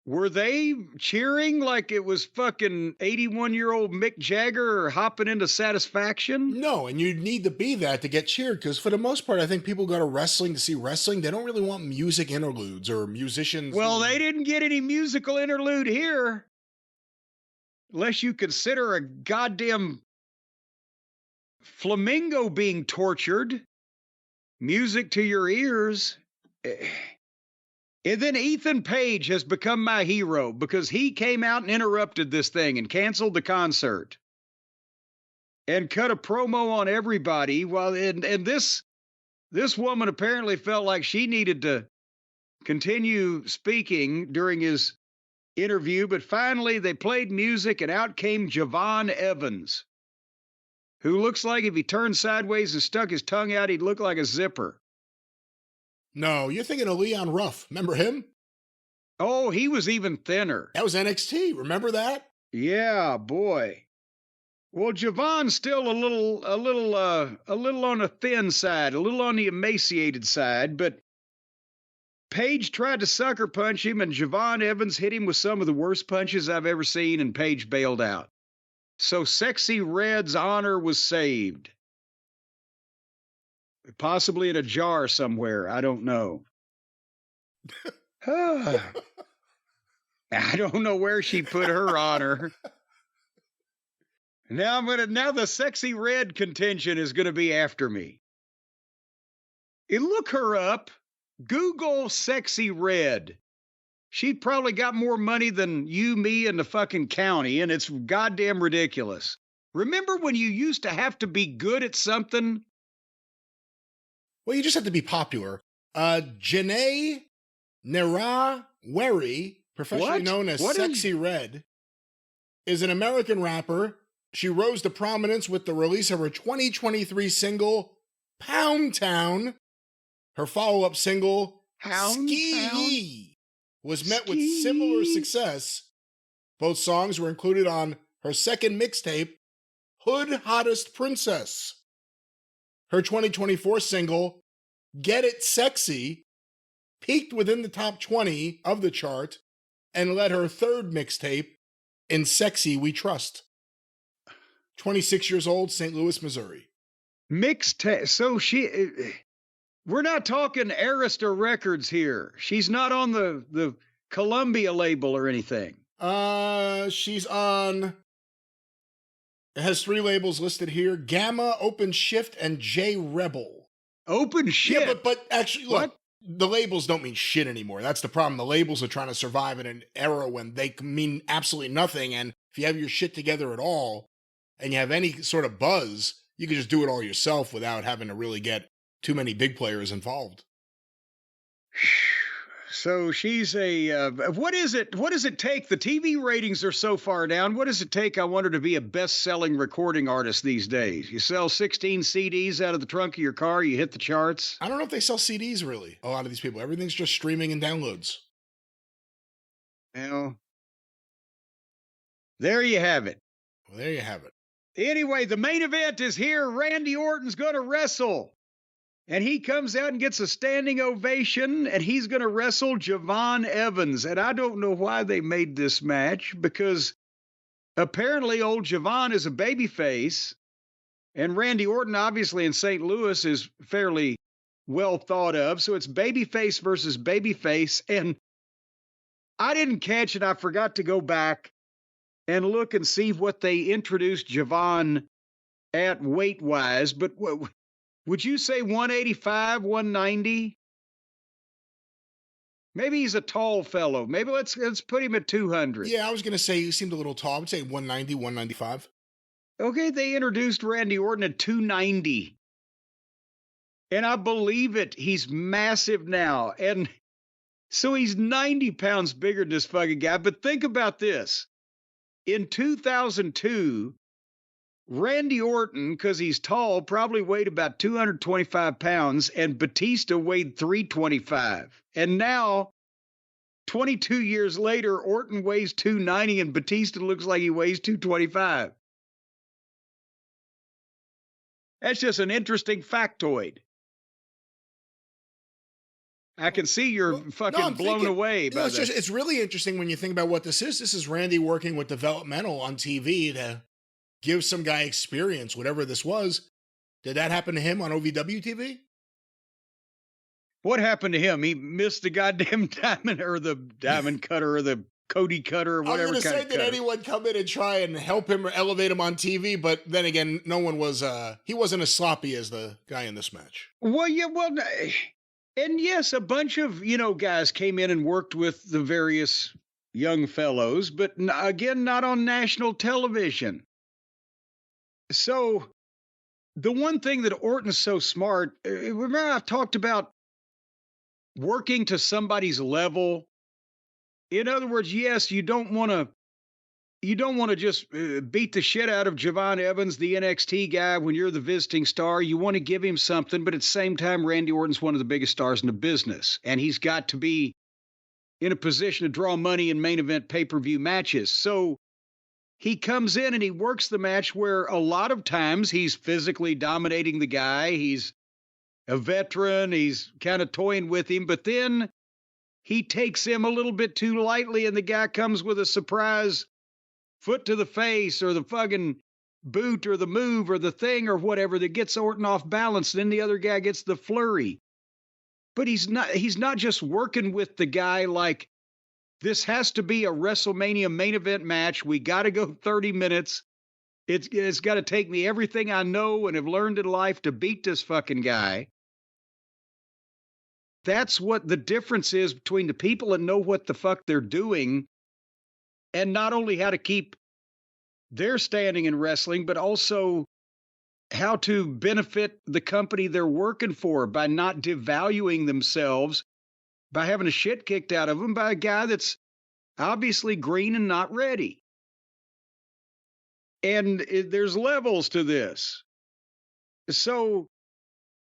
Were they cheering like it was fucking 81-year-old Mick Jagger hopping into Satisfaction? No, and you need to be that to get cheered, because for the most part, I think people go to wrestling to see wrestling. They don't really want music interludes or musicians. Well, they didn't get any musical interlude here. Unless you consider a goddamn flamingo being tortured. Music to your ears. And then Ethan Page has become my hero because he came out and interrupted this thing and canceled the concert and cut a promo on everybody. While and this woman apparently felt like she needed to continue speaking during his interview, but finally they played music and out came Javon Evans, who looks like if he turned sideways and stuck his tongue out, he'd look like a zipper. No, you're thinking of Leon Ruff. Remember him? Oh, he was even thinner. That was NXT. Remember that? Yeah, boy. Well, Javon's still a little on the thin side, a little on the emaciated side, but Page tried to sucker punch him, and Javon Evans hit him with some of the worst punches I've ever seen, and Page bailed out. So Sexy Red's honor was saved. Possibly in a jar somewhere. I don't know. I don't know where she put her honor. Now the Sexy Red contention is going to be after me. Look her up. Google Sexy Red. She probably got more money than you, me, and the fucking county, and it's goddamn ridiculous. Remember when you used to have to be good at something? Well, you just have to be popular. Janae Naraweri, professionally known as Sexy Red, is an American rapper. She rose to prominence with the release of her 2023 single, Pound Town. Her follow-up single, Ski, was met with similar success. Both songs were included on her second mixtape, Hood Hottest Princess. Her 2024 single, Get It Sexy, peaked within the top 20 of the chart and led her third mixtape, In Sexy We Trust. 26 years old, St. Louis, Missouri. Mixtape. So we're not talking Arista Records here. She's not on the Columbia label or anything. She's on... It has 3 labels listed here: Gamma, Open Shift, and J Rebel. Open Shift? Yeah, but actually, look, the labels don't mean shit anymore. That's the problem. The labels are trying to survive in an era when they mean absolutely nothing. And if you have your shit together at all, and you have any sort of buzz, you can just do it all yourself without having to really get too many big players involved. So she's a, what is it? What does it take? The TV ratings are so far down. What does it take, I wonder, to be a best-selling recording artist these days? You sell 16 CDs out of the trunk of your car, you hit the charts? I don't know if they sell CDs, really, a lot of these people. Everything's just streaming and downloads. Well, there you have it. Well, there you have it. Anyway, the main event is here. Randy Orton's going to wrestle. And he comes out and gets a standing ovation, and he's going to wrestle Javon Evans. And I don't know why they made this match, because apparently old Javon is a babyface, and Randy Orton, obviously in St. Louis, is fairly well thought of. So it's babyface versus babyface. And I didn't catch it. I forgot to go back and look and see what they introduced Javon at weight-wise. But would you say 185, 190? Maybe he's a tall fellow. Maybe let's put him at 200. Yeah, I was going to say he seemed a little tall. I would say 190, 195. Okay, they introduced Randy Orton at 290. And I believe it. He's massive now. And so he's 90 pounds bigger than this fucking guy. But think about this. In 2002... Randy Orton, because he's tall, probably weighed about 225 pounds, and Batista weighed 325. And now, 22 years later, Orton weighs 290, and Batista looks like he weighs 225. That's just an interesting factoid. I can see you're blown away by this. It's really interesting when you think about what this is. This is Randy working with developmental on TV to give some guy experience, whatever this was. Did that happen to him on OVW TV? What happened to him? He missed the goddamn diamond, or the diamond cutter, or the Cody cutter, or whatever. I was going to say, did anyone come in and try and help him or elevate him on TV? But then again, no one was, he wasn't as sloppy as the guy in this match. Well, yeah, and yes, a bunch of, guys came in and worked with the various young fellows, but again, not on national television. So the one thing that Orton's so smart, remember I've talked about working to somebody's level. In other words, yes, you don't want to just beat the shit out of Javon Evans, the NXT guy, when you're the visiting star. You want to give him something, but at the same time, Randy Orton's one of the biggest stars in the business, and he's got to be in a position to draw money in main event pay-per-view matches. So he comes in and he works the match where a lot of times he's physically dominating the guy. He's a veteran. He's kind of toying with him. But then he takes him a little bit too lightly, and the guy comes with a surprise foot to the face, or the fucking boot, or the move, or the thing, or whatever that gets Orton off balance. Then the other guy gets the flurry. But he's not just working with the guy like, this has to be a WrestleMania main event match. We got to go 30 minutes. It's got to take me everything I know and have learned in life to beat this fucking guy. that's what the difference is between the people that know what the fuck they're doing and not only how to keep their standing in wrestling, but also how to benefit the company they're working for by not devaluing themselves, by having a shit kicked out of them by a guy that's obviously green and not ready. And there's levels to this. So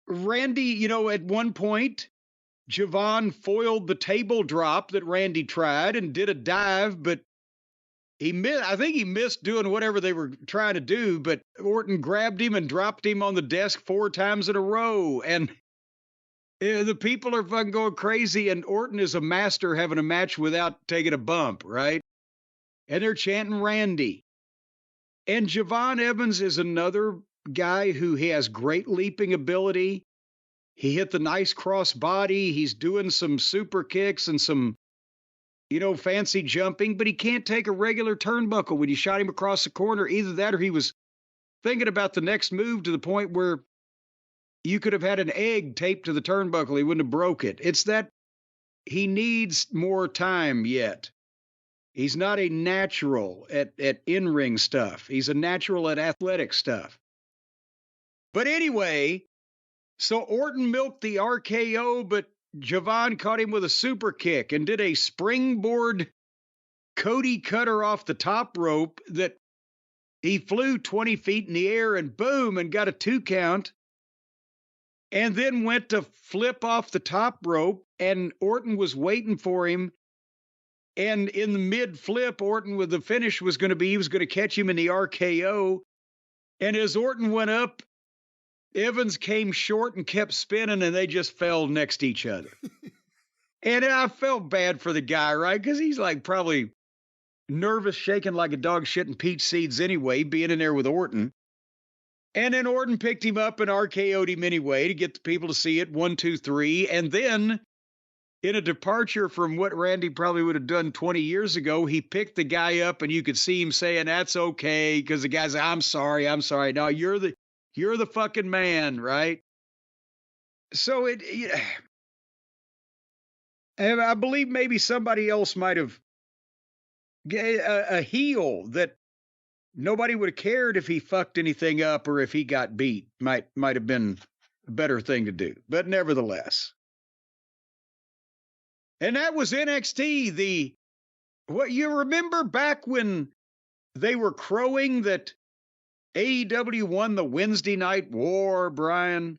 Randy, at one point, Javon foiled the table drop that Randy tried and did a dive, but I think he missed doing whatever they were trying to do, but Orton grabbed him and dropped him on the desk 4 times in a row. And the people are fucking going crazy, and Orton is a master having a match without taking a bump, right? And they're chanting Randy. And Javon Evans is another guy who has great leaping ability. He hit the nice cross body. He's doing some super kicks and some, fancy jumping, but he can't take a regular turnbuckle when you shot him across the corner. Either that or he was thinking about the next move to the point where you could have had an egg taped to the turnbuckle. He wouldn't have broke it. It's that he needs more time yet. He's not a natural at in-ring stuff. He's a natural at athletic stuff. But anyway, so Orton milked the RKO, but Javon caught him with a super kick and did a springboard Cody cutter off the top rope that he flew 20 feet in the air and boom, and got a 2 count. And then went to flip off the top rope, and Orton was waiting for him. And in the mid-flip, Orton, with the finish was going to be, he was going to catch him in the RKO. And as Orton went up, Evans came short and kept spinning, and they just fell next to each other. And I felt bad for the guy, right? Because he's like probably nervous, shaking like a dog shitting peach seeds anyway, being in there with Orton. And then Orton picked him up and RKO'd him anyway to get the people to see it. 1, 2, 3. And then, in a departure from what Randy probably would have done 20 years ago, he picked the guy up, and you could see him saying, "That's okay," because the guy's like, I'm sorry. No, you're the fucking man, right? So I believe maybe somebody else might have a heel that nobody would have cared if he fucked anything up or if he got beat. Might have been a better thing to do. But nevertheless. And that was NXT. What you remember back when they were crowing that AEW won the Wednesday night war, Brian?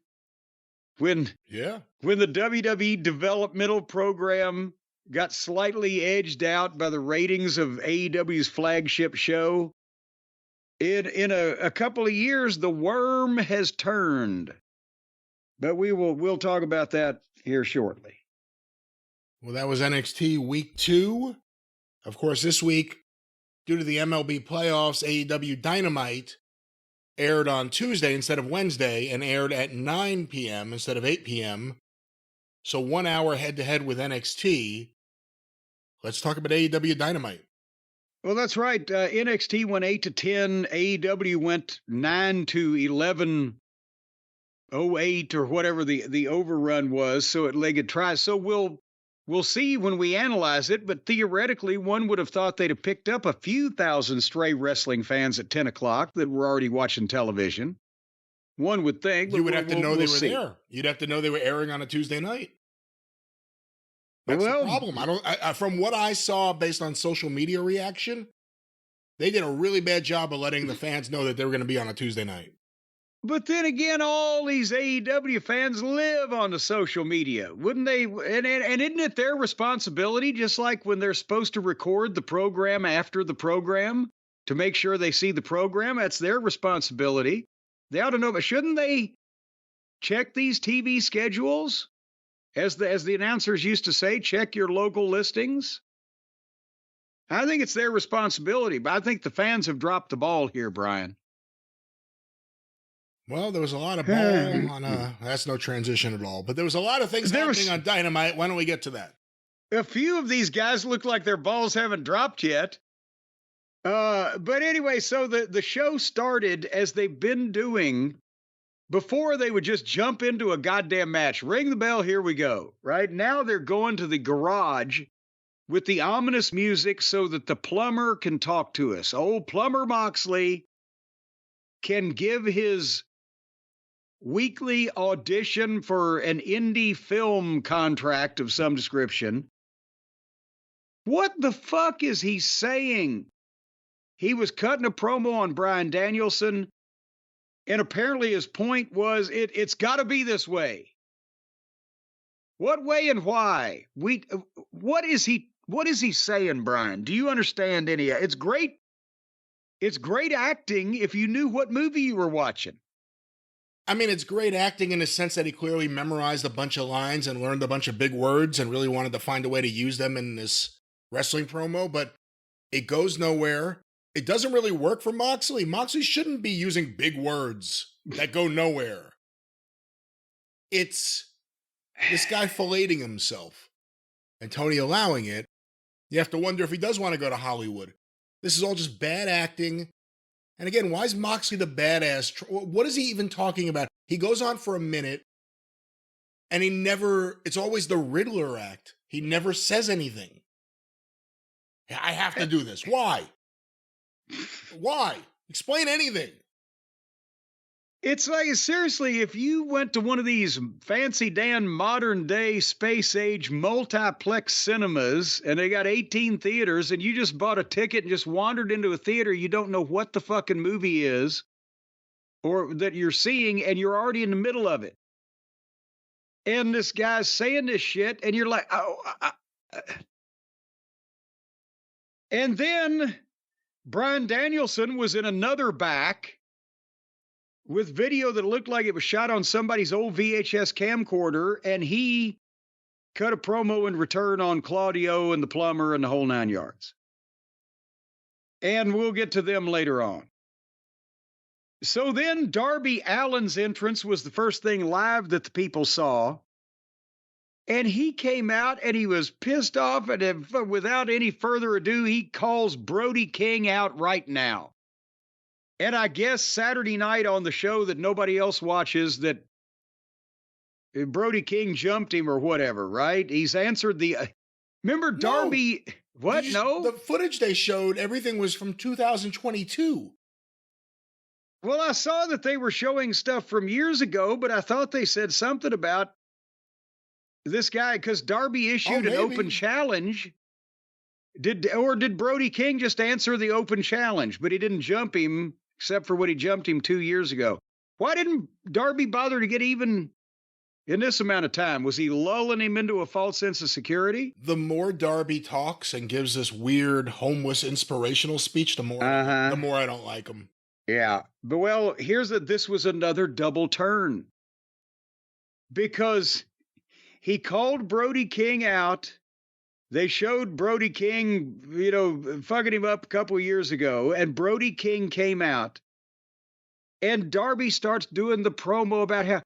When the WWE developmental program got slightly edged out by the ratings of AEW's flagship show. In a couple of years, the worm has turned. But we'll talk about that here shortly. Well, that was NXT week 2. Of course, this week, due to the MLB playoffs, AEW Dynamite aired on Tuesday instead of Wednesday and aired at 9 p.m. instead of 8 p.m. So 1 hour head-to-head with NXT. Let's talk about AEW Dynamite. Well, that's right. NXT went 8-10. AEW went 9-11. 08 or whatever the overrun was. So they could try. So we'll see when we analyze it. But theoretically, one would have thought they'd have picked up a few thousand stray wrestling fans at 10 o'clock that were already watching television. One would think. You would have to know they were there. You'd have to know they were airing on a Tuesday night. That's the problem. From what I saw based on social media reaction, they did a really bad job of letting the fans know that they were going to be on a Tuesday night. But then again, all these AEW fans live on the social media, wouldn't they? And isn't it their responsibility, just like when they're supposed to record the program after the program to make sure they see the program? That's their responsibility. They ought to know, but shouldn't they check these TV schedules? As the announcers used to say, check your local listings. I think it's their responsibility, but I think the fans have dropped the ball here, Brian. Well, there was a lot of ball on that's no transition at all, but there was a lot of things happening on Dynamite. Why don't we get to that? A few of these guys look like their balls haven't dropped yet. But anyway, so the show started as they've been doing Before they would just jump into a goddamn match, ring the bell, here we go, right? Now they're going to the garage with the ominous music so that the plumber can talk to us. Old Plumber Moxley can give his weekly audition for an indie film contract of some description. What the fuck is he saying? He was cutting a promo on Bryan Danielson, and apparently his point was it's got to be this way. What way and why? What is he saying, Brian? Do you understand any? It's great. It's great acting if you knew what movie you were watching. I mean, it's great acting in the sense that he clearly memorized a bunch of lines and learned a bunch of big words and really wanted to find a way to use them in this wrestling promo, but it goes nowhere. It doesn't really work for Moxley. Moxley shouldn't be using big words that go nowhere. It's this guy filleting himself and Tony allowing it. You have to wonder if he does want to go to Hollywood. This is all just bad acting. And again, why is Moxley the badass? What is he even talking about? He goes on for a minute and it's always the Riddler act. He never says anything. I have to do this. Why? Why? Explain anything. It's like, seriously, if you went to one of these fancy Dan modern day space age multiplex cinemas and they got 18 theaters and you just bought a ticket and just wandered into a theater, you don't know what the fucking movie is or that you're seeing and you're already in the middle of it. And this guy's saying this shit and you're like, And then Bryan Danielson was in another back with video that looked like it was shot on somebody's old VHS camcorder, and he cut a promo in return on Claudio and the plumber and the whole 9 yards. And we'll get to them later on. So then Darby Allin's entrance was the first thing live that the people saw. And he came out and he was pissed off, and without any further ado, he calls Brody King out right now. And I guess Saturday night on the show that nobody else watches that Brody King jumped him or whatever, right? He's answered the... Remember Darby... No. What? No? The footage they showed, everything was from 2022. Well, I saw that they were showing stuff from years ago, but I thought they said something about this guy, because Darby issued an open challenge. Did Brody King just answer the open challenge, but he didn't jump him, except for when he jumped him 2 years ago? Why didn't Darby bother to get even in this amount of time? Was he lulling him into a false sense of security? The more Darby talks and gives this weird homeless inspirational speech, the more I don't like him. Yeah. But well, this was another double turn. Because he called Brody King out. They showed Brody King, fucking him up a couple of years ago, and Brody King came out. And Darby starts doing the promo about how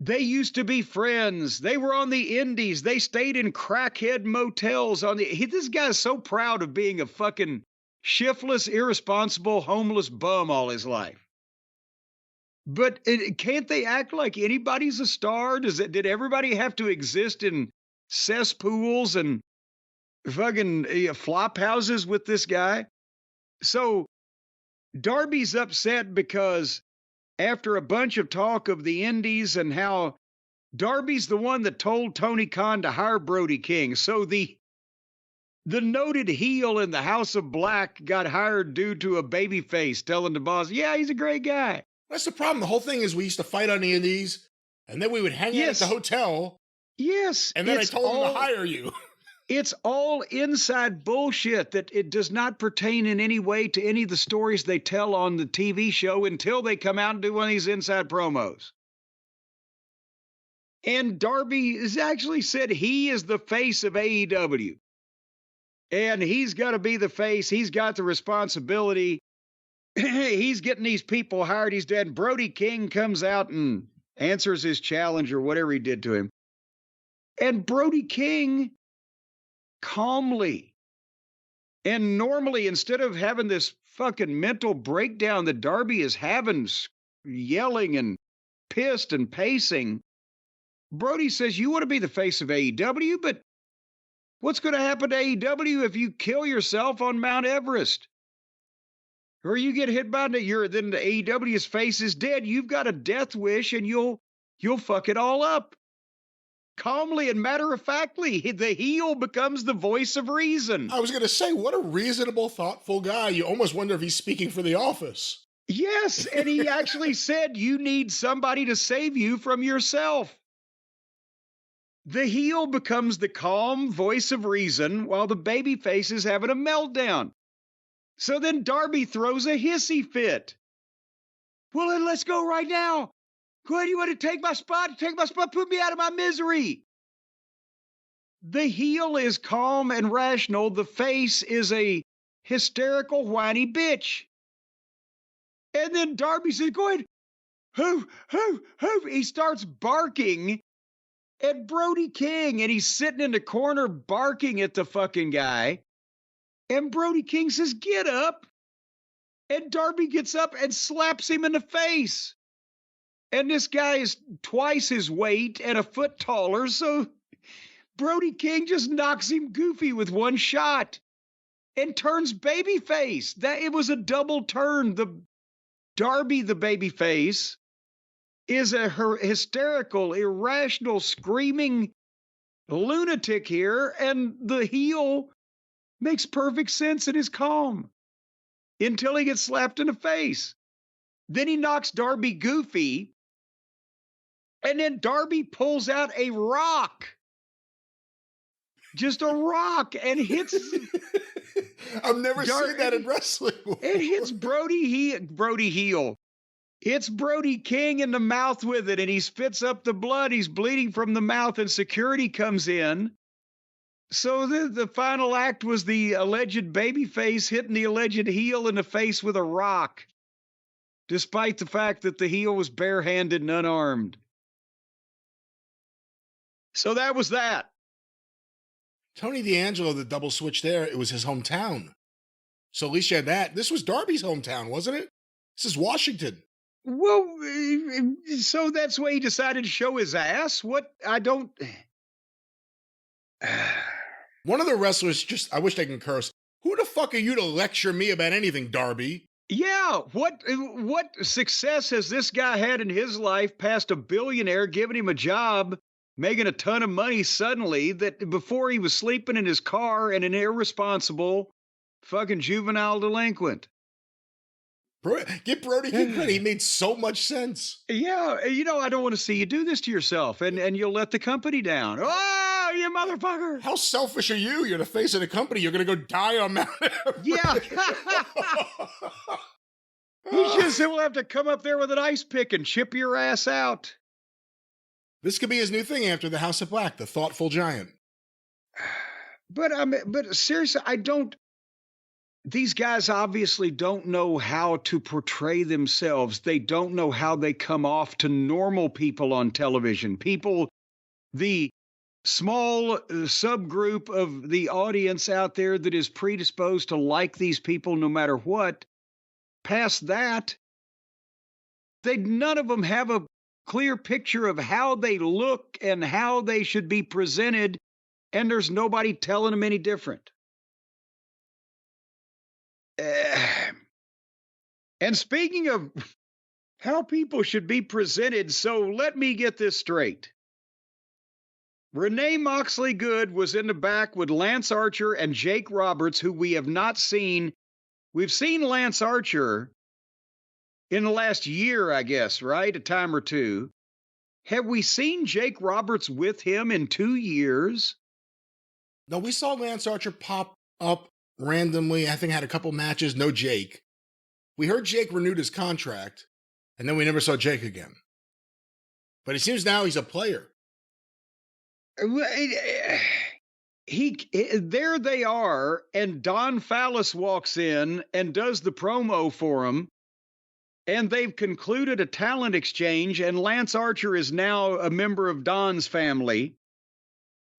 they used to be friends. They were on the indies. They stayed in crackhead motels this guy's so proud of being a fucking shiftless, irresponsible, homeless bum all his life. But can't they act like anybody's a star? Did everybody have to exist in cesspools and fucking flop houses with this guy? So Darby's upset because after a bunch of talk of the indies and how Darby's the one that told Tony Khan to hire Brody King. So the noted heel in the House of Black got hired due to a babyface telling the boss, yeah, he's a great guy. That's the problem. The whole thing is we used to fight on the indies, and then we would hang out at the hotel. Yes. And then I told him to hire you. It's all inside bullshit that it does not pertain in any way to any of the stories they tell on the TV show until they come out and do one of these inside promos. And Darby has actually said he is the face of AEW. And he's got to be the face. He's got the responsibility. He's getting these people hired. He's dead. Brody King comes out and answers his challenge or whatever he did to him. And Brody King calmly and normally, instead of having this fucking mental breakdown that Darby is having, yelling and pissed and pacing. Brody says, you want to be the face of AEW, but what's going to happen to AEW if you kill yourself on Mount Everest? Or you get hit by then the AEW's face is dead. You've got a death wish and you'll fuck it all up. Calmly and matter-of-factly, the heel becomes the voice of reason. I was going to say, what a reasonable, thoughtful guy. You almost wonder if he's speaking for The Office. Yes, and he actually said you need somebody to save you from yourself. The heel becomes the calm voice of reason while the babyface is having a meltdown. So then Darby throws a hissy fit. Well, then let's go right now. Go ahead, you want to take my spot? Take my spot, put me out of my misery. The heel is calm and rational. The face is a hysterical, whiny bitch. And then Darby says, go ahead. Hoof, hoof, hoof. He starts barking at Brody King, and he's sitting in the corner barking at the fucking guy. And Brody King says, get up. And Darby gets up and slaps him in the face. And this guy is twice his weight and a foot taller, so Brody King just knocks him goofy with one shot and turns babyface. It was a double turn. The Darby, the babyface, is a hysterical, irrational, screaming lunatic here, and the heel makes perfect sense and is calm until he gets slapped in the face. Then he knocks Darby goofy, and then Darby pulls out a rock. Just a rock, and hits... I've never seen that in wrestling before. It hits Brody heel. Hits Brody King in the mouth with it, and he spits up the blood. He's bleeding from the mouth, and security comes in. So the final act was the alleged babyface hitting the alleged heel in the face with a rock, despite the fact that the heel was barehanded and unarmed. So that was that. Tony D'Angelo, the double switch there, it was his hometown. So at least you had that. This was Darby's hometown, wasn't it? This is Washington. Well, so that's why he decided to show his ass? What? I don't... One of the wrestlers I wish they can curse. Who the fuck are you to lecture me about anything, Darby? Yeah, what success has this guy had in his life past a billionaire giving him a job, making a ton of money suddenly, that before he was sleeping in his car and an irresponsible fucking juvenile delinquent? Get Brody King credit. He made so much sense. Yeah, I don't want to see you do this to yourself, and you'll let the company down. Oh, you motherfucker! How selfish are you? You're the face of the company. You're going to go die on Mount Everest. Yeah. He just will have to come up there with an ice pick and chip your ass out. This could be his new thing after the House of Black, the thoughtful giant. But seriously, these guys obviously don't know how to portray themselves. They don't know how they come off to normal people on television. People, the small subgroup of the audience out there that is predisposed to like these people no matter what. Past that, none of them have a clear picture of how they look and how they should be presented, and there's nobody telling them any different. And speaking of how people should be presented, so let me get this straight. Renee Moxley Good was in the back with Lance Archer and Jake Roberts, who we have not seen. We've seen Lance Archer in the last year, I guess, right? A time or two. Have we seen Jake Roberts with him in 2 years? No, we saw Lance Archer pop up randomly. I think had a couple matches, no Jake. We heard Jake renewed his contract, and then we never saw Jake again. But it seems now he's a player. There they are, and Don Fallis walks in and does the promo for him, and they've concluded a talent exchange, and Lance Archer is now a member of Don's family.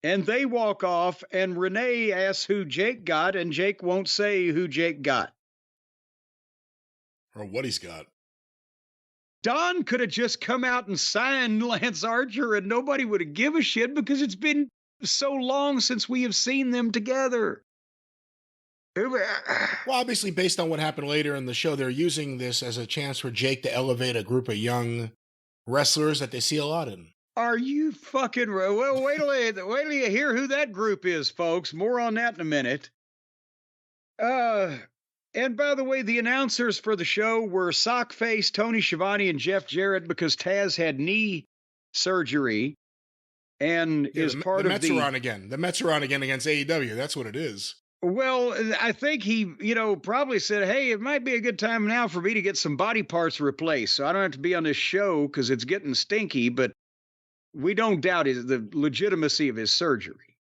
And they walk off, and Renee asks who Jake got, and Jake won't say who Jake got. Or what he's got. Don could have just come out and signed Lance Archer and nobody would have given a shit because it's been so long since we have seen them together. Well, obviously, based on what happened later in the show, they're using this as a chance for Jake to elevate a group of young wrestlers that they see a lot in. Are you fucking... Well, wait till you hear who that group is, folks. More on that in a minute. And by the way, the announcers for the show were Sockface, Tony Schiavone, and Jeff Jarrett because Taz had knee surgery and is part of the... The Mets are on again against AEW. That's what it is. Well, I think he, probably said, hey, it might be a good time now for me to get some body parts replaced so I don't have to be on this show because it's getting stinky, but we don't doubt the legitimacy of his surgery.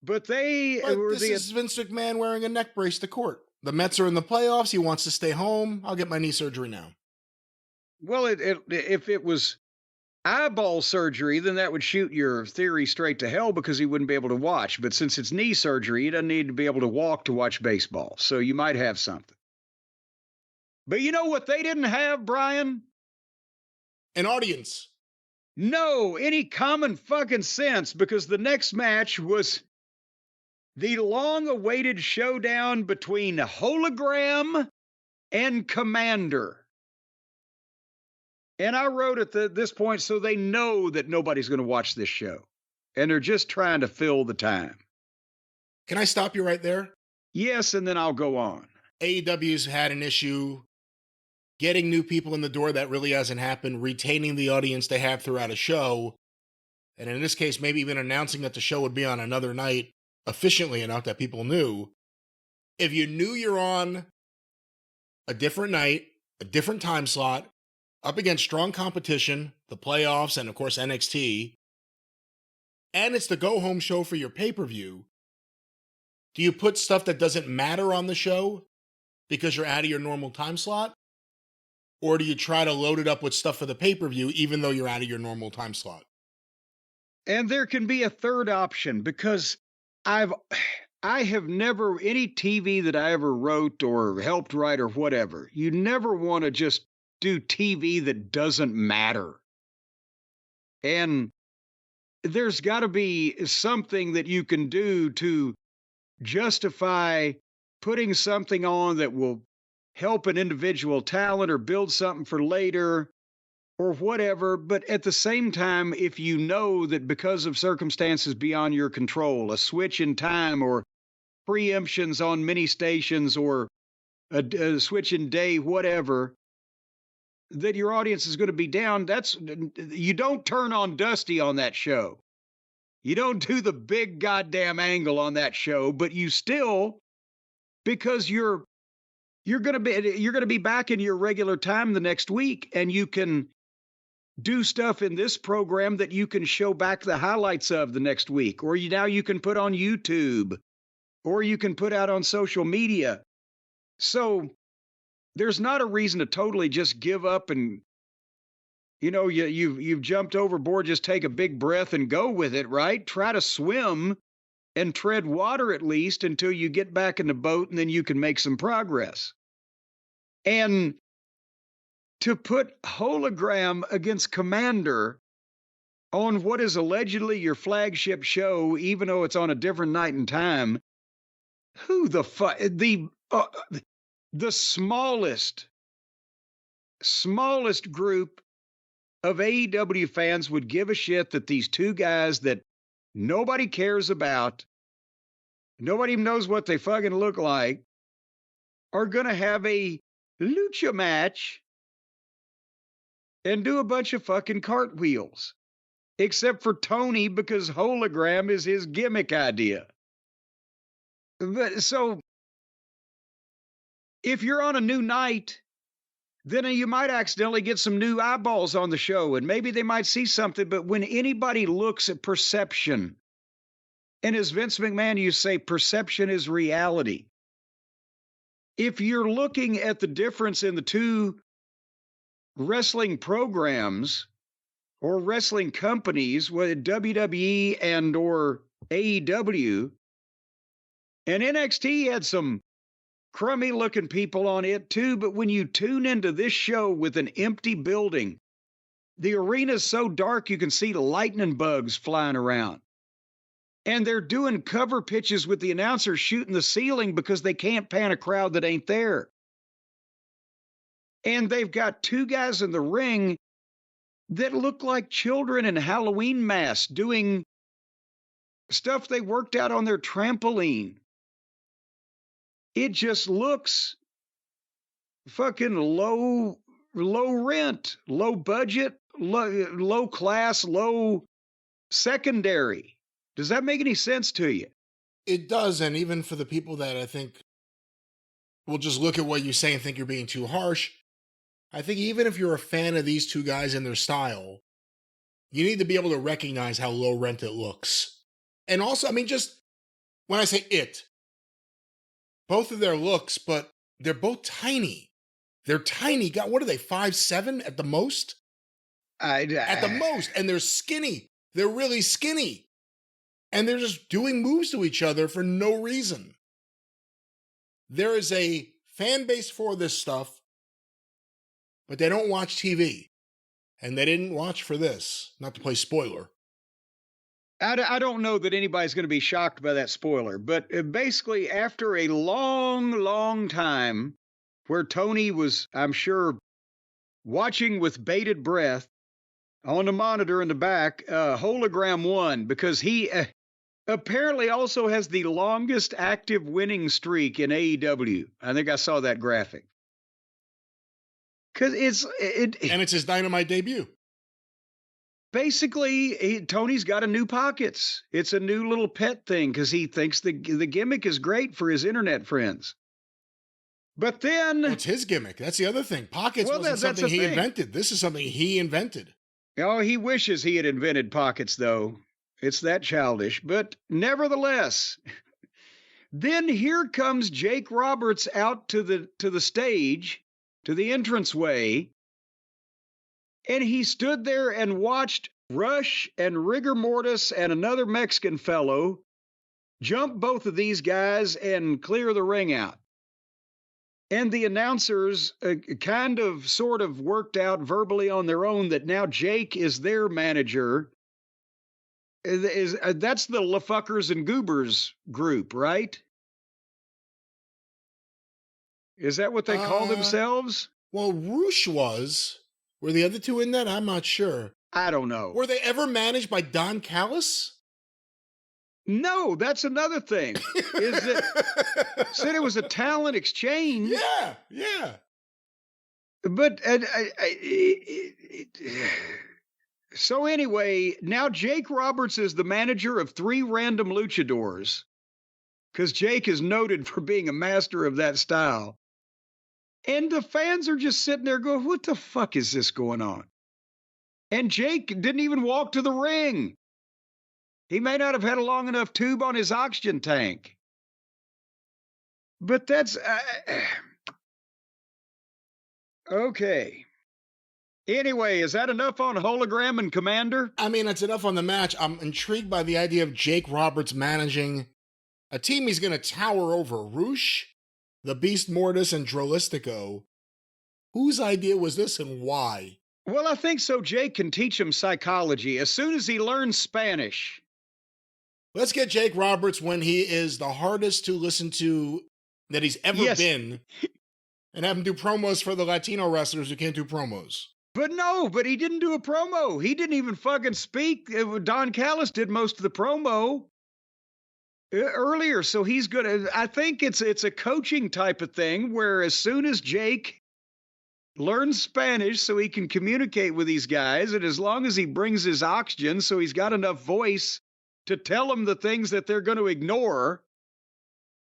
But this is Vince McMahon wearing a neck brace to court. The Mets are in the playoffs. He wants to stay home. I'll get my knee surgery now. Well, if it was eyeball surgery, then that would shoot your theory straight to hell because he wouldn't be able to watch. But since it's knee surgery, he doesn't need to be able to walk to watch baseball. So you might have something. But you know what they didn't have, Brian? An audience. No, any common fucking sense, because the next match was the long-awaited showdown between Hologram and Commander. And I wrote at this point so they know that nobody's going to watch this show. And they're just trying to fill the time. Can I stop you right there? Yes, and then I'll go on. AEW's had an issue getting new people in the door. That really hasn't happened. Retaining the audience they have throughout a show. And in this case, maybe even announcing that the show would be on another night efficiently enough that people knew. If you knew you're on a different night, a different time slot, up against strong competition, the playoffs, and of course NXT, and it's the go-home show for your pay-per-view, do you put stuff that doesn't matter on the show because you're out of your normal time slot? Or do you try to load it up with stuff for the pay-per-view even though you're out of your normal time slot? And there can be a third option, because I have never, any TV that I ever wrote or helped write or whatever, you never want to just do TV that doesn't matter. And there's got to be something that you can do to justify putting something on that will help an individual talent or build something for later or whatever. But at the same time, if you know that because of circumstances beyond your control, a switch in time or preemptions on many stations or a switch in day, whatever, that your audience is going to be down, you don't turn on Dusty on that show. You don't do the big goddamn angle on that show, but you still, because you're going to be back in your regular time the next week, and you can do stuff in this program that you can show back the highlights of the next week, or now you can put on YouTube, or you can put out on social media. So there's not a reason to totally just give up and, you've jumped overboard, just take a big breath and go with it, right? Try to swim and tread water at least until you get back in the boat, and then you can make some progress. And to put Hologram against Commander on what is allegedly your flagship show, even though it's on a different night and time, who the fuck, the smallest group of AEW fans would give a shit that these two guys that nobody cares about, nobody even knows what they fucking look like, are going to have a lucha match and do a bunch of fucking cartwheels. Except for Tony, because Hologram is his gimmick idea. But so if you're on a new night, then you might accidentally get some new eyeballs on the show, and maybe they might see something. But when anybody looks at perception, and as Vince McMahon used to say, perception is reality. If you're looking at the difference in the two wrestling programs or wrestling companies, whether WWE and or AEW, and NXT had some crummy looking people on it too. But when you tune into this show with an empty building, the arena's so dark you can see lightning bugs flying around. And they're doing cover pitches with the announcer shooting the ceiling because they can't pan a crowd that ain't there. And they've got two guys in the ring that look like children in Halloween masks doing stuff they worked out on their trampoline. It just looks fucking low rent, low budget, low class, low secondary. Does that make any sense to you? It does, and even for the people that I think will just look at what you say and think you're being too harsh, I think even if you're a fan of these two guys and their style, you need to be able to recognize how low rent it looks. And also, I mean, just when I say it, both of their looks, but they're both tiny. They're tiny. God, what are they, 5'7" at the most? At the most. And they're skinny. They're really skinny. And they're just doing moves to each other for no reason. There is a fan base for this stuff, but they don't watch TV. And they didn't watch for this. Not to play spoiler. I don't know that anybody's going to be shocked by that spoiler, but basically after a long time where Tony was, I'm sure, watching with bated breath on the monitor in the back, Hologram won because he apparently also has the longest active winning streak in AEW. I think I saw that graphic. Because and it's his Dynamite debut. Basically, Tony's got a new pockets. It's a new little pet thing because he thinks the gimmick is great for his internet friends. But then... It's his gimmick. That's the other thing. Pockets wasn't something he invented. This is something he invented. Oh, he wishes he had invented pockets, though. It's that childish. But nevertheless, then here comes Jake Roberts out to the stage, to the entranceway, and he stood there and watched Rush and Rigor Mortis and another Mexican fellow jump both of these guys and clear the ring out. And the announcers sort of worked out verbally on their own that now Jake is their manager. That's the LaFuckers and Goobers group, right? Is that what they call themselves? Well, Roosh was. Were the other two in that? I'm not sure. I don't know. Were they ever managed by Don Callis? No, that's another thing. Said it was a talent exchange. Yeah. But so anyway, now Jake Roberts is the manager of 3 random luchadors because Jake is noted for being a master of that style. And the fans are just sitting there going, what the fuck is this going on? And Jake didn't even walk to the ring. He may not have had a long enough tube on his oxygen tank. But that's... okay. Anyway, is that enough on Hologram and Commander? I mean, that's enough on the match. I'm intrigued by the idea of Jake Roberts managing a team he's going to tower over. Roosh, the Beast Mortis, and Drolistico. Whose idea was this and why? Well, I think so Jake can teach him psychology as soon as he learns Spanish. Let's get Jake Roberts when he is the hardest to listen to that he's ever been, and have him do promos for the Latino wrestlers who can't do promos. But he didn't do a promo. He didn't even fucking speak. Don Callis did most of the promo earlier, so he's good. I think it's a coaching type of thing where as soon as Jake learns Spanish so he can communicate with these guys, and as long as he brings his oxygen so he's got enough voice to tell them the things that they're going to ignore,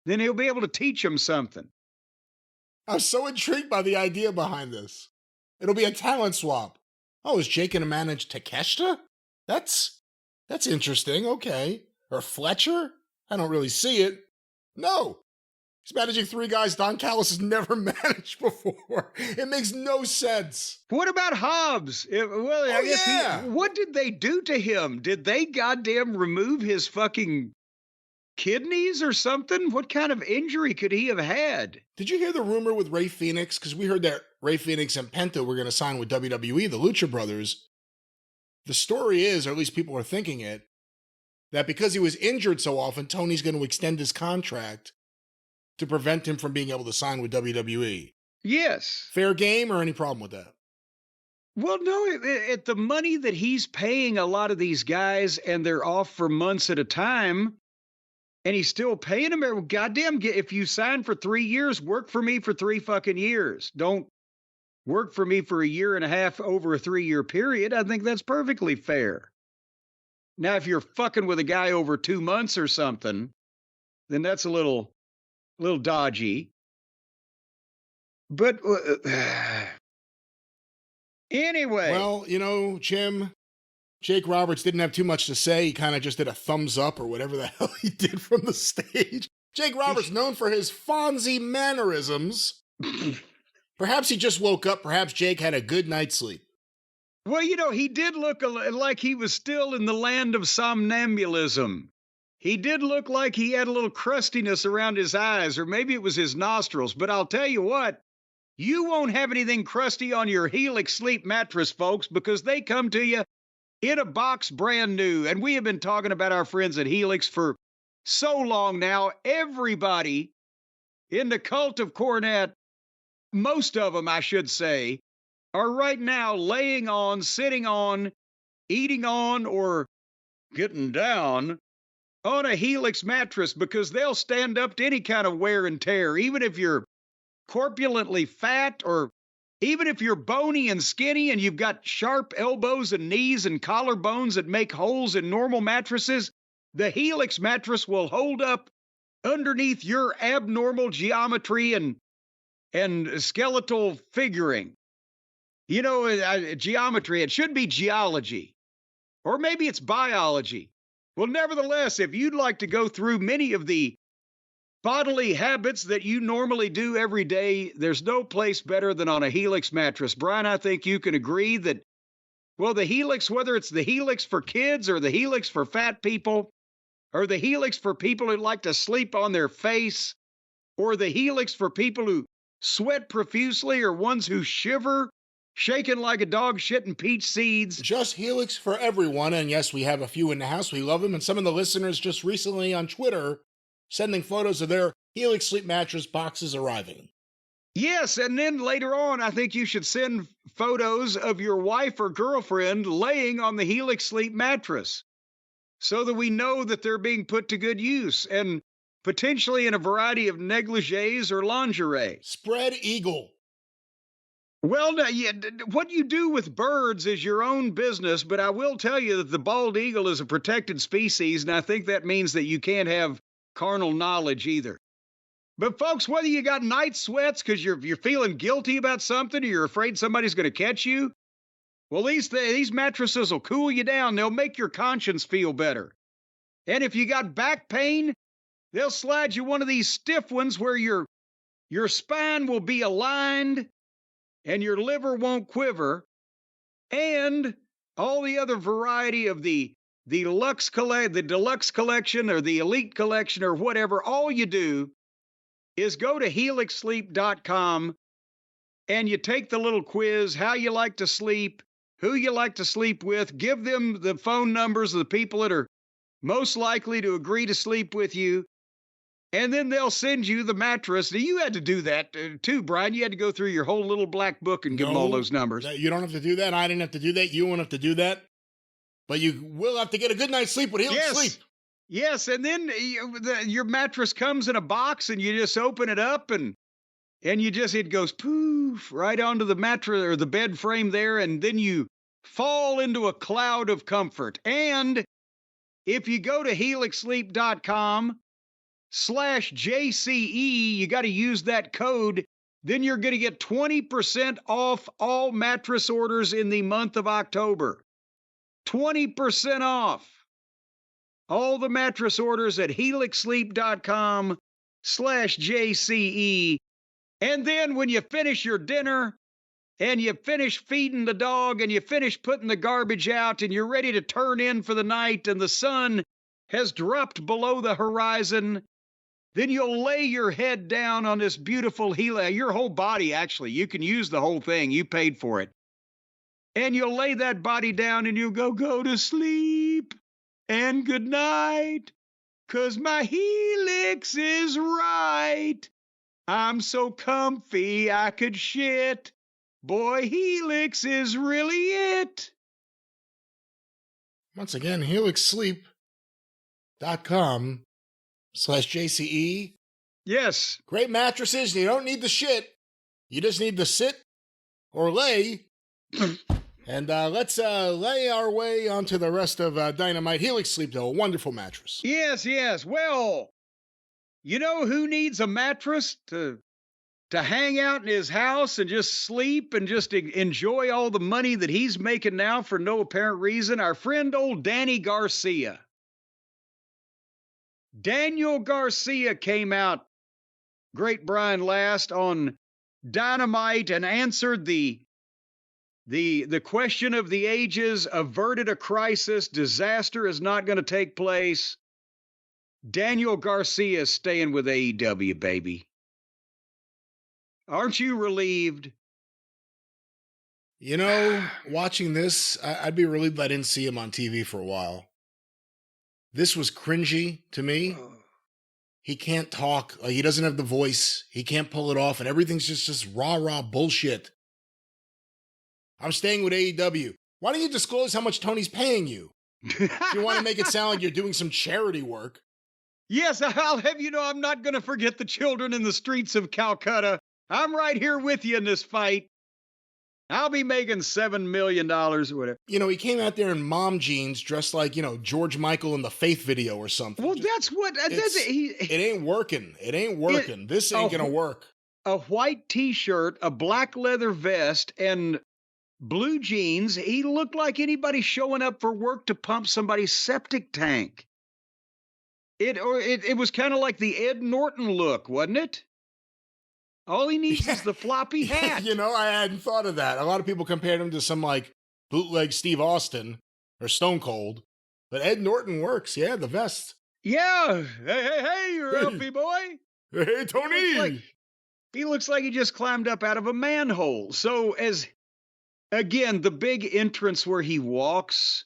then he'll be able to teach them something. I'm so intrigued by the idea behind this. It'll be a talent swap. Oh, is Jake going to manage Takeshita? That's interesting. Okay. Or Fletcher? I don't really see it. No. He's managing 3 guys Don Callis has never managed before. It makes no sense. What about Hobbs? I guess what did they do to him? Did they goddamn remove his fucking kidneys or something? What kind of injury could he have had? Did you hear the rumor with Ray Phoenix? Because we heard that Ray Phoenix and Penta were going to sign with WWE, the Lucha Brothers. The story is, or at least people are thinking it, that because he was injured so often, Tony's going to extend his contract to prevent him from being able to sign with WWE. Yes. Fair game or any problem with that? Well, no, at the money that he's paying a lot of these guys and they're off for months at a time, and he's still paying them. Goddamn, if you sign for 3 years, work for me for 3 fucking years. Don't work for me for a year and a half over a 3-year period. I think that's perfectly fair. Now, if you're fucking with a guy over 2 months or something, then that's a little dodgy. But anyway. Well, you know, Jim, Jake Roberts didn't have too much to say. He kind of just did a thumbs up or whatever the hell he did from the stage. Jake Roberts, known for his Fonzie mannerisms. Perhaps he just woke up. Perhaps Jake had a good night's sleep. Well, you know, he did look like he was still in the land of somnambulism. He did look like he had a little crustiness around his eyes, or maybe it was his nostrils. But I'll tell you what, you won't have anything crusty on your Helix sleep mattress, folks, because they come to you in a box brand new. And we have been talking about our friends at Helix for so long now. Everybody in the cult of Cornette, most of them, I should say, are right now laying on, sitting on, eating on, or getting down on a Helix mattress because they'll stand up to any kind of wear and tear, even if you're corpulently fat, or even if you're bony and skinny and you've got sharp elbows and knees and collarbones that make holes in normal mattresses. The Helix mattress will hold up underneath your abnormal geometry and skeletal figuring. You know, geometry, it should be geology, or maybe it's biology. Well, nevertheless, if you'd like to go through many of the bodily habits that you normally do every day, there's no place better than on a Helix mattress. Brian, I think you can agree that, well, the Helix, whether it's the Helix for kids or the Helix for fat people, or the Helix for people who like to sleep on their face, or the Helix for people who sweat profusely, or ones who shiver, shaking like a dog shitting peach seeds. Just Helix for everyone. And yes, we have a few in the house. We love them. And some of the listeners just recently on Twitter sending photos of their Helix sleep mattress boxes arriving. Yes, and then later on, I think you should send photos of your wife or girlfriend laying on the Helix sleep mattress so that we know that they're being put to good use, and potentially in a variety of negligees or lingerie. Spread eagle. Well, yeah, what you do with birds is your own business, but I will tell you that the bald eagle is a protected species, and I think that means that you can't have carnal knowledge either. But folks, whether you got night sweats because you're feeling guilty about something, or you're afraid somebody's going to catch you, well, these mattresses will cool you down. They'll make your conscience feel better. And if you got back pain, they'll slide you one of these stiff ones where your spine will be aligned and your liver won't quiver. And all the other variety of the deluxe collection or the elite collection or whatever, all you do is go to helixsleep.com and you take the little quiz, how you like to sleep, who you like to sleep with, give them the phone numbers of the people that are most likely to agree to sleep with you, and then they'll send you the mattress. Now, you had to do that too, Brian. You had to go through your whole little black book and give them all those numbers. You don't have to do that. I didn't have to do that. You won't have to do that. But you will have to get a good night's sleep with Helix Sleep. Yes, and then your mattress comes in a box, and you just open it up, and it goes poof right onto the mattress or the bed frame there, and then you fall into a cloud of comfort. And if you go to helixsleep.com/JCE, you got to use that code. Then you're going to get 20% off all mattress orders in the month of October. 20% off all the mattress orders at helixsleep.com/JCE. And then when you finish your dinner and you finish feeding the dog and you finish putting the garbage out and you're ready to turn in for the night and the sun has dropped below the horizon, then you'll lay your head down on this beautiful Helix, your whole body, actually. You can use the whole thing. You paid for it. And you'll lay that body down and you'll go to sleep and good night, 'cause my Helix is right. I'm so comfy I could shit. Boy, Helix is really it. Once again, helixsleep.com/JCE. Yes. Great mattresses. You don't need the shit. You just need to sit or lay. And let's lay our way onto the rest of Dynamite. Helix Sleep, though, a wonderful mattress. Yes, yes. Well, you know who needs a mattress to hang out in his house and just sleep and just enjoy all the money that he's making now for no apparent reason? Our friend old Danny Garcia. Daniel Garcia came out, great Brian, last on Dynamite and answered the question of the ages, averted a crisis, disaster is not going to take place. Daniel Garcia is staying with AEW, baby. Aren't you relieved? You know, watching this, I'd be relieved I didn't see him on TV for a while. This was cringy to me. He can't talk. He doesn't have the voice. He can't pull it off, and everything's just rah-rah bullshit. I'm staying with AEW. Why don't you disclose how much Tony's paying you? If you want to make it sound like you're doing some charity work. Yes, I'll have you know I'm not going to forget the children in the streets of Calcutta. I'm right here with you in this fight. I'll be making $7 million or whatever. You know, he came out there in mom jeans dressed like, George Michael in the Faith video or something. Well, that's what... it ain't working. It ain't working. This ain't going to work. A white T-shirt, a black leather vest, and blue jeans. He looked like anybody showing up for work to pump somebody's septic tank. It was kind of like the Ed Norton look, wasn't it? All he needs is the floppy hat. I hadn't thought of that. A lot of people compared him to some like bootleg Steve Austin or Stone Cold. But Ed Norton works. Yeah, the vest. Yeah. Hey, you're Elfie boy. Hey, Tony. He looks like he just climbed up out of a manhole. So again, the big entrance where he walks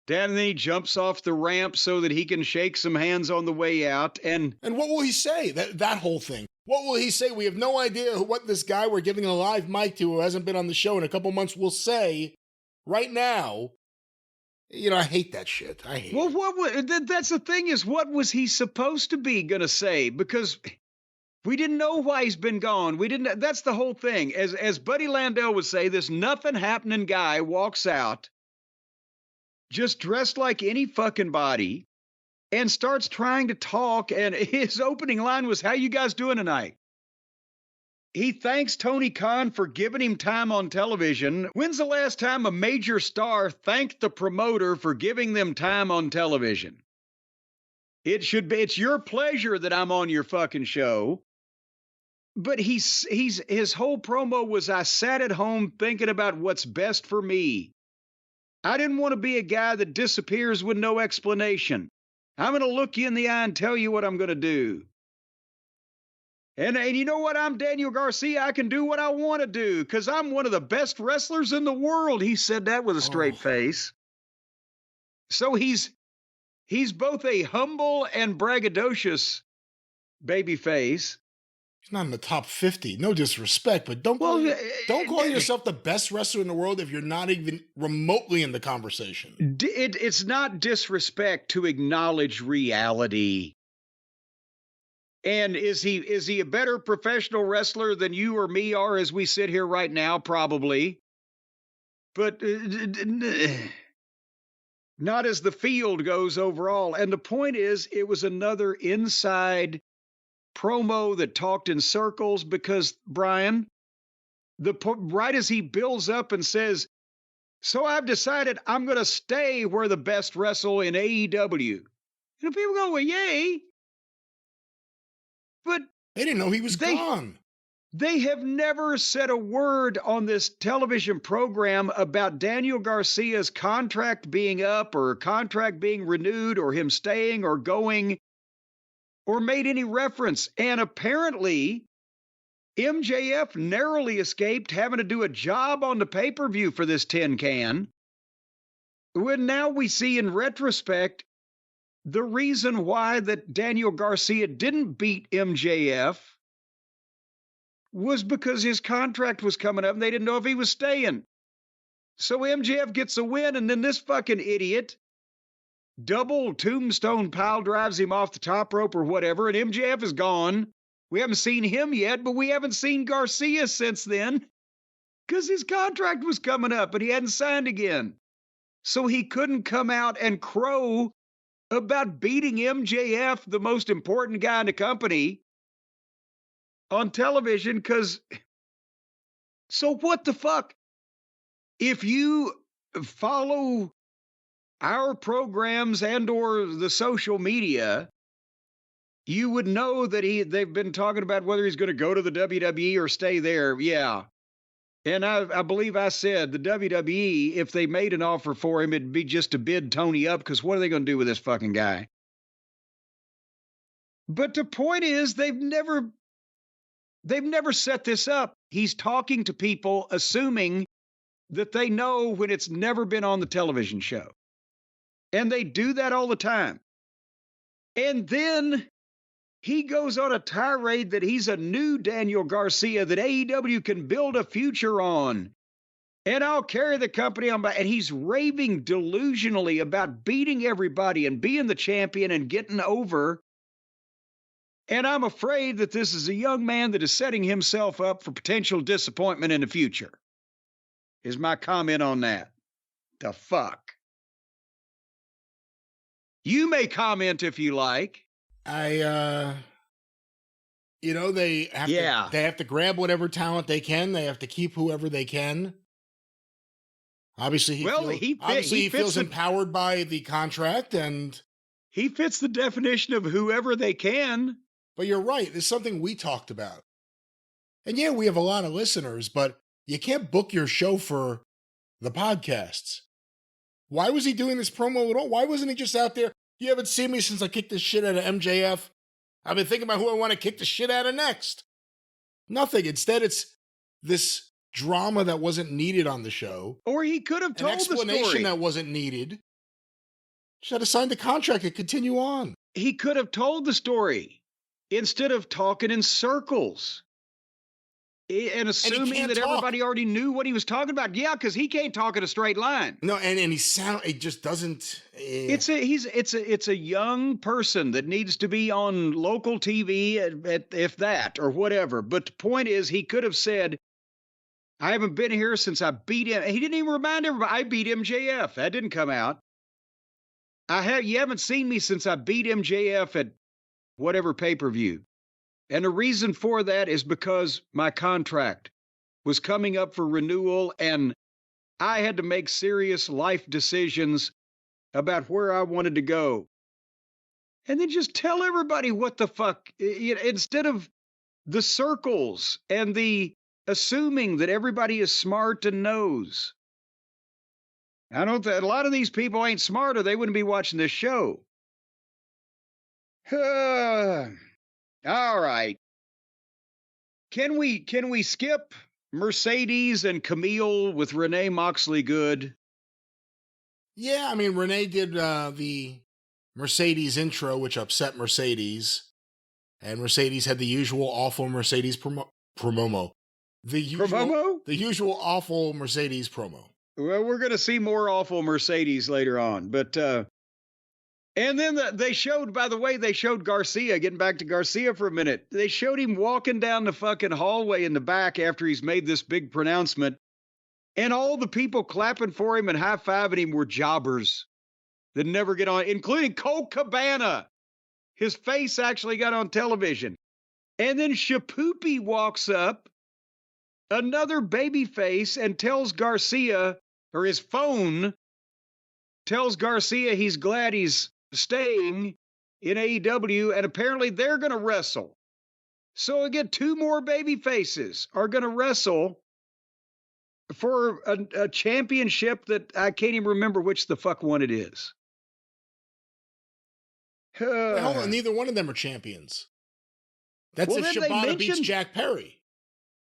down and then he jumps off the ramp so that he can shake some hands on the way out. And what will he say? That whole thing. What will he say? We have no idea what this guy we're giving a live mic to who hasn't been on the show in a couple months will say right now. I hate that shit. I hate it. That's the thing is, what was he supposed to be going to say? Because we didn't know why he's been gone. That's the whole thing. As Buddy Landell would say, this nothing happening guy walks out just dressed like any fucking body and starts trying to talk, and his opening line was, "How you guys doing tonight?" He thanks Tony Khan for giving him time on television. When's the last time a major star thanked the promoter for giving them time on television? It's your pleasure that I'm on your fucking show. But his whole promo was, I sat at home thinking about what's best for me. I didn't want to be a guy that disappears with no explanation. I'm going to look you in the eye and tell you what I'm going to do. And you know what? I'm Daniel Garcia. I can do what I want to do because I'm one of the best wrestlers in the world. He said that with a straight face. So he's both a humble and braggadocious babyface. He's not in the top 50. No disrespect, but don't call yourself the best wrestler in the world if you're not even remotely in the conversation. It's not disrespect to acknowledge reality. And is he a better professional wrestler than you or me are as we sit here right now? Probably. But not as the field goes overall. And the point is, it was another inside promo that talked in circles because, Brian, right as he builds up and says, so I've decided I'm going to stay where the best wrestle in AEW. And people go, well, yay. But they didn't know he was gone. They have never said a word on this television program about Daniel Garcia's contract being up or contract being renewed or him staying or going or made any reference. And apparently, MJF narrowly escaped having to do a job on the pay-per-view for this tin can. When now we see in retrospect the reason why that Daniel Garcia didn't beat MJF was because his contract was coming up and they didn't know if he was staying. So MJF gets a win, and then this fucking idiot double tombstone pile drives him off the top rope or whatever, and MJF is gone. We haven't seen him yet, but we haven't seen Garcia since then because his contract was coming up and he hadn't signed again. So he couldn't come out and crow about beating MJF, the most important guy in the company, on television. So what the fuck? If you follow our programs and or the social media, you would know that they've been talking about whether he's going to go to the WWE or stay there. Yeah. And I believe I said the WWE, if they made an offer for him, it'd be just to bid Tony up, because what are they going to do with this fucking guy? But the point is, they've never set this up. He's talking to people assuming that they know when it's never been on the television show. And they do that all the time. And then he goes on a tirade that he's a new Daniel Garcia that AEW can build a future on. And I'll carry the company on by. And he's raving delusionally about beating everybody and being the champion and getting over. And I'm afraid that this is a young man that is setting himself up for potential disappointment in the future, is my comment on that. The fuck? You may comment if you like. They have to grab whatever talent they can. They have to keep whoever they can. Obviously, he feels empowered by the contract, and he fits the definition of whoever they can. But you're right. It's something we talked about. And yeah, we have a lot of listeners, but you can't book your show for the podcasts. Why was he doing this promo at all? Why wasn't he just out there? You haven't seen me since I kicked the shit out of MJF. I've been thinking about who I want to kick the shit out of next. Nothing. Instead, it's this drama that wasn't needed on the show. Or he could have told the story. An explanation that wasn't needed. Should have signed the contract and continue on. He could have told the story instead of talking in circles. And assuming that everybody already knew what he was talking about. Yeah, because he can't talk in a straight line. No, and it just doesn't. It's a young person that needs to be on local TV, if that, or whatever. But the point is, he could have said, I haven't been here since I beat him. He didn't even remind everybody, I beat MJF. That didn't come out. You haven't seen me since I beat MJF at whatever pay-per-view. And the reason for that is because my contract was coming up for renewal and I had to make serious life decisions about where I wanted to go. And then just tell everybody what the fuck, instead of the circles and the assuming that everybody is smart and knows. A lot of these people ain't smart or they wouldn't be watching this show. All right. Can we skip Mercedes and Camille with Renee Moxley Good? Yeah, I mean, Renee did the Mercedes intro, which upset Mercedes. And Mercedes had the usual awful Mercedes promo. The usual awful Mercedes promo. Well, we're going to see more awful Mercedes later on. But and then they showed Garcia, getting back to Garcia for a minute. They showed him walking down the fucking hallway in the back after he's made this big pronouncement. And all the people clapping for him and high-fiving him were jobbers that never get on, including Colt Cabana. His face actually got on television. And then Shapoopy walks up, another baby face, and tells Garcia, or his phone tells Garcia he's glad he's staying in AEW, and apparently they're going to wrestle. So again, two more baby faces are going to wrestle for a championship that I can't even remember which the fuck one it is. Wait, hold on. Neither one of them are champions. That's Well, if then they Shibata beats mentioned- Jack Perry.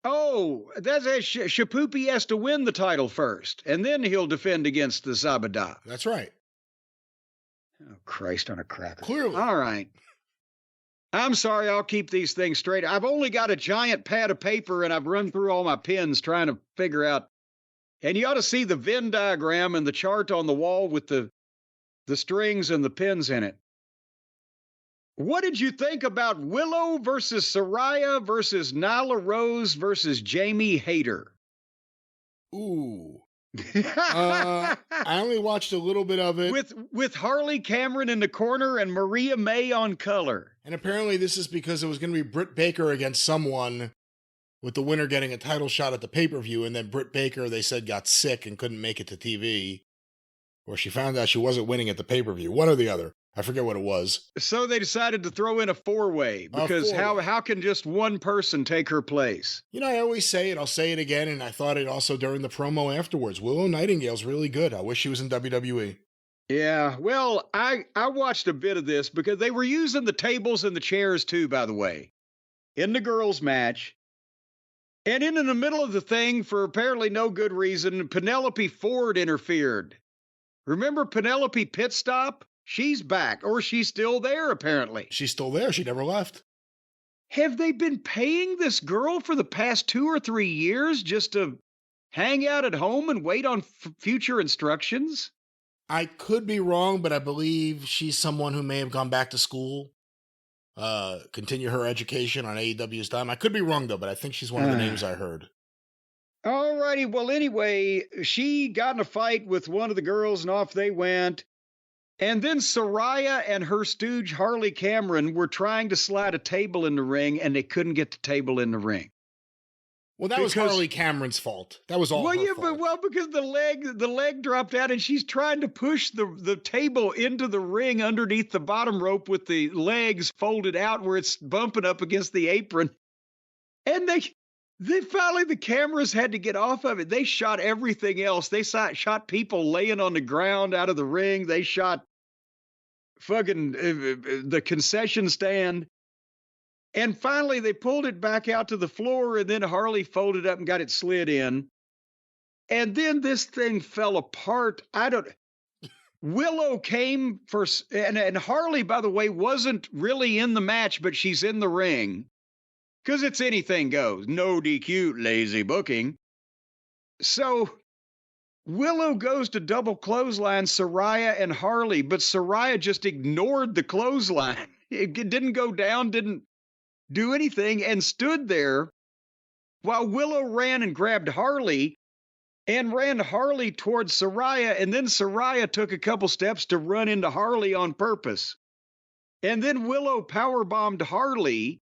Oh, that's a Shapoopy has to win the title first, and then he'll defend against the Zabada. That's right. Oh, Christ on a cracker. Clearly. All right. I'm sorry, I'll keep these things straight. I've only got a giant pad of paper, and I've run through all my pins trying to figure out. And you ought to see the Venn diagram and the chart on the wall with the strings and the pins in it. What did you think about Willow versus Saraya versus Nyla Rose versus Jamie Hayter? Ooh. I only watched a little bit of it. With Harley Cameron in the corner and Maria May on color. And apparently this is because it was going to be Britt Baker against someone, with the winner getting a title shot at the pay-per-view, and then Britt Baker, they said, got sick and couldn't make it to TV. Or she found out she wasn't winning at the pay-per-view. One or the other. I forget what it was. So they decided to throw in a four-way, because how can just one person take her place? You know, I always say it, I'll say it again, and I thought it also during the promo afterwards. Willow Nightingale's really good. I wish she was in WWE. Yeah, well, I watched a bit of this because they were using the tables and the chairs too, by the way, in the girls' match. And in the middle of the thing, for apparently no good reason, Penelope Ford interfered. Remember Penelope Pit Stop? She's back, or she's still there, apparently. She's still there. She never left. Have they been paying this girl for the past 2 or 3 years just to hang out at home and wait on future instructions? I could be wrong, but I believe she's someone who may have gone back to school, continue her education on AEW's Dynamite. I could be wrong, though, but I think she's one of the names I heard. All righty. Well, anyway, she got in a fight with one of the girls, and off they went. And then Saraya and her stooge Harley Cameron were trying to slide a table in the ring, and they couldn't get the table in the ring. Well, that was Harley Cameron's fault. That was all her fault. Well, because the leg dropped out, and she's trying to push the table into the ring underneath the bottom rope with the legs folded out where it's bumping up against the apron. And they finally, the cameras had to get off of it. They shot everything else. They shot people laying on the ground out of the ring. They shot fucking the concession stand. And finally, they pulled it back out to the floor, and then Harley folded up and got it slid in. And then this thing fell apart. Willow came first, and Harley, by the way, wasn't really in the match, but she's in the ring. Because it's anything goes. No DQ, lazy booking. So Willow goes to double clothesline Saraya and Harley, but Saraya just ignored the clothesline. It didn't go down, didn't do anything, and stood there while Willow ran and grabbed Harley and ran Harley towards Saraya, and then Saraya took a couple steps to run into Harley on purpose. And then Willow powerbombed Harley,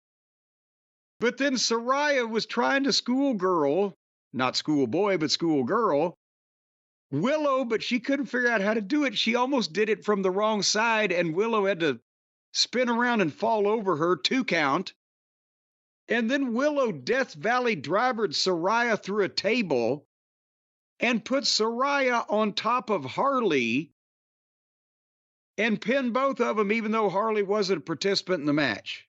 but then Saraya was trying to schoolgirl, not schoolboy, but schoolgirl, Willow, but she couldn't figure out how to do it. She almost did it from the wrong side, and Willow had to spin around and fall over her, 2 count. And then Willow Death Valley drivered Saraya through a table and put Saraya on top of Harley and pinned both of them, even though Harley wasn't a participant in the match.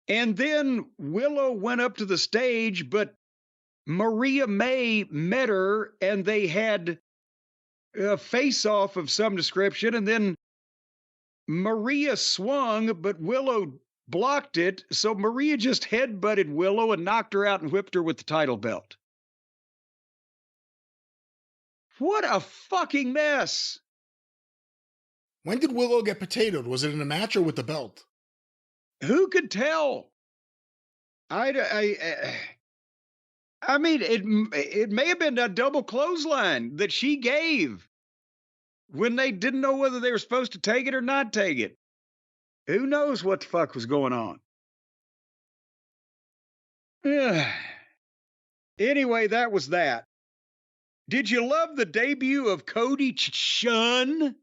And then Willow went up to the stage, but Maria May met her, and they had a face-off of some description, and then Maria swung, but Willow blocked it, so Maria just headbutted Willow and knocked her out and whipped her with the title belt. What a fucking mess! When did Willow get potatoed? Was it in a match or with the belt? Who could tell? I mean, it may have been a double clothesline that she gave when they didn't know whether they were supposed to take it or not take it. Who knows what the fuck was going on? Anyway, that was that. Did you love the debut of Cody Chun?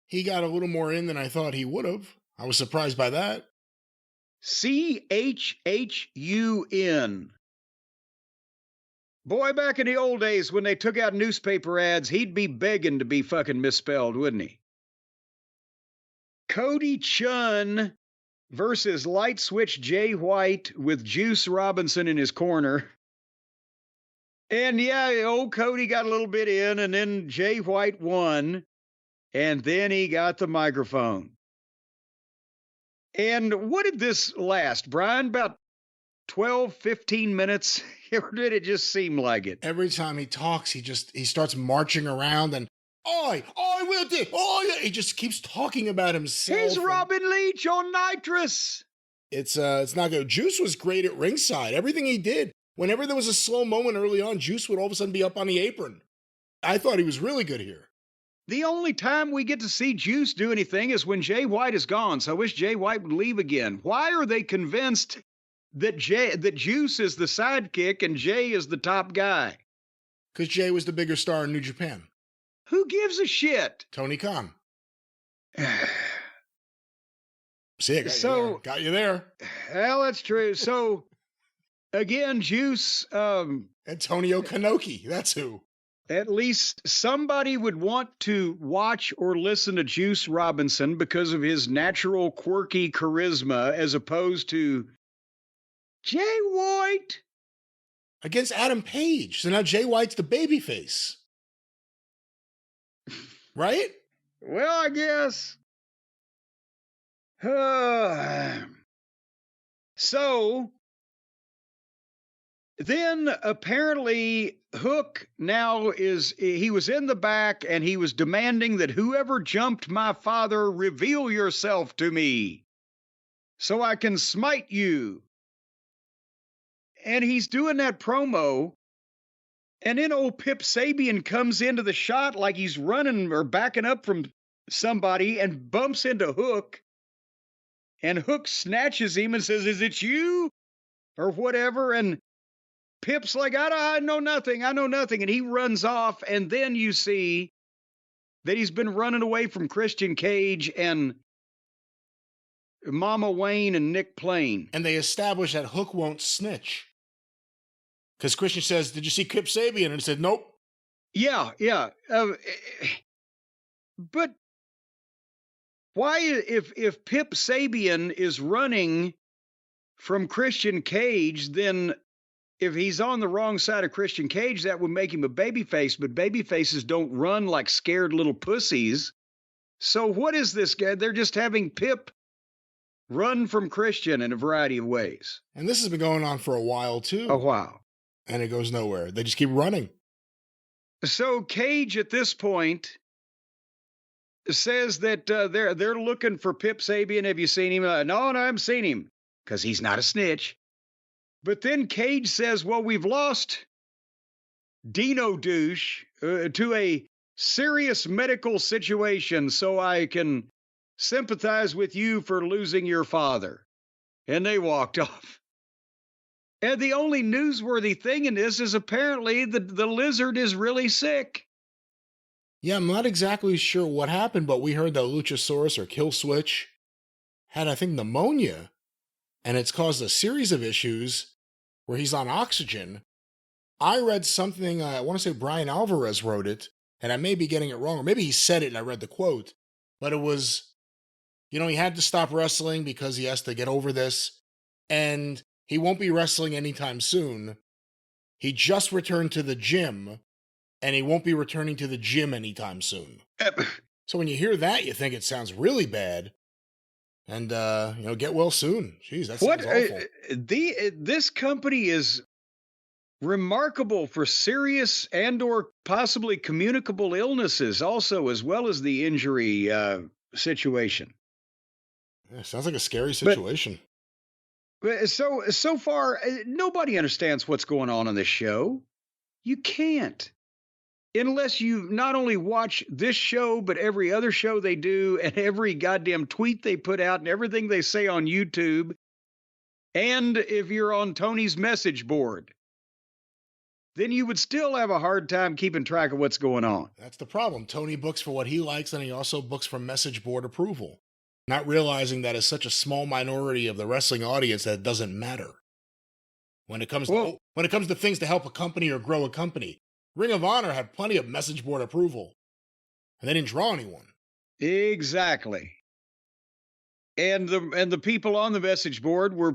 He got a little more in than I thought he would have. I was surprised by that. CHHUN. Boy, back in the old days when they took out newspaper ads, he'd be begging to be fucking misspelled, wouldn't he? Cody Chun versus Light Switch Jay White with Juice Robinson in his corner. And yeah, old Cody got a little bit in, and then Jay White won, and then he got the microphone. And what did this last, Brian? About 12, 15 minutes? Or did it just seem like it? Every time he talks, he starts marching around and, I will do, he just keeps talking about himself. He's Robin Leach on nitrous. It's not good. Juice was great at ringside. Everything he did. Whenever there was a slow moment early on, Juice would all of a sudden be up on the apron. I thought he was really good here. The only time we get to see Juice do anything is when Jay White is gone, so I wish Jay White would leave again. Why are they convinced that Juice is the sidekick and Jay is the top guy? Because Jay was the bigger star in New Japan. Who gives a shit? Tony Khan. See, got you there. Well, that's true. So, again, Juice... Antonio Kanoki, that's who. At least somebody would want to watch or listen to Juice Robinson because of his natural quirky charisma as opposed to Jay White. Against Adam Page. So now Jay White's the babyface. Right? Well, I guess. So, then apparently Hook now he was in the back and he was demanding that whoever jumped my father, reveal yourself to me so I can smite you. And he's doing that promo. And then old Pip Sabian comes into the shot like he's running or backing up from somebody and bumps into Hook. And Hook snatches him and says, "Is it you?" Or whatever. And Pip's like, I know nothing. And he runs off. And then you see that he's been running away from Christian Cage and Mama Wayne and Nick Plain. And they establish that Hook won't snitch. Because Christian says, "Did you see Pip Sabian?" And he said, "Nope." Yeah. But why, if Pip Sabian is running from Christian Cage, then if he's on the wrong side of Christian Cage, that would make him a babyface. But babyfaces don't run like scared little pussies. So what is this guy? They're just having Pip run from Christian in a variety of ways. And this has been going on for a while, too. A while. And it goes nowhere. They just keep running. So Cage at this point says that they're looking for Pip Sabian. Have you seen him? No, I haven't seen him because he's not a snitch. But then Cage says, well, we've lost Dino Douche to a serious medical situation, so I can sympathize with you for losing your father. And they walked off. And the only newsworthy thing in this is apparently the lizard is really sick. Yeah, I'm not exactly sure what happened, but we heard that Luchasaurus or Kill Switch had, I think, pneumonia. And it's caused a series of issues where he's on oxygen. I read something, I want to say Brian Alvarez wrote it, and I may be getting it wrong, or maybe he said it and I read the quote, but it was, he had to stop wrestling because he has to get over this, and he won't be wrestling anytime soon. He just returned to the gym, and he won't be returning to the gym anytime soon. So when you hear that, you think it sounds really bad. And, get well soon. Jeez, that sounds awful. This company is remarkable for serious and or possibly communicable illnesses also, as well as the injury situation. Yeah, sounds like a scary situation. But so far, nobody understands what's going on this show. You can't. Unless you not only watch this show, but every other show they do and every goddamn tweet they put out and everything they say on YouTube. And if you're on Tony's message board, then you would still have a hard time keeping track of what's going on. That's the problem. Tony books for what he likes, and he also books for message board approval. not realizing that it's such a small minority of the wrestling audience that it doesn't matter. When it comes to things to help a company or grow a company, Ring of Honor had plenty of message board approval, and they didn't draw anyone. Exactly. And the people on the message board were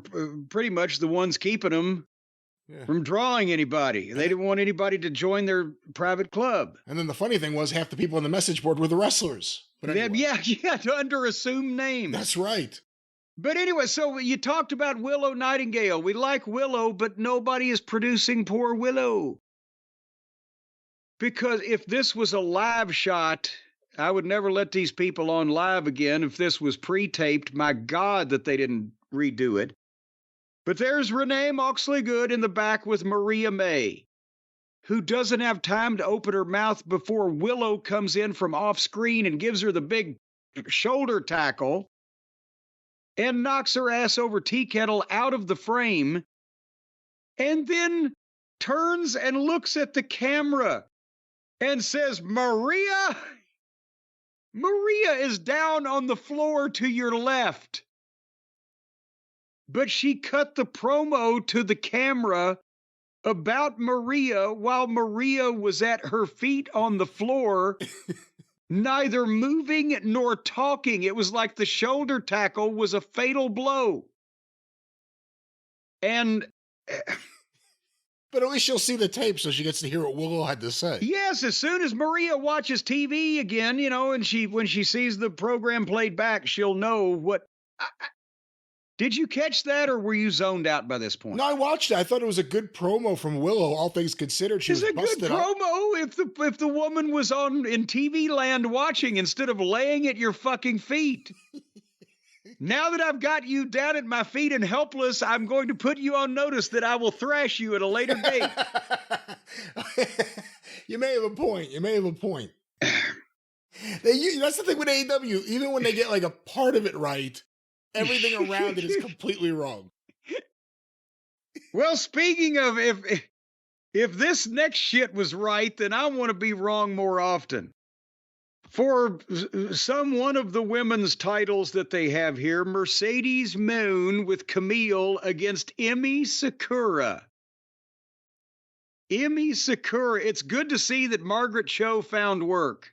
pretty much the ones keeping them from drawing anybody. They didn't want anybody to join their private club. And then the funny thing was, half the people on the message board were the wrestlers. But anyway. Yeah, under assumed names. That's right. But anyway, so you talked about Willow Nightingale. We like Willow, but nobody is producing poor Willow. Because if this was a live shot, I would never let these people on live again. If this was pre-taped, my God, that they didn't redo it. But there's Renee Moxley-Good in the back with Maria May, who doesn't have time to open her mouth before Willow comes in from off screen and gives her the big shoulder tackle and knocks her ass over tea kettle out of the frame, and then turns and looks at the camera and says, Maria is down on the floor to your left. But she cut the promo to the camera about Maria while Maria was at her feet on the floor, neither moving nor talking. It was like the shoulder tackle was a fatal blow. And but at least she'll see the tape so she gets to hear what Willow had to say. Yes, as soon as Maria watches TV again, and when she sees the program played back, she'll know what. Did you catch that, or were you zoned out by this point? No, I watched it. I thought it was a good promo from Willow, all things considered. She was busted up. It's a good promo if the woman was in TV land watching instead of laying at your fucking feet. Now that I've got you down at my feet and helpless, I'm going to put you on notice that I will thrash you at a later date. You may have a point. That's the thing with AEW. Even when they get like a part of it right, everything around it is completely wrong. Well, speaking of, if this next shit was right, then I want to be wrong more often. For one of the women's titles that they have here, Mercedes Moon with Camille against Emi Sakura. Emi Sakura, it's good to see that Margaret Cho found work.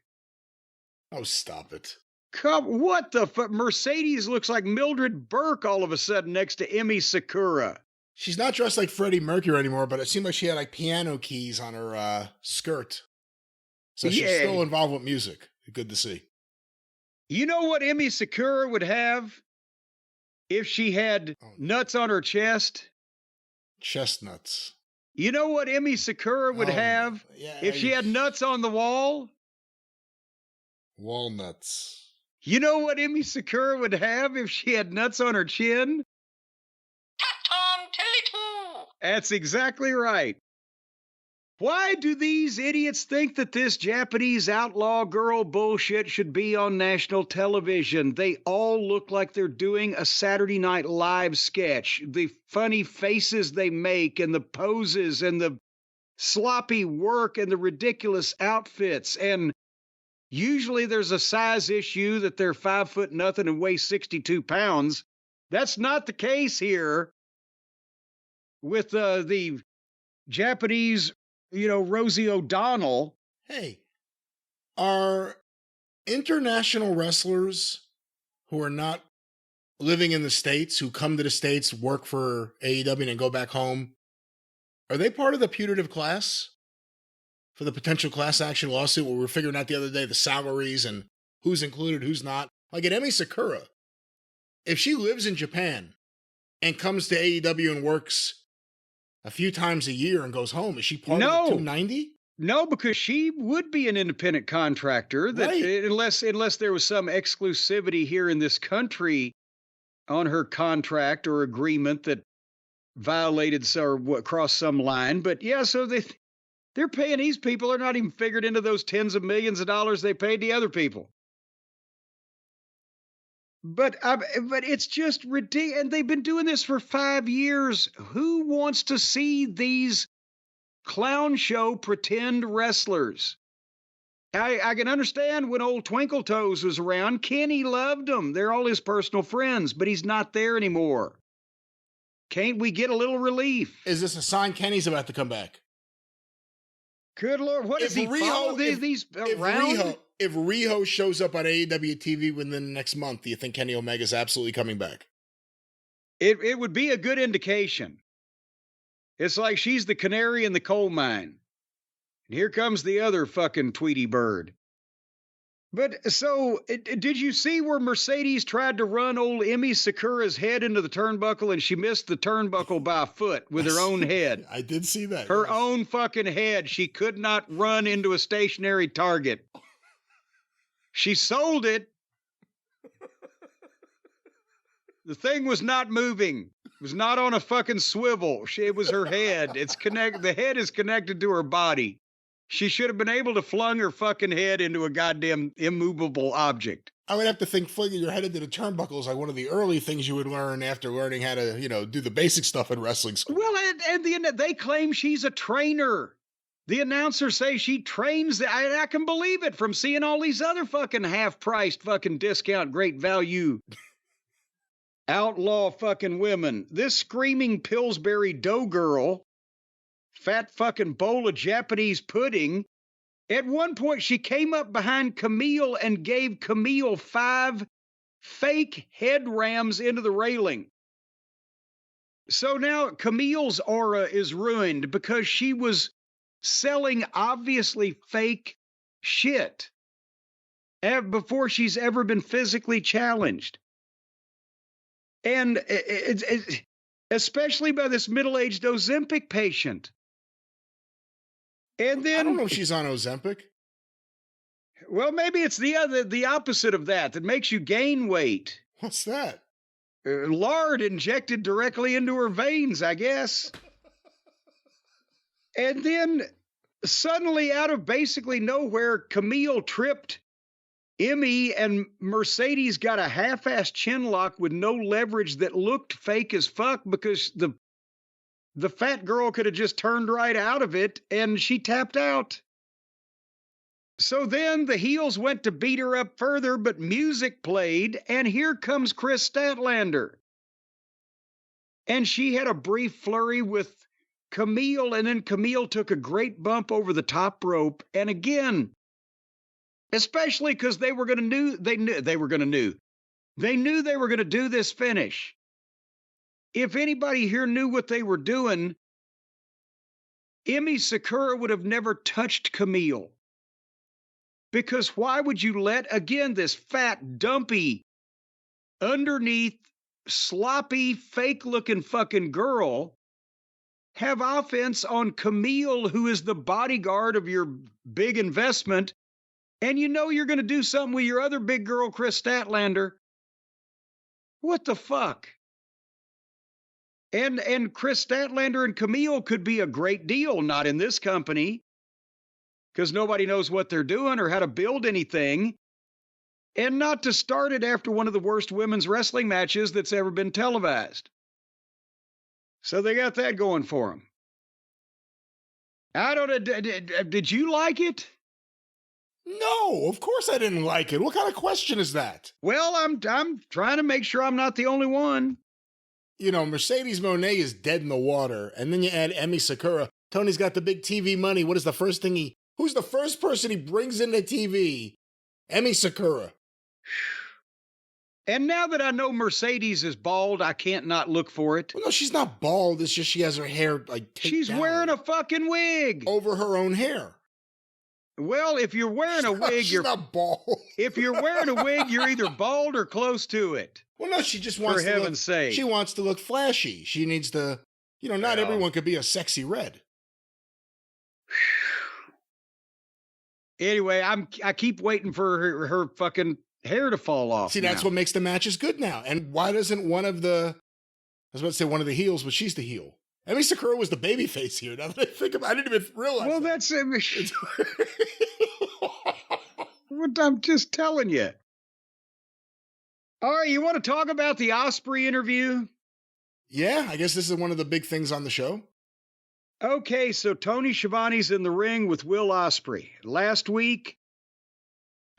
Oh, stop it. What the fuck? Mercedes looks like Mildred Burke all of a sudden next to Emi Sakura. She's not dressed like Freddie Mercury anymore, but it seemed like she had like piano keys on her skirt. So she's still involved with music. Good to see. You know what Emi Sakura would have if she had nuts on her chest? Chestnuts. You know what Emi Sakura would have if she had nuts on the wall? Walnuts. You know what Emi Sakura would have if she had nuts on her chin? Tom Tatum. That's exactly right. Why do these idiots think that this Japanese outlaw girl bullshit should be on national television? They all look like they're doing a Saturday Night Live sketch. The funny faces they make and the poses and the sloppy work and the ridiculous outfits. And usually there's a size issue that they're 5'0" and weigh 62 pounds. That's not the case here with the Japanese, Rosie O'Donnell. Hey, are international wrestlers who are not living in the States, who come to the States, work for AEW and go back home, are they part of the putative class for the potential class action lawsuit where we're figuring out the other day the salaries and who's included, who's not? Like at Emi Sakura, if she lives in Japan and comes to AEW and works a few times a year and goes home, is she part of the 290? No, because she would be an independent contractor that unless there was some exclusivity here in this country on her contract or agreement that violated or crossed some line. But yeah, so they're paying these people. They're not even figured into those tens of millions of dollars they paid the other people. But it's just ridiculous. And they've been doing this for 5 years. Who wants to see these clown show pretend wrestlers? I can understand when old Twinkle Toes was around. Kenny loved them. They're all his personal friends, but he's not there anymore. Can't we get a little relief? Is this a sign Kenny's about to come back? Good Lord, what does he follow these around? If Riho shows up on AEW TV within the next month, do you think Kenny Omega's absolutely coming back? It would be a good indication. It's like she's the canary in the coal mine. And here comes the other fucking Tweety bird. But so, did you see where Mercedes tried to run old Emi Sakura's head into the turnbuckle and she missed the turnbuckle by a foot with her own head? I did see that. Her own fucking head. She could not run into a stationary target. She sold it. The thing was not moving. It was not on a fucking swivel. It was her head. The head is connected to her body. She should have been able to flung her fucking head into a goddamn immovable object. I would have to think flinging your head into the turnbuckle is like one of the early things you would learn after learning how to, do the basic stuff in wrestling school. Well, and they claim she's a trainer. The announcers say she trains. I can believe it from seeing all these other fucking half-priced fucking discount great value outlaw fucking women. This screaming Pillsbury dough girl, fat fucking bowl of Japanese pudding. At one point, she came up behind Camille and gave Camille 5 fake head rams into the railing. So now Camille's aura is ruined because she was selling obviously fake shit before she's ever been physically challenged. And especially by this middle-aged Ozempic patient. And then I don't know if she's on Ozempic. Well, maybe it's the opposite of that makes you gain weight. What's that? Lard injected directly into her veins, I guess. And then suddenly, out of basically nowhere, Camille tripped Emmy, and Mercedes got a half-assed chin lock with no leverage that looked fake as fuck because the fat girl could have just turned right out of it, and she tapped out. So then the heels went to beat her up further, but music played, and here comes Chris Statlander. And she had a brief flurry with Camille, and then Camille took a great bump over the top rope, and again, especially because they knew they were going to do this finish. If anybody here knew what they were doing, Emi Sakura would have never touched Camille. Because why would you let, again, this fat, dumpy, underneath, sloppy, fake-looking fucking girl have offense on Camille, who is the bodyguard of your big investment, and you know you're going to do something with your other big girl, Chris Statlander? What the fuck? And Chris Statlander and Camille could be a great deal, not in this company, because nobody knows what they're doing or how to build anything, and not to start it after one of the worst women's wrestling matches that's ever been televised. So they got that going for them. I don't know, did you like it? No, of course I didn't like it. What kind of question is that? Well, I'm trying to make sure I'm not the only one. Mercedes Moné is dead in the water, and then you add Emi Sakura. Tony's got the big TV money. What is the first thing who's the first person he brings into TV? Emi Sakura. And now that I know Mercedes is bald, I can't not look for it. Well, no, she's not bald. It's just she has her hair taped She's down wearing a fucking wig. Over her own hair. Well, if you're wearing a wig, you're not bald. If you're wearing a wig, you're either bald or close to it. Well, no, she just wants for heaven's sake. She wants to look flashy. She needs to, not everyone could be a sexy red. Anyway, I keep waiting for her fucking hair to fall off. See, that's what makes the matches good now. And why doesn't one of the heels, but she's the heel. Emi Sakura was the baby face here. Now that I think about it, I didn't even realize. Well, that's what I'm just telling you. All right, you want to talk about the Osprey interview? Yeah, I guess this is one of the big things on the show. Okay, so Tony Schiavone's in the ring with Will Ospreay. Last week,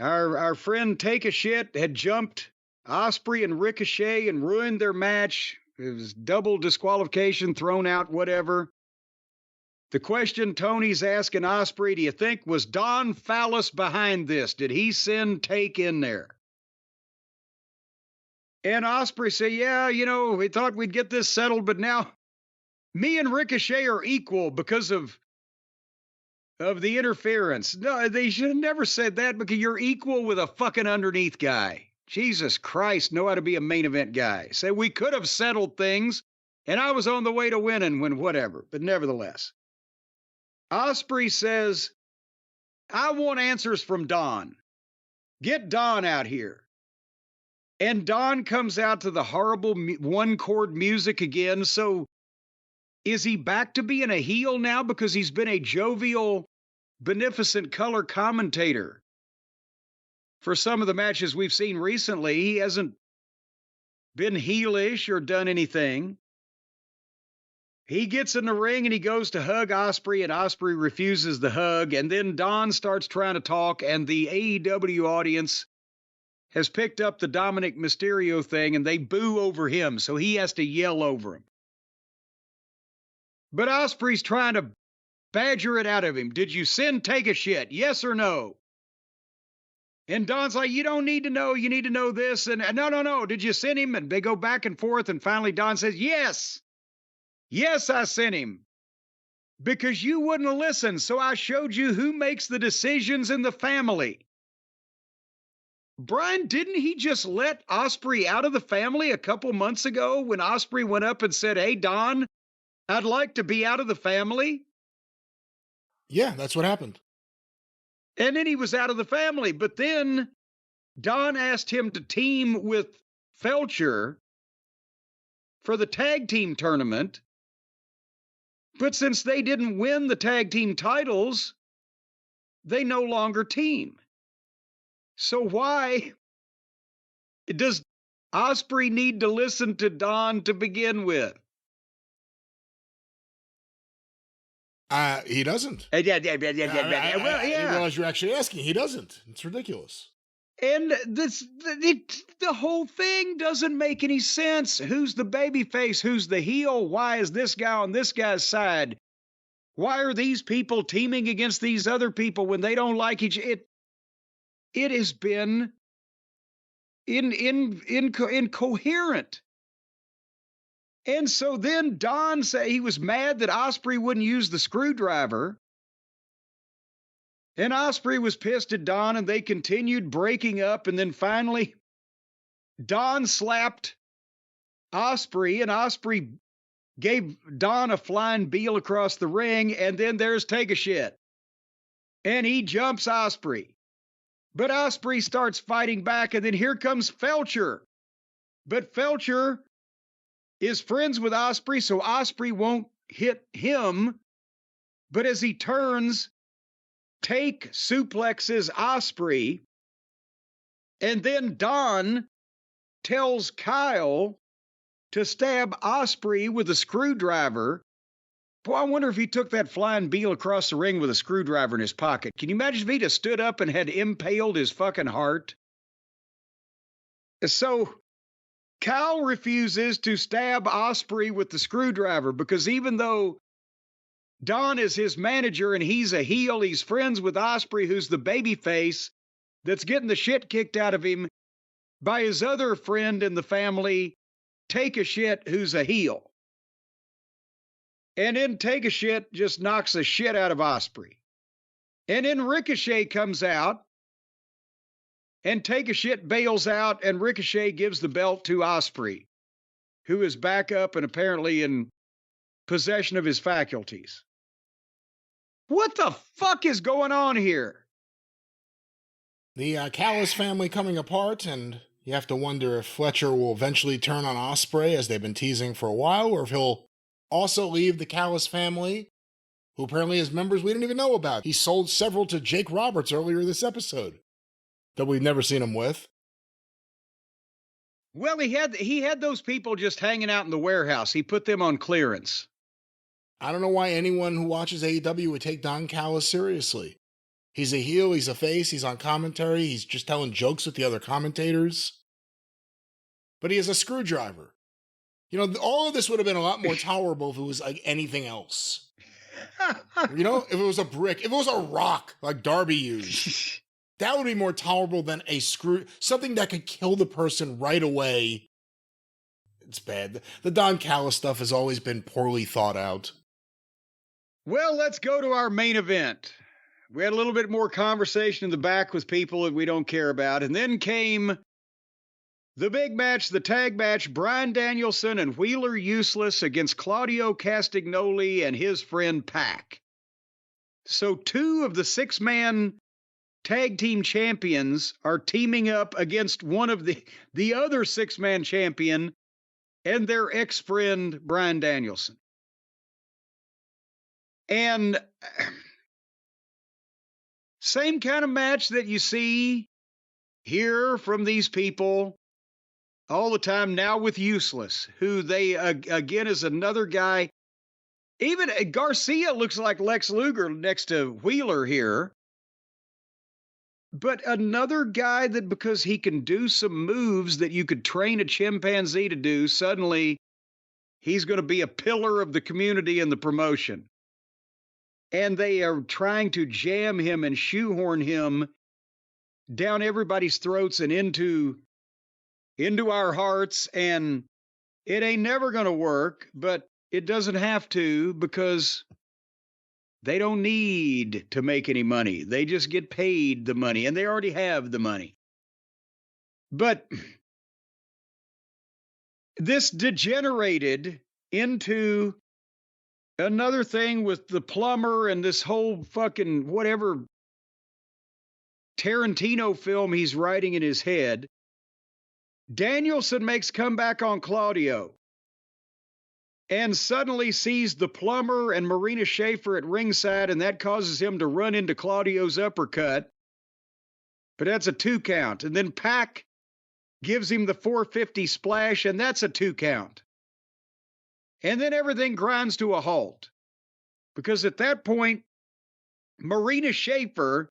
Our friend Take a Shit had jumped Osprey and Ricochet and ruined their match. It was double disqualification, thrown out, whatever. The question Tony's asking Osprey, do you think was Don Fallis behind this? Did he send Take in there? And Osprey said, yeah, we thought we'd get this settled, but now me and Ricochet are equal because of the interference. No, they should have never said that, because you're equal with a fucking underneath guy. Jesus Christ, know how to be a main event guy. Say, we could have settled things, and I was on the way to winning when whatever, but nevertheless. Osprey says, I want answers from Don. Get Don out here. And Don comes out to the horrible one-chord music again. So is he back to being a heel now because he's been a jovial, beneficent color commentator? For some of the matches we've seen recently, he hasn't been heelish or done anything. He gets in the ring and he goes to hug Osprey, and Osprey refuses the hug. And then Don starts trying to talk, and the AEW audience has picked up the Dominic Mysterio thing, and they boo over him, so he has to yell over him. But Osprey's trying to badger it out of him. Did you send Take a Shit? Yes or no? And Don's like, you don't need to know. You need to know this. And no. Did you send him? And they go back and forth. And finally, Don says, yes. Yes, I sent him. Because you wouldn't listen. So I showed you who makes the decisions in the family. Brian, didn't he just let Osprey out of the family a couple months ago when Osprey went up and said, hey, Don, I'd like to be out of the family? Yeah, that's what happened. And then he was out of the family. But then Don asked him to team with Felcher for the tag team tournament. But since they didn't win the tag team titles, they no longer team. So why does Osprey need to listen to Don to begin with? He doesn't. Well, yeah. I didn't realize you're actually asking. He doesn't. It's ridiculous. And the whole thing doesn't make any sense. Who's the baby face? Who's the heel? Why is this guy on this guy's side? Why are these people teaming against these other people when they don't like each other? It has been incoherent. And so then Don said he was mad that Osprey wouldn't use the screwdriver. And Osprey was pissed at Don, and they continued breaking up. And then finally, Don slapped Osprey, and Osprey gave Don a flying Beal across the ring. And then there's Take a Shit. And he jumps Osprey. But Osprey starts fighting back, and then here comes Felcher. But Felcher is friends with Osprey, so Osprey won't hit him. But as he turns, Take suplexes Osprey, and then Don tells Kyle to stab Osprey with a screwdriver. Boy, I wonder if he took that flying Beal across the ring with a screwdriver in his pocket. Can you imagine if he'd have stood up and had impaled his fucking heart? So Kyle refuses to stab Osprey with the screwdriver because even though Don is his manager and he's a heel, he's friends with Osprey, who's the baby face that's getting the shit kicked out of him by his other friend in the family, Take a Shit, who's a heel. And then Take a Shit just knocks the shit out of Osprey. And then Ricochet comes out, and Take a Shit bails out, and Ricochet gives the belt to Osprey, who is back up and apparently in possession of his faculties. What the fuck is going on here? The Callis family coming apart, and you have to wonder if Fletcher will eventually turn on Osprey, as they've been teasing for a while, or if he'll also leave the Callis family, who apparently has members we didn't even know about. He sold several to Jake Roberts earlier this episode that we've never seen him with. Well, he had those people just hanging out in the warehouse. He put them on clearance. I don't know why anyone who watches AEW would take Don Callis seriously. He's a heel, he's a face, he's on commentary, he's just telling jokes with the other commentators. But he is a screwdriver. You know, all of this would have been a lot more tolerable if it was like anything else. You know, if it was a brick, if it was a rock like Darby used, that would be more tolerable than a something that could kill the person right away. It's bad. The Don Callis stuff has always been poorly thought out. Well, let's go to our main event. We had a little bit more conversation in the back with people that we don't care about. And then came the big match, the tag match, Bryan Danielson and Wheeler Useless against Claudio Castagnoli and his friend Pac. So 2 of the 6-man tag team champions are teaming up against one of the other 6-man champion and their ex-friend, Bryan Danielson. And same kind of match that you see here from these people all the time now with Useless, who they, again, is another guy. Even Garcia looks like Lex Luger next to Wheeler here. But another guy that, because he can do some moves that you could train a chimpanzee to do, suddenly he's going to be a pillar of the community and the promotion. And they are trying to jam him and shoehorn him down everybody's throats and into our hearts. And it ain't never going to work, but it doesn't have to, because they don't need to make any money. They just get paid the money, and they already have the money. But this degenerated into another thing with the plumber and this whole fucking whatever Tarantino film he's writing in his head. Danielson makes comeback on Claudio and suddenly sees the plumber and Marina Schaefer at ringside, and that causes him to run into Claudio's uppercut. But that's a 2 count. And then Pac gives him the 450 splash, and that's a 2 count. And then everything grinds to a halt. Because at that point, Marina Schaefer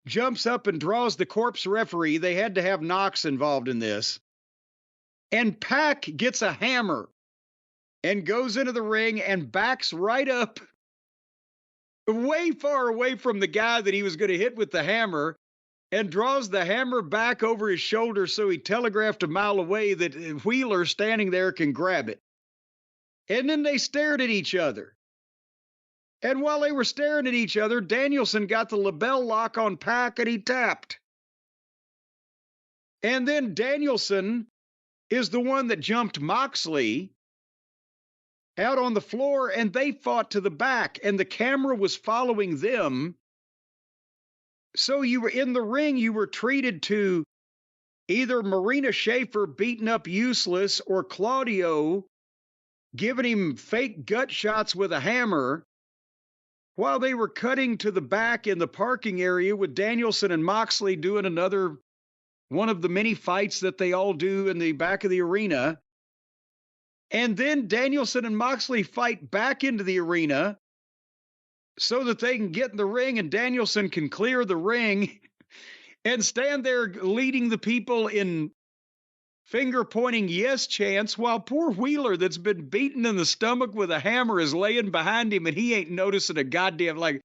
jumps up and draws the corpse referee. They had to have Knox involved in this. And Pac gets a hammer and goes into the ring and backs right up way far away from the guy that he was going to hit with the hammer, and draws the hammer back over his shoulder so he telegraphed a mile away that Wheeler standing there can grab it. And then they stared at each other. And while they were staring at each other, Danielson got the label lock on Pac and he tapped. And then Danielson is the one that jumped Moxley out on the floor, and they fought to the back, and the camera was following them. So you were in the ring, you were treated to either Marina Schaefer beating up Useless or Claudio giving him fake gut shots with a hammer, while they were cutting to the back in the parking area with Danielson and Moxley doing another one of the many fights that they all do in the back of the arena. And then Danielson and Moxley fight back into the arena so that they can get in the ring and Danielson can clear the ring and stand there leading the people in finger-pointing yes chants, while poor Wheeler, that's been beaten in the stomach with a hammer, is laying behind him, and he ain't noticing a goddamn, like,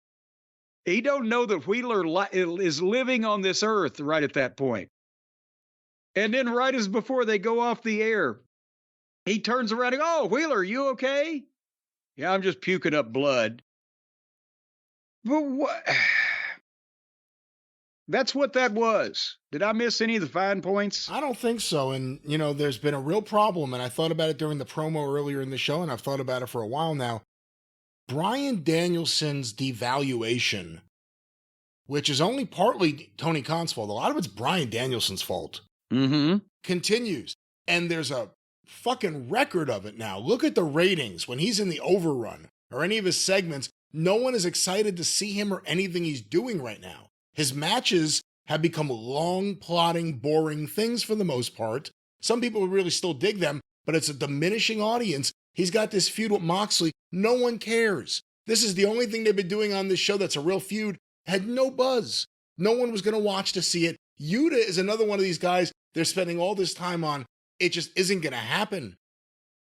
he don't know that Wheeler is living on this earth right at that point. And then right as before they go off the air, he turns around and, "Oh, Wheeler, you okay?" "Yeah, I'm just puking up blood." But what? That's what that was. Did I miss any of the fine points? I don't think so. And, you know, there's been a real problem, and I thought about it during the promo earlier in the show, and I've thought about it for a while now. Bryan Danielson's devaluation, which is only partly Tony Khan's fault, a lot of it's Bryan Danielson's fault, continues. And there's a fucking record of it now. Look at the ratings when he's in the overrun or any of his segments. No one is excited to see him or anything he's doing right now. His matches have become long, plodding, boring things for the most part. Some people really still dig them, but it's a diminishing audience. He's got this feud with Moxley. No one cares. This is the only thing they've been doing on this show that's a real feud, Had no buzz. No one was going to watch to see it. Yuta is another one of these guys they're spending all this time on. It just isn't going to happen.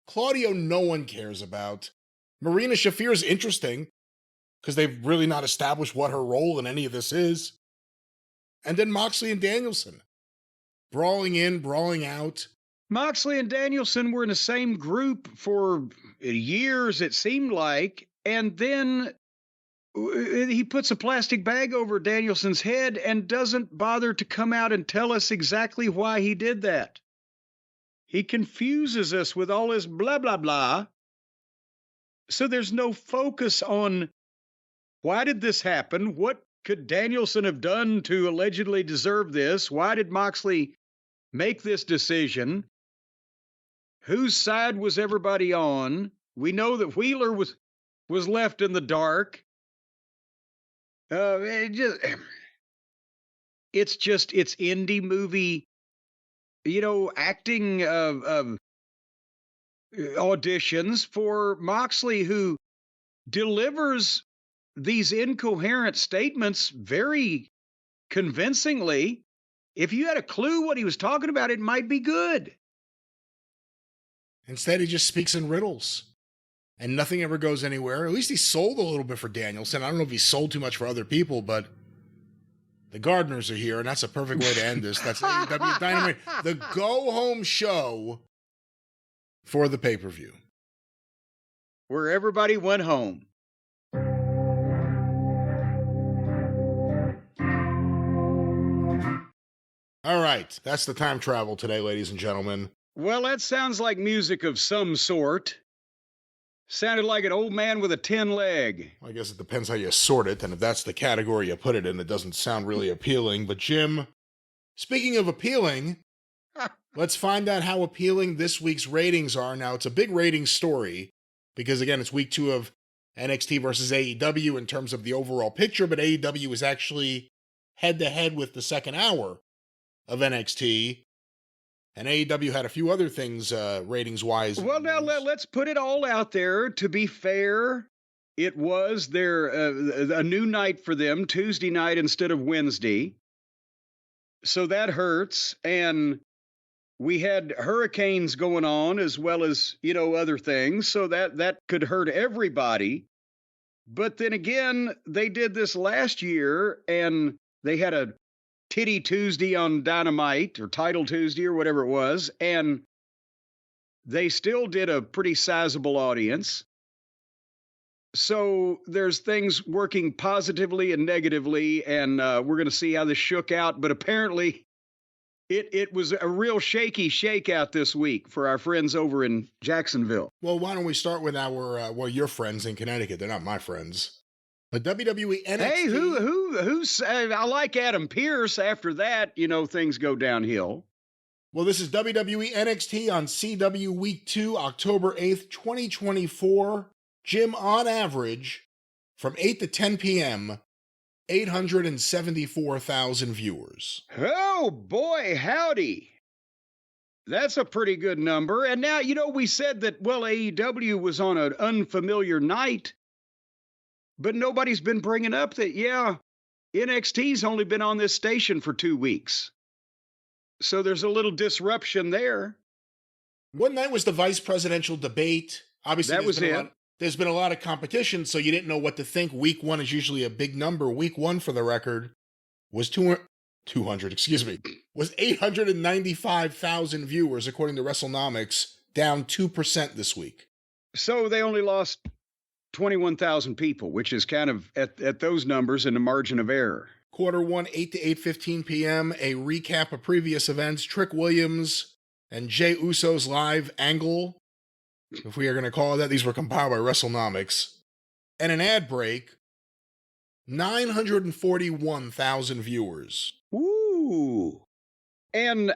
Claudio, no one cares about. Marina Shafir is interesting because they've really not established what her role in any of this is. And then Moxley and Danielson. Brawling in, brawling out. Moxley and Danielson were in the same group for years, it seemed like. And then he puts a plastic bag over Danielson's head and doesn't bother to come out and tell us exactly why he did that. He confuses us with all his blah, blah, blah. So there's no focus on why did this happen? What could Danielson have done to allegedly deserve this? Why did Moxley make this decision? Whose side was everybody on? We know that Wheeler was left in the dark. It's indie movie, acting auditions for Moxley, who delivers these incoherent statements very convincingly. If you had a clue what he was talking about, it might be good. Instead, he just speaks in riddles. And nothing ever goes anywhere. At least he sold a little bit for Danielson. I don't know if he sold too much for other people, but the Gardeners are here, and that's a perfect way to end this. That's AEW Dynamite, the go-home show for the pay-per-view. Where everybody went home. All right, that's the time travel today, ladies and gentlemen. Well, that sounds like music of some sort. Sounded like an old man with a 10 leg. I guess it depends how you sort it, and if that's the category you put it in, it doesn't sound really appealing. But Jim, speaking of appealing, let's find out how appealing this week's ratings are. Now, it's a big ratings story, because again, it's week 2 of NXT versus AEW in terms of the overall picture, but AEW is actually head-to-head with the second hour of NXT. And AEW had a few other things ratings-wise. Well, now let's put it all out there. To be fair, it was a new night for them, Tuesday night instead of Wednesday. So that hurts. And we had hurricanes going on as well as, other things. So that could hurt everybody. But then again, they did this last year and they had a Titty Tuesday on Dynamite, or Title Tuesday, or whatever it was, and they still did a pretty sizable audience. So there's things working positively and negatively, and we're going to see how this shook out. But apparently, it was a real shaky shakeout this week for our friends over in Jacksonville. Well, why don't we start with your friends in Connecticut? They're not my friends. But WWE NXT. Hey, who's? I like Adam Pearce. After that, things go downhill. Well, this is WWE NXT on CW Week 2, October 8th, 2024. Jim, on average, from 8 to 10 p.m., 874,000 viewers. Oh, boy, howdy. That's a pretty good number. And now, we said that, AEW was on an unfamiliar night. But nobody's been bringing up that, NXT's only been on this station for 2 weeks. So there's a little disruption there. One night was the vice presidential debate. Obviously, that was it. There's been a lot of competition, so you didn't know what to think. Week 1 is usually a big number. Week 1, for the record, was 895,000 viewers, according to WrestleNomics, down 2% this week. So they only lost 21,000 people, which is kind of at those numbers in the margin of error. Quarter 1, 8 to 8:15 p.m., a recap of previous events, Trick Williams and Jey Uso's live angle, if we are going to call it that. These were compiled by WrestleNomics. And an ad break, 941,000 viewers. Ooh. And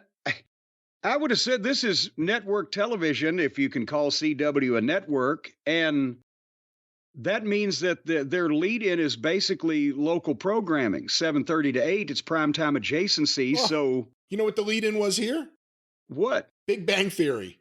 I would have said this is network television, if you can call CW a network, and that means that their lead-in is basically local programming, 7:30 to 8. It's primetime adjacency, so... You know what the lead-in was here? What? Big Bang Theory.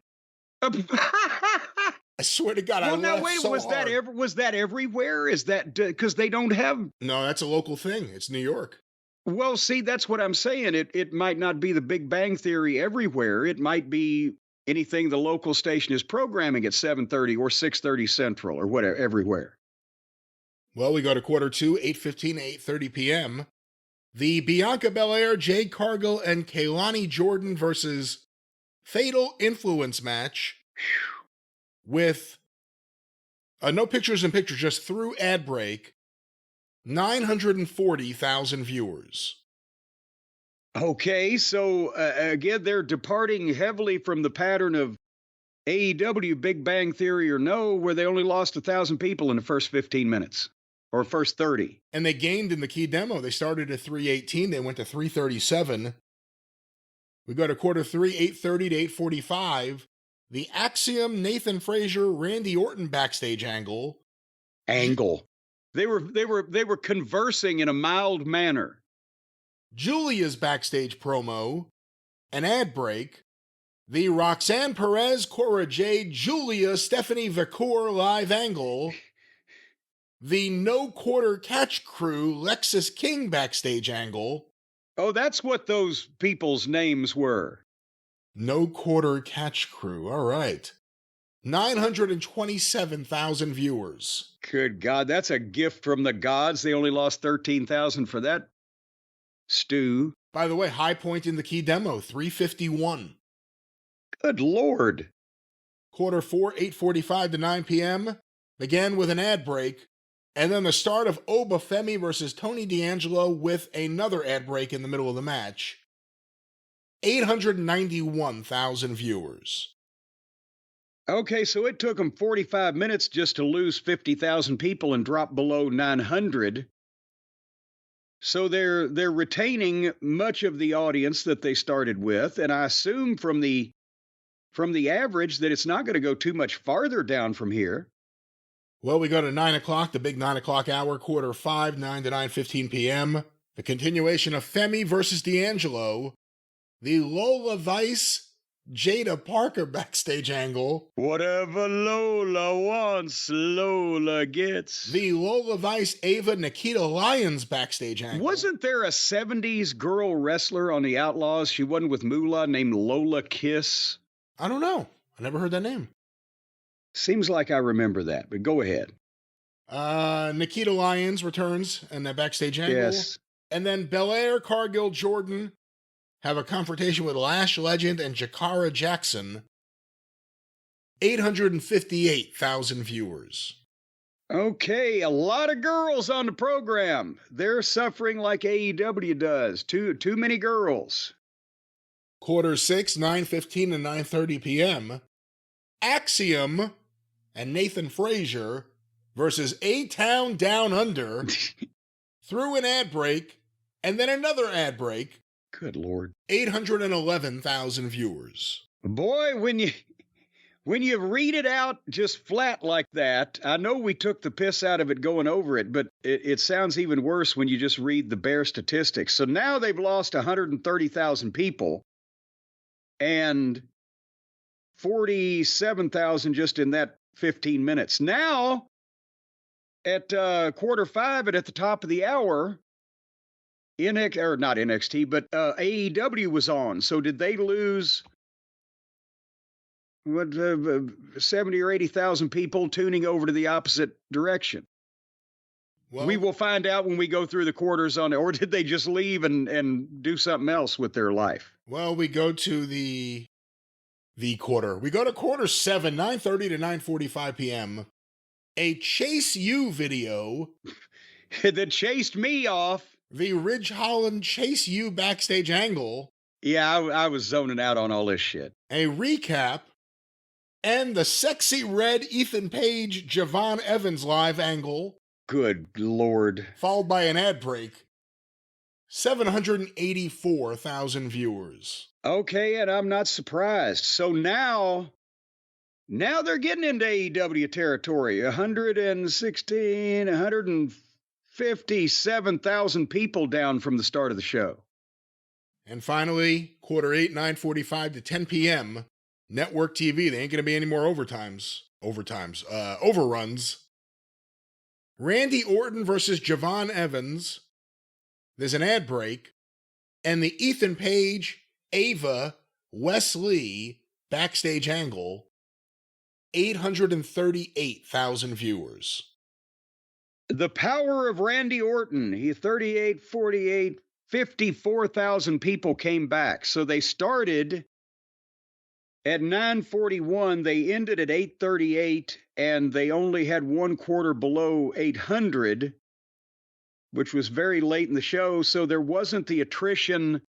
I swear to God, Well, I now laughed wait, so was hard. that everywhere? Is that because they don't have? No, that's a local thing. It's New York. Well, see, that's what I'm saying. It might not be the Big Bang Theory everywhere. It might be anything the local station is programming at 7:30 or 6:30 Central or whatever everywhere. Well, we go to quarter two, 8:15 to 8:30 p.m. The Bianca Belair, Jade Cargill, and Kaylani Jordan versus Fatal Influence match with no pictures in picture, just through ad break, 940,000 viewers. Okay, so again, they're departing heavily from the pattern of AEW Big Bang Theory or no, where they only lost 1,000 people in the first 15 minutes or first 30. And they gained in the key demo. They started at 318. They went to 337. We go to quarter three, 8:30 to 8:45. The Axiom, Nathan Frazier, Randy Orton backstage angle. They were conversing in a mild manner. Julia's backstage promo. An ad break. The Roxanne Perez, Cora Jade, Julia, Stephanie Vacour live angle. The No Quarter Catch Crew, Lexus King backstage angle. Oh, that's what those people's names were. No Quarter Catch Crew. All right. 927,000 viewers. Good God, that's a gift from the gods. They only lost 13,000 for that stew. By the way, high point in the key demo, 351. Good Lord. Quarter four, 8:45 to 9 p.m. Again with an ad break. And then the start of Oba Femi versus Tony D'Angelo with another ad break in the middle of the match. 891,000 viewers. Okay, so it took them 45 minutes just to lose 50,000 people and drop below 900. So they're retaining much of the audience that they started with, and I assume from the average that it's not going to go too much farther down from here. Well, we go to 9 o'clock, the big 9 o'clock hour, quarter five, 9 to 9:15 p.m. The continuation of Femi versus D'Angelo. The Lola Vice, Jada Parker backstage angle. Whatever Lola wants, Lola gets. The Lola Vice, Ava Nikita Lyons backstage angle. Wasn't there a 70s girl wrestler on the Outlaws? She wasn't with Moolah, named Lola Kiss? I don't know. I never heard that name. Seems like I remember that, but go ahead. Nikita Lyons returns in that backstage angle. Yes. And then Belair, Cargill, Jordan have a confrontation with Lash Legend and Jakara Jackson. 858,000 viewers. Okay, a lot of girls on the program. They're suffering like AEW does. Too many girls. Quarter six, 9:15 to 9:30 p.m. Axiom and Nathan Frazier versus A-Town Down Under through an ad break and then another ad break. Good Lord. 811,000 viewers. Boy, when you read it out just flat like that, I know we took the piss out of it going over it, but it sounds even worse when you just read the bare statistics. So now they've lost 130,000 people and 47,000 just in that 15 minutes. Now, at quarter five and at the top of the hour, not NXT, but AEW was on. So did they lose 70 or 80,000 people tuning over to the opposite direction? Well, we will find out when we go through the quarters on it. Or did they just leave and do something else with their life? Well, we go to the quarter. We go to quarter seven, 9:30 to 9:45 p.m. A Chase U video that chased me off. The Ridge Holland Chase U backstage angle. Yeah, I was zoning out on all this shit. A recap. And the sexy red Ethan Page, Javon Evans live angle. Good Lord. Followed by an ad break. 784,000 viewers. Okay, and I'm not surprised. So now they're getting into AEW territory. 157,000 people down from the start of the show. And finally, quarter eight, 9:45 to 10 p.m., Network TV. There ain't going to be any more overtimes. overruns. Randy Orton versus Javon Evans. There's an ad break. And the Ethan Page, Ava, Wesley backstage angle. 838,000 viewers. The power of Randy Orton. He 38, 48, 54,000 people came back. So they started at 941. They ended at 838, and they only had one quarter below 800, which was very late in the show. So there wasn't the attrition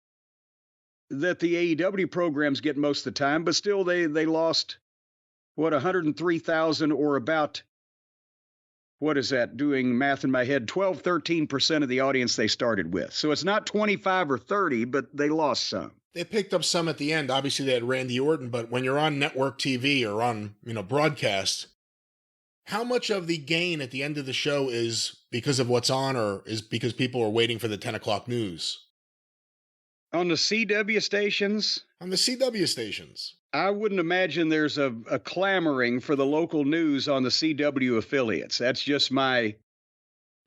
that the AEW programs get most of the time, but still they lost, 103,000, or about, what is that, doing math in my head, 12, 13% of the audience they started with. So it's not 25 or 30, but they lost some. They picked up some at the end. Obviously, they had Randy Orton, but when you're on network TV or on, broadcast, how much of the gain at the end of the show is because of what's on, or is because people are waiting for the 10 o'clock news? On the CW stations? On the CW stations. I wouldn't imagine there's a clamoring for the local news on the CW affiliates. That's just my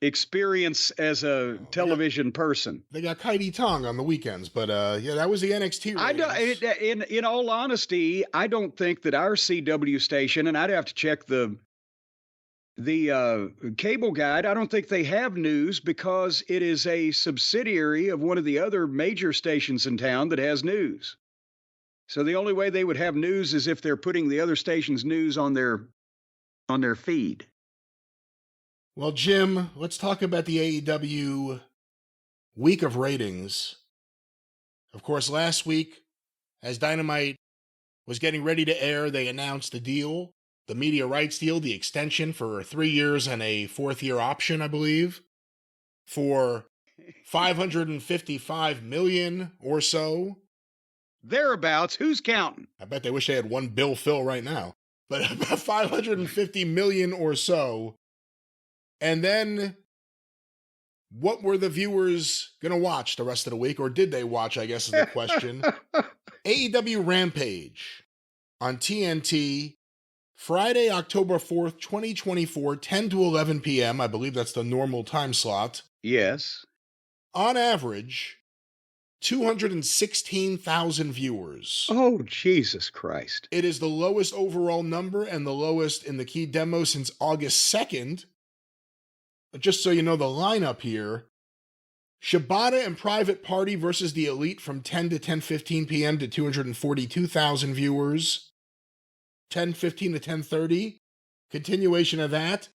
experience as a television person. They got Kaidi Tong on the weekends, but that was the NXT ratings. In all honesty, I don't think that our CW station, and I'd have to check the cable guide, I don't think they have news because it is a subsidiary of one of the other major stations in town that has news. So the only way they would have news is if they're putting the other station's news on their feed. Well, Jim, let's talk about the AEW week of ratings. Of course, last week, as Dynamite was getting ready to air, they announced the deal, the media rights deal, the extension for 3 years and a 4th-year option, I believe, for $555 million or so. Thereabouts. Who's counting? I bet they wish they had one Bill Phil right now. But about $550 million or so. And then, what were the viewers going to watch the rest of the week? Or did they watch, I guess is the question. AEW Rampage on TNT, Friday, October 4th, 2024, 10 to 11 p.m. I believe that's the normal time slot. Yes. On average, 216,000 viewers. Oh, Jesus Christ. It is the lowest overall number and the lowest in the key demo since August 2nd. But just so you know the lineup here, Shibata and Private Party versus the Elite from 10 to 10:15 p.m. to 242,000 viewers. 10:15 to 10:30. Continuation of that.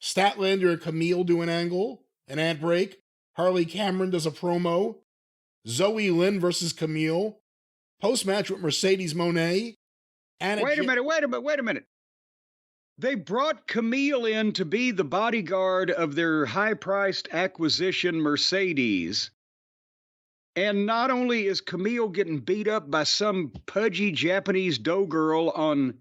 Statlander and Camille do an angle, an ad break. Harley Cameron does a promo. Zoe Lynn versus Camille. Post-match with Mercedes Moné. Wait a minute. They brought Camille in to be the bodyguard of their high-priced acquisition Mercedes. And not only is Camille getting beat up by some pudgy Japanese dough girl on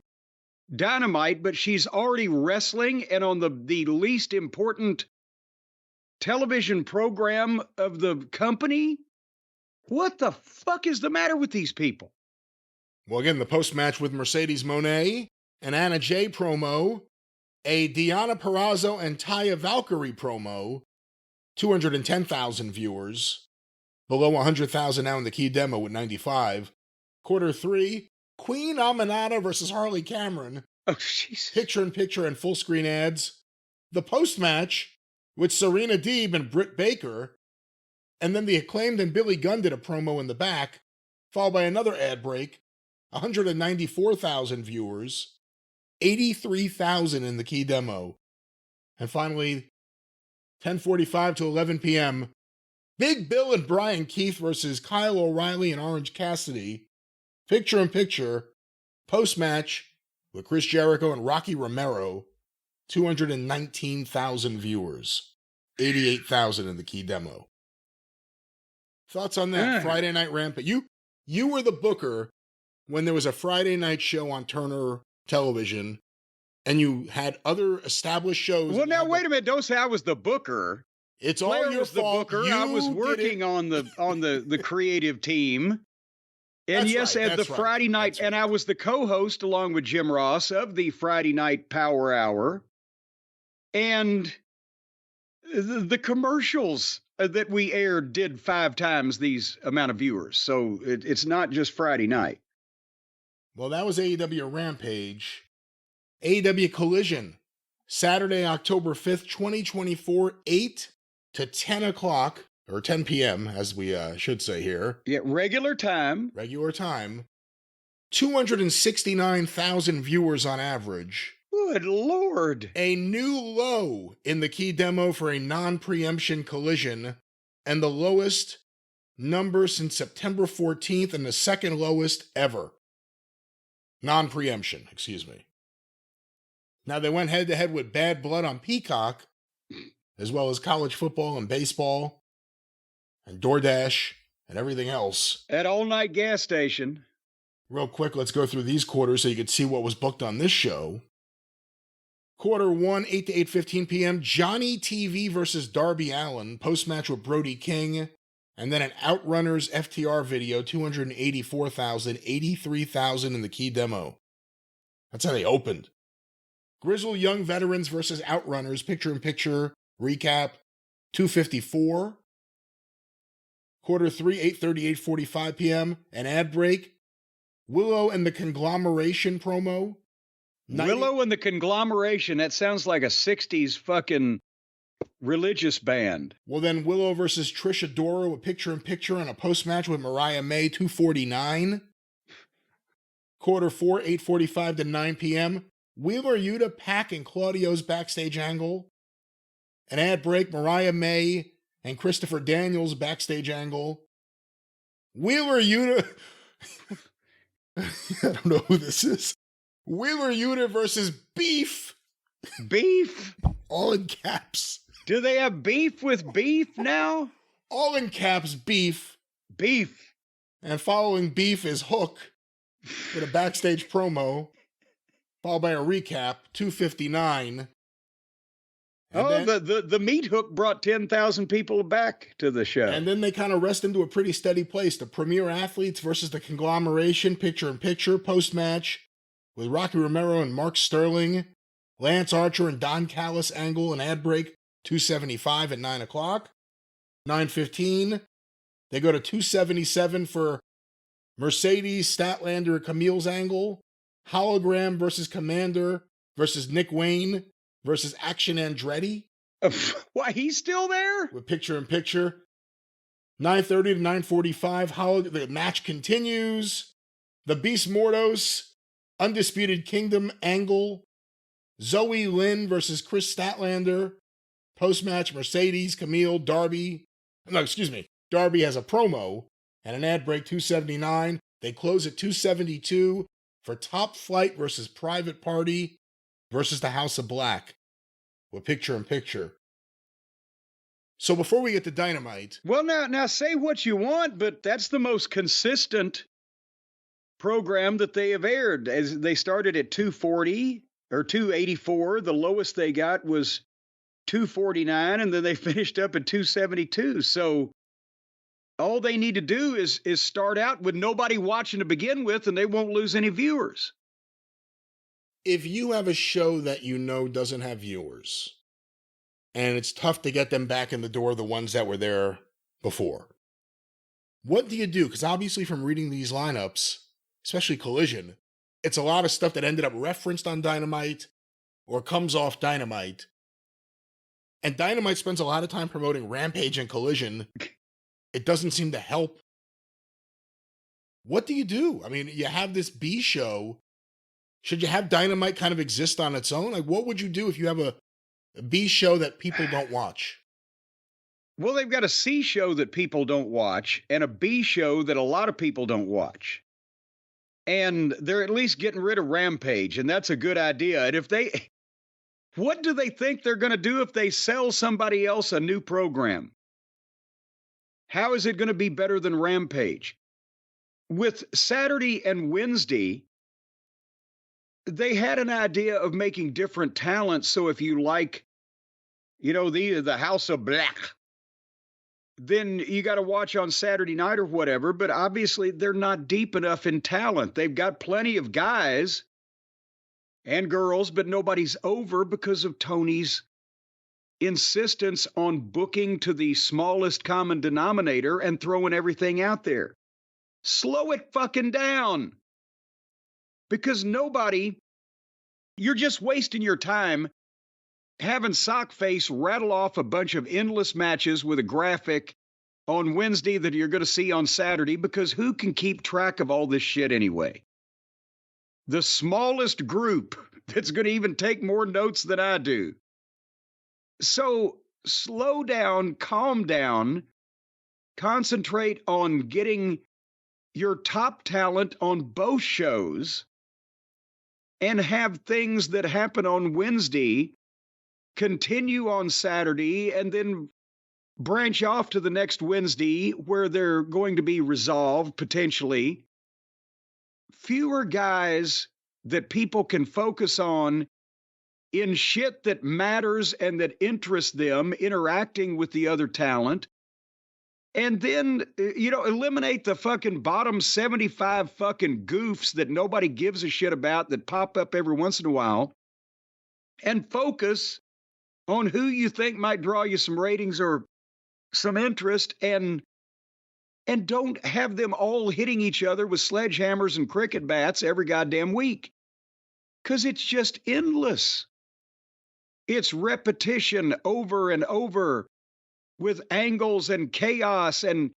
Dynamite, but she's already wrestling and on the least important television program of the company? What the fuck is the matter with these people? Well, again, the post-match with Mercedes Moné, an Anna Jay promo, a Deonna Purrazzo and Taya Valkyrie promo, 210,000 viewers, below 100,000 now in the key demo with 95. Quarter 3, Queen Aminata versus Harley Cameron. Oh, jeez. Picture-in-picture and full-screen ads. The post-match with Serena Deeb and Britt Baker, and then the Acclaimed and Billy Gunn did a promo in the back, followed by another ad break, 194,000 viewers, 83,000 in the key demo. And finally, 10:45 to 11 p.m., Big Bill and Brian Keith versus Kyle O'Reilly and Orange Cassidy. Picture-in-picture, post-match with Chris Jericho and Rocky Romero, 219,000 viewers, 88,000 in the key demo. Thoughts on that? Friday Night Rampage. You were the booker when there was a Friday night show on Turner Television, and you had other established shows. Well, now wait a minute. Don't say I was the booker. It's all your fault. I was working on the creative team. And That's yes, right, and the that's right, Friday night, that's right. and I was the co-host along with Jim Ross of the Friday Night Power Hour. And the commercials that we aired did 5 times these amount of viewers. So it's not just Friday night. Well, that was AEW Rampage. AEW Collision, Saturday, October 5th, 2024, 8 to 10 o'clock, or 10 p.m., as we should say here. Yeah, regular time. Regular time. 269,000 viewers on average. Good Lord. A new low in the key demo for a non-preemption collision, and the lowest number since September 14th, and the second lowest ever. Non-preemption, excuse me. Now, they went head-to-head with Bad Blood on Peacock, as well as college football and baseball, and DoorDash, and everything else. At All Night Gas Station. Real quick, let's go through these quarters so you can see what was booked on this show. Quarter 1, 8 to 8:15 p.m., Johnny TV versus Darby Allin, post-match with Brody King, and then an Outrunners FTR video, 284,000, 83,000 in the key demo. That's how they opened. Grizzled Young Veterans versus Outrunners, picture-in-picture, recap, 254. Quarter 3, 8:30, 8:45 p.m., an ad break. Willow and the Conglomeration promo. Willow and the Conglomeration, that sounds like a 60s fucking religious band. Well, then Willow versus Trish Adora, a picture-in-picture and a post-match with Mariah May, 249. Quarter 4, 8:45 to 9 p.m., Wheeler Yuta, Pac, and Claudio's backstage angle. An ad break, Mariah May and Christopher Daniels backstage angle. Wheeler Yuta... I don't know who this is. Wheeler Yuta versus Beef. Beef? All in caps. Do they have beef with beef now? All in caps, Beef. Beef. And following Beef is Hook with a backstage promo, followed by a recap, 259. The meat hook brought 10,000 people back to the show. And then they kind of rest into a pretty steady place. The Premier Athletes versus the Conglomeration, picture-in-picture, post-match with Rocky Romero and Mark Sterling, Lance Archer and Don Callis angle, and ad break, 275 at 9 o'clock. 9:15, they go to 277 for Mercedes, Statlander, and Camille's angle, Hologram versus Commander versus Nick Wayne versus Action Andretti. Why, he's still there? With picture-in-picture. 9:30 to 9:45, the match continues. The Beast Mordos, Undisputed Kingdom angle. Zoe Lynn versus Chris Statlander. Post-match, Mercedes, Camille, Darby. No, excuse me. Darby has a promo and an ad break, 279. They close at 272 for Top Flight versus Private Party versus the House of Black with picture-in-picture. So before we get to Dynamite... Well, now say what you want, but that's the most consistent program that they have aired. As they started at 240 or 284, the lowest they got was 249, and then they finished up at 272. So all they need to do is start out with nobody watching to begin with, and they won't lose any viewers. If you have a show that you know doesn't have viewers, and it's tough to get them back in the door, the ones that were there before, what do you do? Because obviously from reading these lineups, especially Collision, it's a lot of stuff that ended up referenced on Dynamite or comes off Dynamite. And Dynamite spends a lot of time promoting Rampage and Collision. It doesn't seem to help. What do you do? I mean, you have this B show. Should you have Dynamite kind of exist on its own? Like, what would you do if you have a B show that people don't watch? Well, they've got a C show that people don't watch and a B show that a lot of people don't watch. And they're at least getting rid of Rampage, and that's a good idea. And if they... What do they think they're going to do if they sell somebody else a new program? How is it going to be better than Rampage? With Saturday and Wednesday, they had an idea of making different talents. So if you like, the House of Black, then you got to watch on Saturday night or whatever. But obviously, they're not deep enough in talent. They've got plenty of guys and girls, but nobody's over because of Tony's insistence on booking to the smallest common denominator and throwing everything out there. Slow it fucking down. Because you're just wasting your time having Sockface rattle off a bunch of endless matches with a graphic on Wednesday that you're going to see on Saturday, because who can keep track of all this shit anyway? The smallest group that's going to even take more notes than I do. So slow down, calm down, concentrate on getting your top talent on both shows, and have things that happen on Wednesday continue on Saturday, and then branch off to the next Wednesday where they're going to be resolved potentially. Fewer guys that people can focus on in shit that matters and that interests them, interacting with the other talent. And then, eliminate the fucking bottom 75 fucking goofs that nobody gives a shit about that pop up every once in a while, and focus on who you think might draw you some ratings or some interest, and don't have them all hitting each other with sledgehammers and cricket bats every goddamn week. Because it's just endless. It's repetition over and over with angles and chaos, and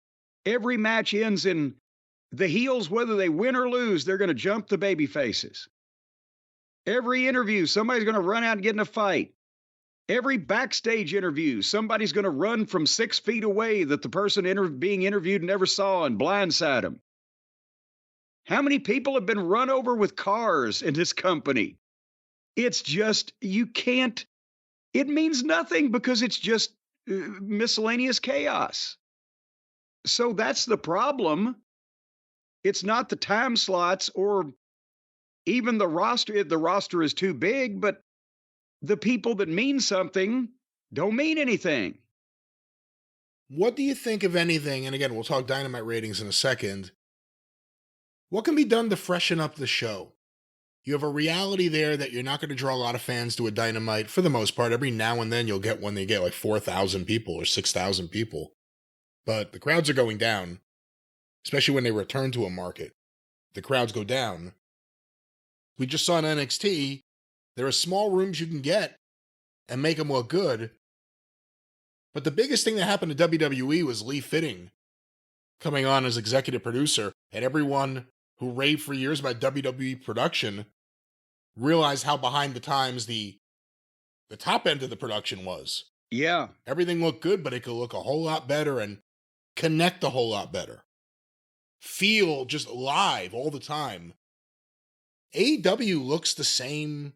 every match ends in the heels, whether they win or lose, they're going to jump the baby faces. Every interview, somebody's going to run out and get in a fight. Every backstage interview, somebody's going to run from 6 feet away that the person being interviewed never saw and blindside them. How many people have been run over with cars in this company? It's just, you can't, it means nothing because it's just miscellaneous chaos. So that's the problem. It's not the time slots or even the roster. The roster is too big, but the people that mean something don't mean anything. What do you think of anything? And again, we'll talk Dynamite ratings in a second. What can be done to freshen up the show? You have a reality there that you're not going to draw a lot of fans to a Dynamite for the most part. Every now and then you'll get one, they get like 4,000 people or 6,000 people. But the crowds are going down, especially when they return to a market. The crowds go down. We just saw in NXT, there are small rooms you can get and make them look good. But the biggest thing that happened to WWE was Lee Fitting coming on as executive producer, and everyone who raved for years about WWE production realized how behind the times the top end of the production was. Yeah. Everything looked good, but it could look a whole lot better and connect a whole lot better. Feel just live all the time. AEW looks the same,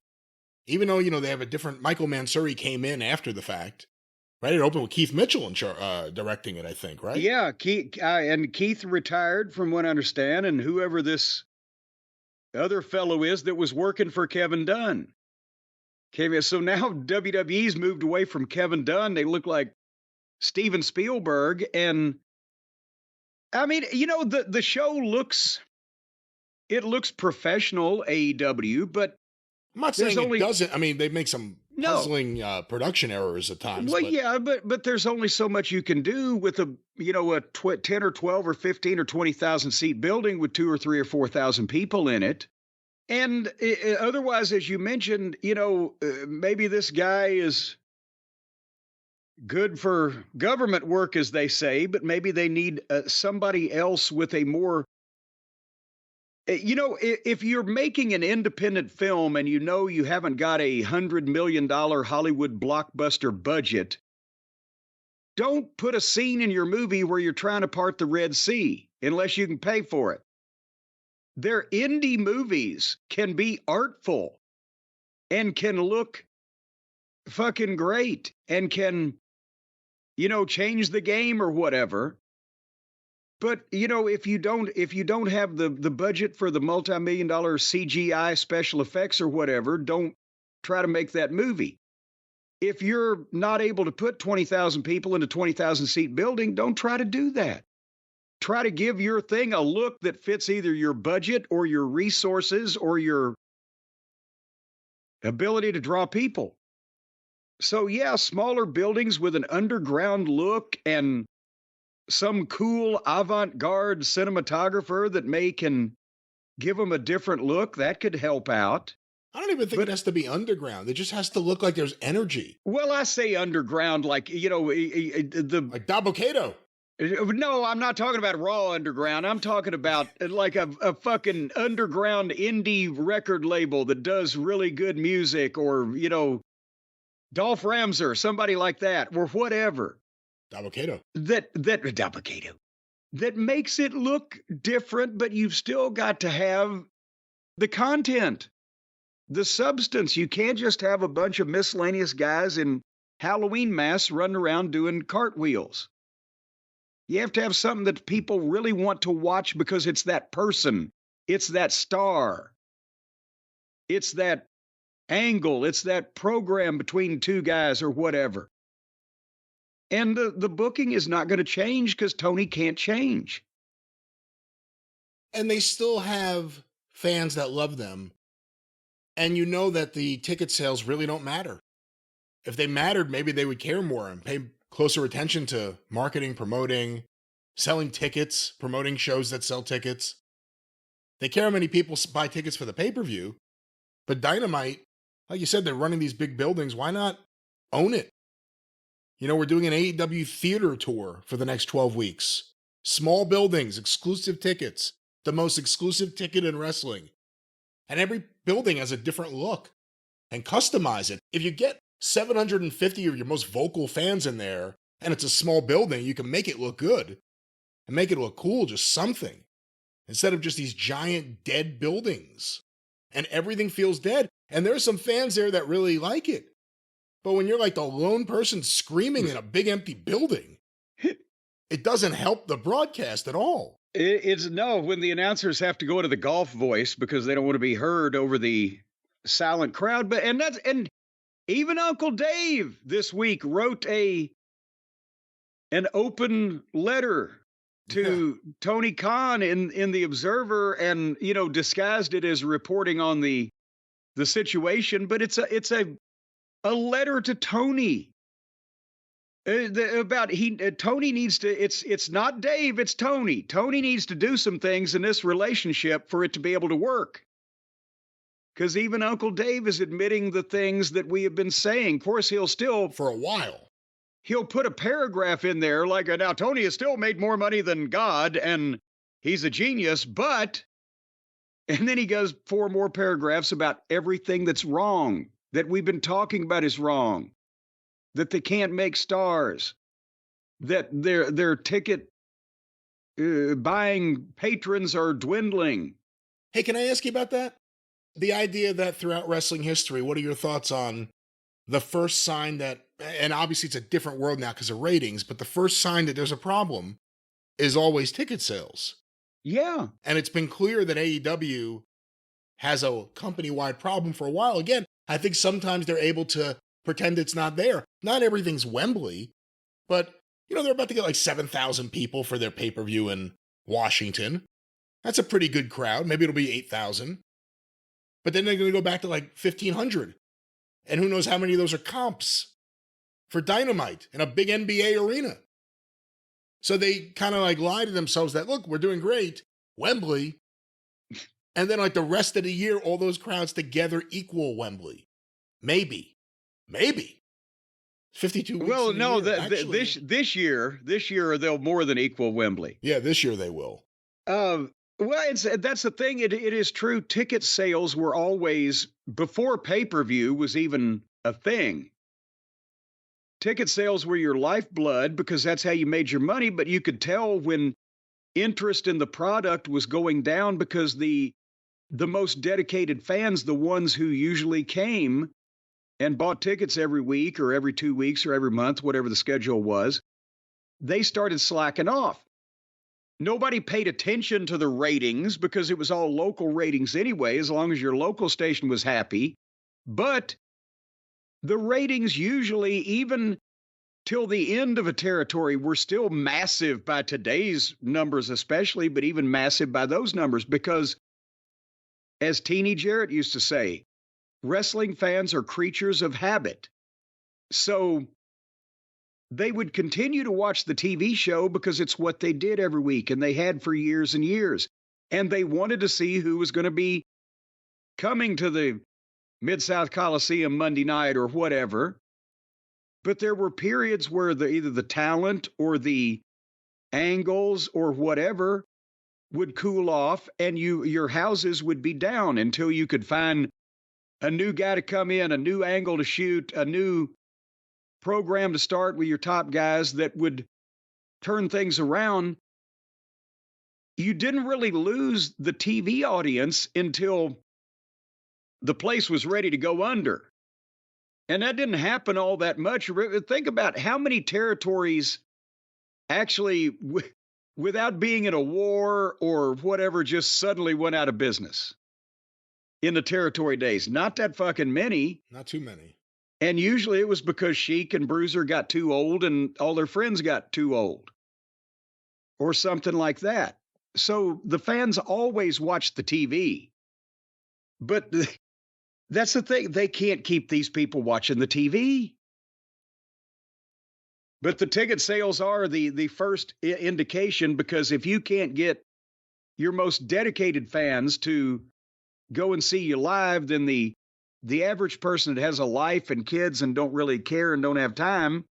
even though, they have a different, Michael Mansouri came in after the fact. Right, it opened with Keith Mitchell directing it, I think, right? Yeah, Keith retired from what I understand, and whoever this other fellow is that was working for Kevin Dunn. So now WWE's moved away from Kevin Dunn. They look like Steven Spielberg, and I mean, the show looks professional, AEW, but I'm not saying it doesn't. I mean, they make some puzzling production errors at times. Well, yeah, but there's only so much you can do with a 10 or 12 or 15 or 20,000 seat building with 2 or 3 or 4,000 people in it. And otherwise, as you mentioned, maybe this guy is good for government work, as they say, but maybe they need somebody else with a more, if you're making an independent film and you haven't got $100 million Hollywood blockbuster budget, don't put a scene in your movie where you're trying to part the Red Sea unless you can pay for it. Their indie movies can be artful and can look fucking great and can, change the game or whatever. But, if you don't have the budget for the multi-million-dollar CGI special effects or whatever, don't try to make that movie. If you're not able to put 20,000 people in a 20,000 seat building, don't try to do that. Try to give your thing a look that fits either your budget or your resources or your ability to draw people. So yeah, smaller buildings with an underground look and some cool avant-garde cinematographer that can give them a different look, that could help out. I don't even think it has to be underground. It just has to look like there's energy. Well, I say underground, like, like Dabocado. No, I'm not talking about Raw underground. I'm talking about like a fucking underground indie record label that does really good music, or, Dolph Ramser, somebody like that, or whatever. Dabocado. Dabocado. That makes it look different, but you've still got to have the content, the substance. You can't just have a bunch of miscellaneous guys in Halloween masks running around doing cartwheels. You have to have something that people really want to watch because it's that person. It's that star. It's that angle. It's that program between two guys or whatever. And the booking is not going to change because Tony can't change. And they still have fans that love them. And you know that the ticket sales really don't matter. If they mattered, maybe they would care more and pay closer attention to marketing, promoting, selling tickets, promoting shows that sell tickets. They care how many people buy tickets for the pay-per-view. But Dynamite, like you said, they're running these big buildings. Why not own it? We're doing an AEW theater tour for the next 12 weeks. Small buildings, exclusive tickets, the most exclusive ticket in wrestling. And every building has a different look. And customize it. If you get 750 of your most vocal fans in there, and it's a small building, you can make it look good. And make it look cool, just something. Instead of just these giant dead buildings. And everything feels dead. And there's some fans there that really like it. But when you're like the lone person screaming in a big empty building, it doesn't help the broadcast at all. It's no, when the announcers have to go into the golf voice because they don't want to be heard over the silent crowd. And even Uncle Dave this week wrote an open letter to Tony Khan in the Observer, and disguised it as reporting on the situation. But it's a letter to Tony Tony needs to. It's not Dave, it's Tony. Tony needs to do some things in this relationship for it to be able to work. Because even Uncle Dave is admitting the things that we have been saying. Of course, he'll still, for a while, he'll put a paragraph in there like, now Tony has still made more money than God and he's a genius, but, and then he goes 4 more paragraphs about everything that's wrong, that we've been talking about is wrong, that they can't make stars, that their ticket buying patrons are dwindling. Hey, can I ask you about that? The idea that throughout wrestling history, what are your thoughts on the first sign that, and obviously it's a different world now because of ratings, but the first sign that there's a problem is always ticket sales. Yeah. And it's been clear that AEW has a company-wide problem for a while. Again, I think sometimes they're able to pretend it's not there. Not everything's Wembley, but, they're about to get like 7,000 people for their pay-per-view in Washington. That's a pretty good crowd. Maybe it'll be 8,000. But then they're going to go back to like 1,500. And who knows how many of those are comps for Dynamite in a big NBA arena. So they kind of like lie to themselves that, look, we're doing great, Wembley. And then like the rest of the year, all those crowds together equal Wembley. Maybe. 52 weeks. Well, no, actually, this year they'll more than equal Wembley. Yeah, this year they will. Well, that's the thing. It is true. Ticket sales were always, before pay-per-view was even a thing. Ticket sales were your lifeblood because that's how you made your money. But you could tell when interest in the product was going down because the most dedicated fans, the ones who usually came and bought tickets every week or every 2 weeks or every month, whatever the schedule was, they started slacking off. Nobody paid attention to the ratings because it was all local ratings anyway, as long as your local station was happy. But the ratings usually, even till the end of a territory, were still massive by today's numbers, especially, but even massive by those numbers, because as Teenie Jarrett used to say, wrestling fans are creatures of habit. So they would continue to watch the TV show because it's what they did every week and they had for years and years. And they wanted to see who was going to be coming to the Mid-South Coliseum Monday night or whatever. But there were periods where either the talent or the angles or whatever would cool off, and your houses would be down until you could find a new guy to come in, a new angle to shoot, a new program to start with your top guys that would turn things around. You didn't really lose the TV audience until the place was ready to go under. And that didn't happen all that much. Think about how many territories actually, without being in a war or whatever, just suddenly went out of business in the territory days. Not that fucking many. Not too many. And usually it was because Sheik and Bruiser got too old and all their friends got too old or something like that. So the fans always watch the TV. But that's the thing. They can't keep these people watching the TV. But the ticket sales are the first indication, because if you can't get your most dedicated fans to go and see you live, then the average person that has a life and kids and don't really care and don't have time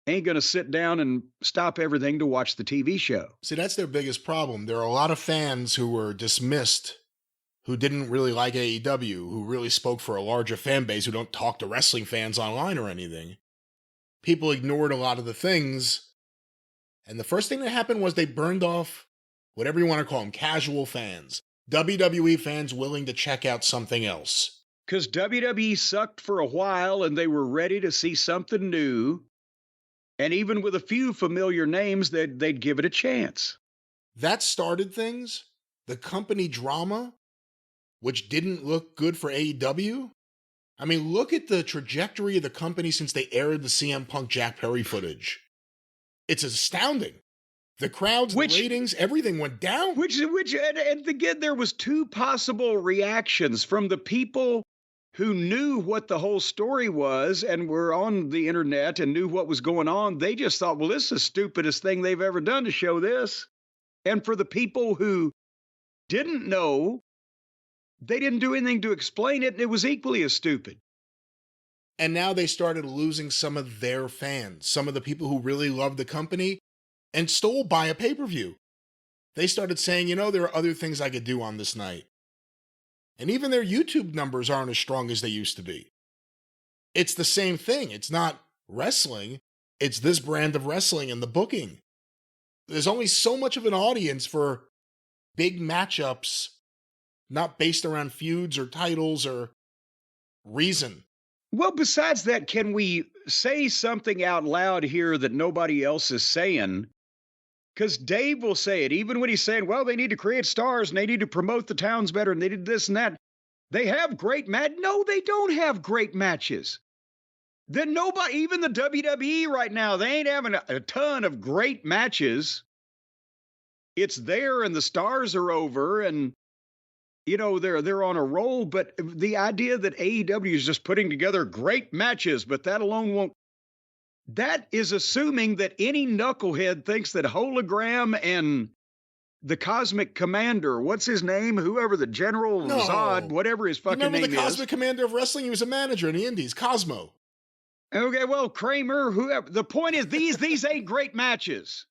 ain't going to sit down and stop everything to watch the TV show. See, that's their biggest problem. There are a lot of fans who were dismissed, who didn't really like AEW, who really spoke for a larger fan base, who don't talk to wrestling fans online or anything. People ignored a lot of the things. And the first thing that happened was they burned off whatever you want to call them, casual fans. WWE fans willing to check out something else. Because WWE sucked for a while and they were ready to see something new. And even with a few familiar names, they'd give it a chance. That started things. The company drama, which didn't look good for AEW. I mean, look at the trajectory of the company since they aired the CM Punk Jack Perry footage. It's astounding. The crowds, the ratings, everything went down. And again, there was two possible reactions from the people who knew what the whole story was and were on the internet and knew what was going on. They just thought, well, this is the stupidest thing they've ever done to show this. And for the people who didn't know, they didn't do anything to explain it, and it was equally as stupid. And now they started losing some of their fans, some of the people who really loved the company and still buy a pay-per-view. They started saying, you know, there are other things I could do on this night. And even their YouTube numbers aren't as strong as they used to be. It's the same thing. It's not wrestling. It's this brand of wrestling and the booking. There's only so much of an audience for big matchups, not based around feuds or titles or reason. Well, besides that, can we say something out loud here that nobody else is saying? Because Dave will say it, even when he's saying, well, they need to create stars and they need to promote the towns better and they did this and that. They have great matches. No, they don't have great matches. Then nobody, even the WWE right now, they ain't having a ton of great matches. It's there and the stars are over and, you know, they're on a roll. But the idea that AEW is just putting together great matches, but that alone won't. That is assuming that any knucklehead thinks that Hologram and the Cosmic Commander, what's his name? Whoever the General Zod, whatever his fucking name is. Remember the Cosmic Commander of Wrestling? He was a manager in the Indies, Cosmo. Okay, well, Kramer, whoever. The point is these ain't great matches.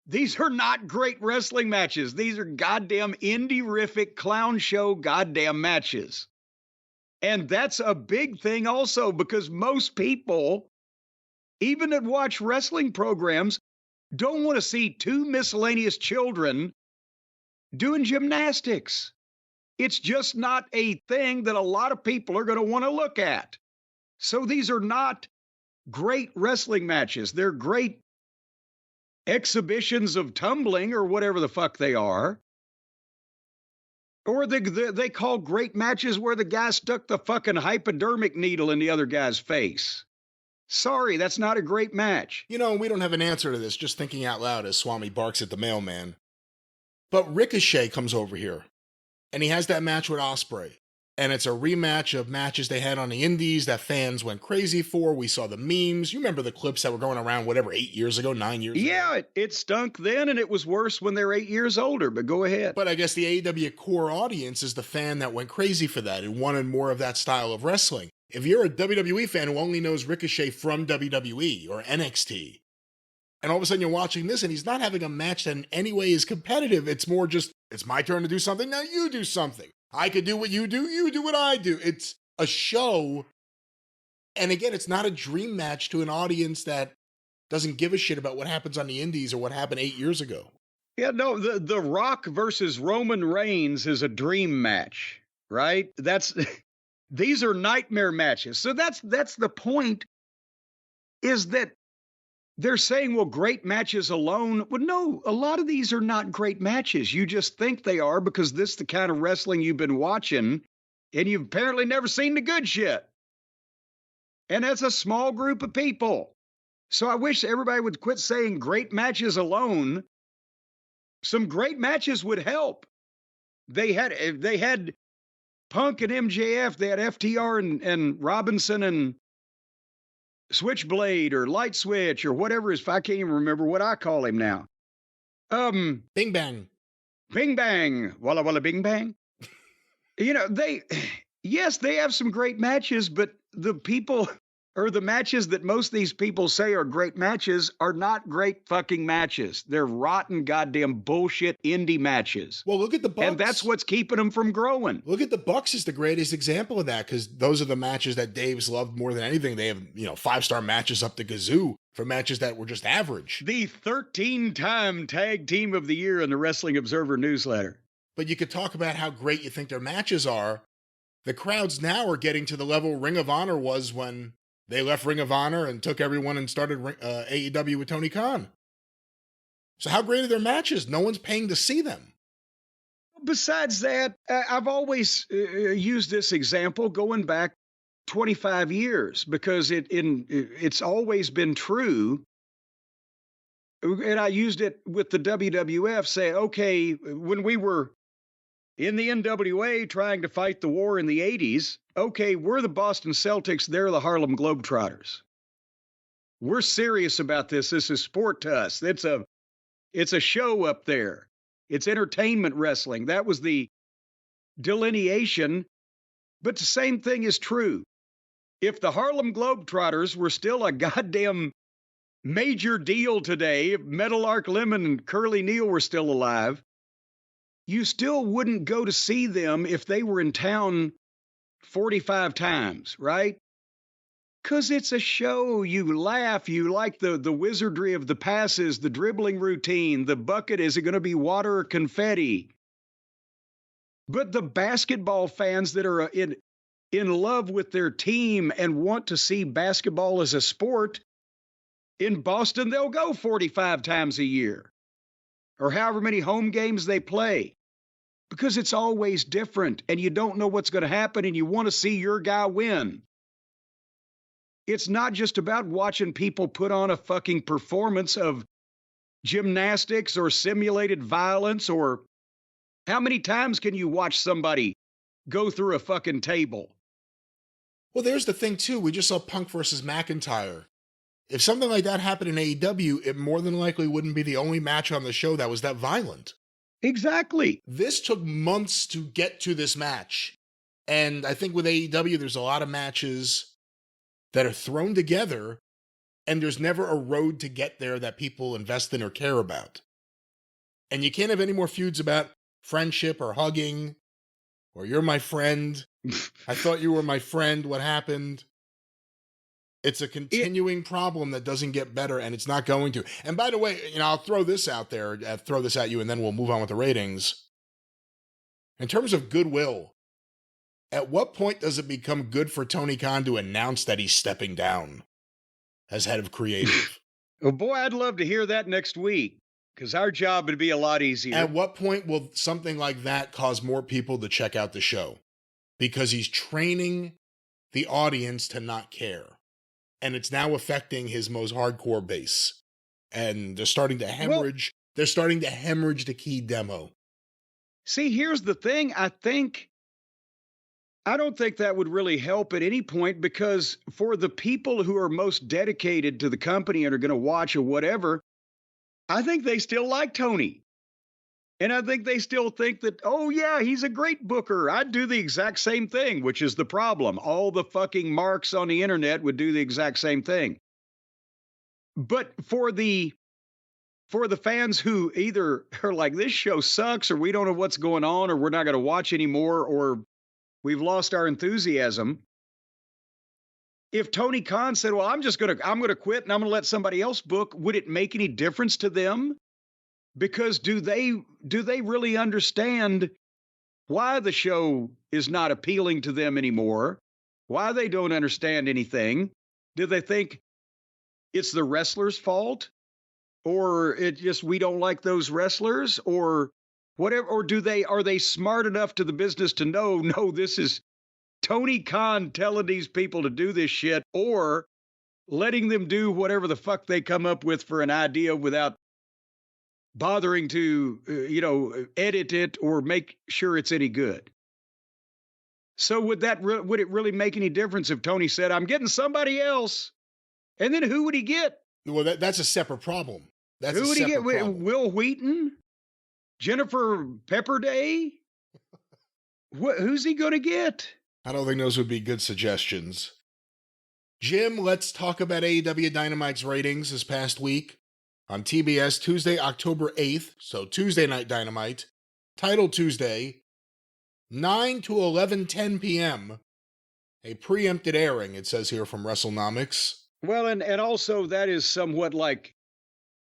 These are not great wrestling matches. These are goddamn indie-rific clown show goddamn matches. And that's a big thing also, because most people, even that watch wrestling programs, don't want to see two miscellaneous children doing gymnastics. It's just not a thing that a lot of people are going to want to look at. So these are not great wrestling matches. They're great exhibitions of tumbling or whatever the fuck they are. Or they call great matches where the guy stuck the fucking hypodermic needle in the other guy's face. Sorry, that's not a great match. You know, we don't have an answer to this, just thinking out loud as Swami barks at the mailman. But Ricochet comes over here, and he has that match with Ospreay. And it's a rematch of matches they had on the indies that fans went crazy for. We saw the memes. You remember the clips that were going around, 8 years ago, 9 years ago? Yeah, it stunk then, and it was worse when they were 8 years older, but go ahead. But I guess the AEW core audience is the fan that went crazy for that and wanted more of that style of wrestling. If you're a WWE fan who only knows Ricochet from WWE or NXT, and all of a sudden you're watching this and he's not having a match that in any way is competitive, it's more just, it's my turn to do something, now you do something. I could do what you do what I do. It's a show. And again, it's not a dream match to an audience that doesn't give a shit about what happens on the indies or what happened 8 years ago. Yeah, no, the Rock versus Roman Reigns is a dream match, right? These are nightmare matches. So that's the point, is that they're saying, well, great matches alone. Well, no, a lot of these are not great matches. You just think they are because this is the kind of wrestling you've been watching, and you've apparently never seen the good shit. And that's a small group of people. So I wish everybody would quit saying great matches alone. Some great matches would help. They had Punk and MJF. They had FTR and Robinson and Switchblade or Light Switch or whatever is. I can't even remember what I call him now. Bing Bang. Bing Bang. Walla Walla Bing Bang. You know, they have some great matches, but the people, or the matches that most of these people say are great matches, are not great fucking matches. They're rotten goddamn bullshit indie matches. Well, look at the Bucks. And that's what's keeping them from growing. Look at the Bucks is the greatest example of that, because those are the matches that Dave's loved more than anything. They have, 5-star matches up the gazoo for matches that were just average. The 13-time tag team of the year in the Wrestling Observer newsletter. But you could talk about how great you think their matches are. The crowds now are getting to the level Ring of Honor was when they left Ring of Honor and took everyone and started AEW with Tony Khan. So how great are their matches? No one's paying to see them. Besides that, I've always used this example going back 25 years because it's always been true. And I used it with the WWF, say, okay, when we were in the NWA trying to fight the war in the 80s, okay, we're the Boston Celtics, they're the Harlem Globetrotters. We're serious about this. This is sport to us. It's a show up there. It's entertainment wrestling. That was the delineation. But the same thing is true. If the Harlem Globetrotters were still a goddamn major deal today, if Metal Arc Lemon and Curly Neal were still alive, you still wouldn't go to see them if they were in town 45 times, right? Because it's a show. You laugh. You like the wizardry of the passes, the dribbling routine, the bucket. Is it going to be water or confetti? But the basketball fans that are in love with their team and want to see basketball as a sport, in Boston, they'll go 45 times a year or however many home games they play, because it's always different and you don't know what's going to happen and you want to see your guy win. It's not just about watching people put on a fucking performance of gymnastics or simulated violence, or how many times can you watch somebody go through a fucking table? Well, there's the thing too. We just saw Punk versus McIntyre. If something like that happened in AEW, it more than likely wouldn't be the only match on the show that was that violent. Exactly. This took months to get to this match. And I think with AEW, there's a lot of matches that are thrown together, and there's never a road to get there that people invest in or care about. And you can't have any more feuds about friendship or hugging, or you're my friend. I thought you were my friend. What happened? It's a continuing problem that doesn't get better, and it's not going to. And by the way, I'll throw this out there, throw this at you, and then we'll move on with the ratings. In terms of goodwill, at what point does it become good for Tony Khan to announce that he's stepping down as head of creative? Oh boy, I'd love to hear that next week. Because our job would be a lot easier. At what point will something like that cause more people to check out the show? Because he's training the audience to not care. And it's now affecting his most hardcore base. And they're starting to hemorrhage. They're starting to hemorrhage the key demo. See, here's the thing. I don't think that would really help at any point, because for the people who are most dedicated to the company and are going to watch or whatever, I think they still like Tony. And I think they still think that, oh yeah, he's a great booker. I'd do the exact same thing, which is the problem. All the fucking marks on the internet would do the exact same thing. But for the fans who either are like, this show sucks, or we don't know what's going on, or we're not going to watch anymore, or we've lost our enthusiasm. If Tony Khan said, well, I'm going to quit and I'm going to let somebody else book, would it make any difference to them? Because do they really understand why the show is not appealing to them anymore? Why they don't understand anything? Do they think it's the wrestlers' fault? Or it just, we don't like those wrestlers, or whatever? Or are they smart enough to the business to know, no, this is Tony Khan telling these people to do this shit, or letting them do whatever the fuck they come up with for an idea without bothering to, edit it or make sure it's any good? So would it really make any difference if Tony said, I'm getting somebody else? And then who would he get? Well, that's a separate problem. Who would he get? Will Wheaton? Jennifer Pepperday? Who's he going to get? I don't think those would be good suggestions. Jim, let's talk about AEW Dynamite's ratings this past week. On TBS, Tuesday, October 8th, so Tuesday Night Dynamite, Title Tuesday, 9 to 11:10 p.m., a preempted airing, it says here from WrestleNomics. Well, and also that is somewhat like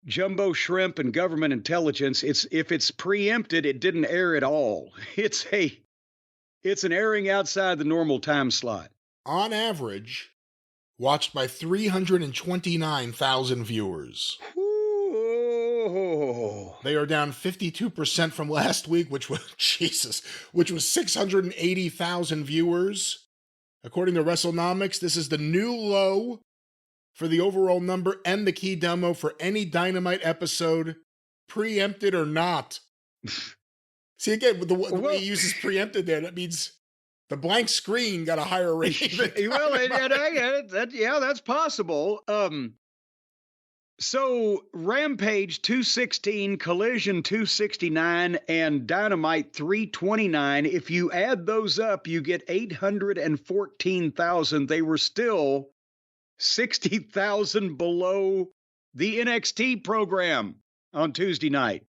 Jumbo Shrimp and government intelligence. If it's preempted, it didn't air at all. It's an airing outside the normal time slot. On average, watched by 329,000 viewers. Ooh. They are down 52% from last week, which was 680,000 viewers. According to WrestleNomics, this is the new low for the overall number and the key demo for any Dynamite episode, preempted or not. See, again, with the way he uses preempted there, that means the blank screen got a higher rating. Well, that's possible. So Rampage 216, Collision 269, and Dynamite 329. If you add those up, you get 814,000. They were still 60,000 below the NXT program on Tuesday night,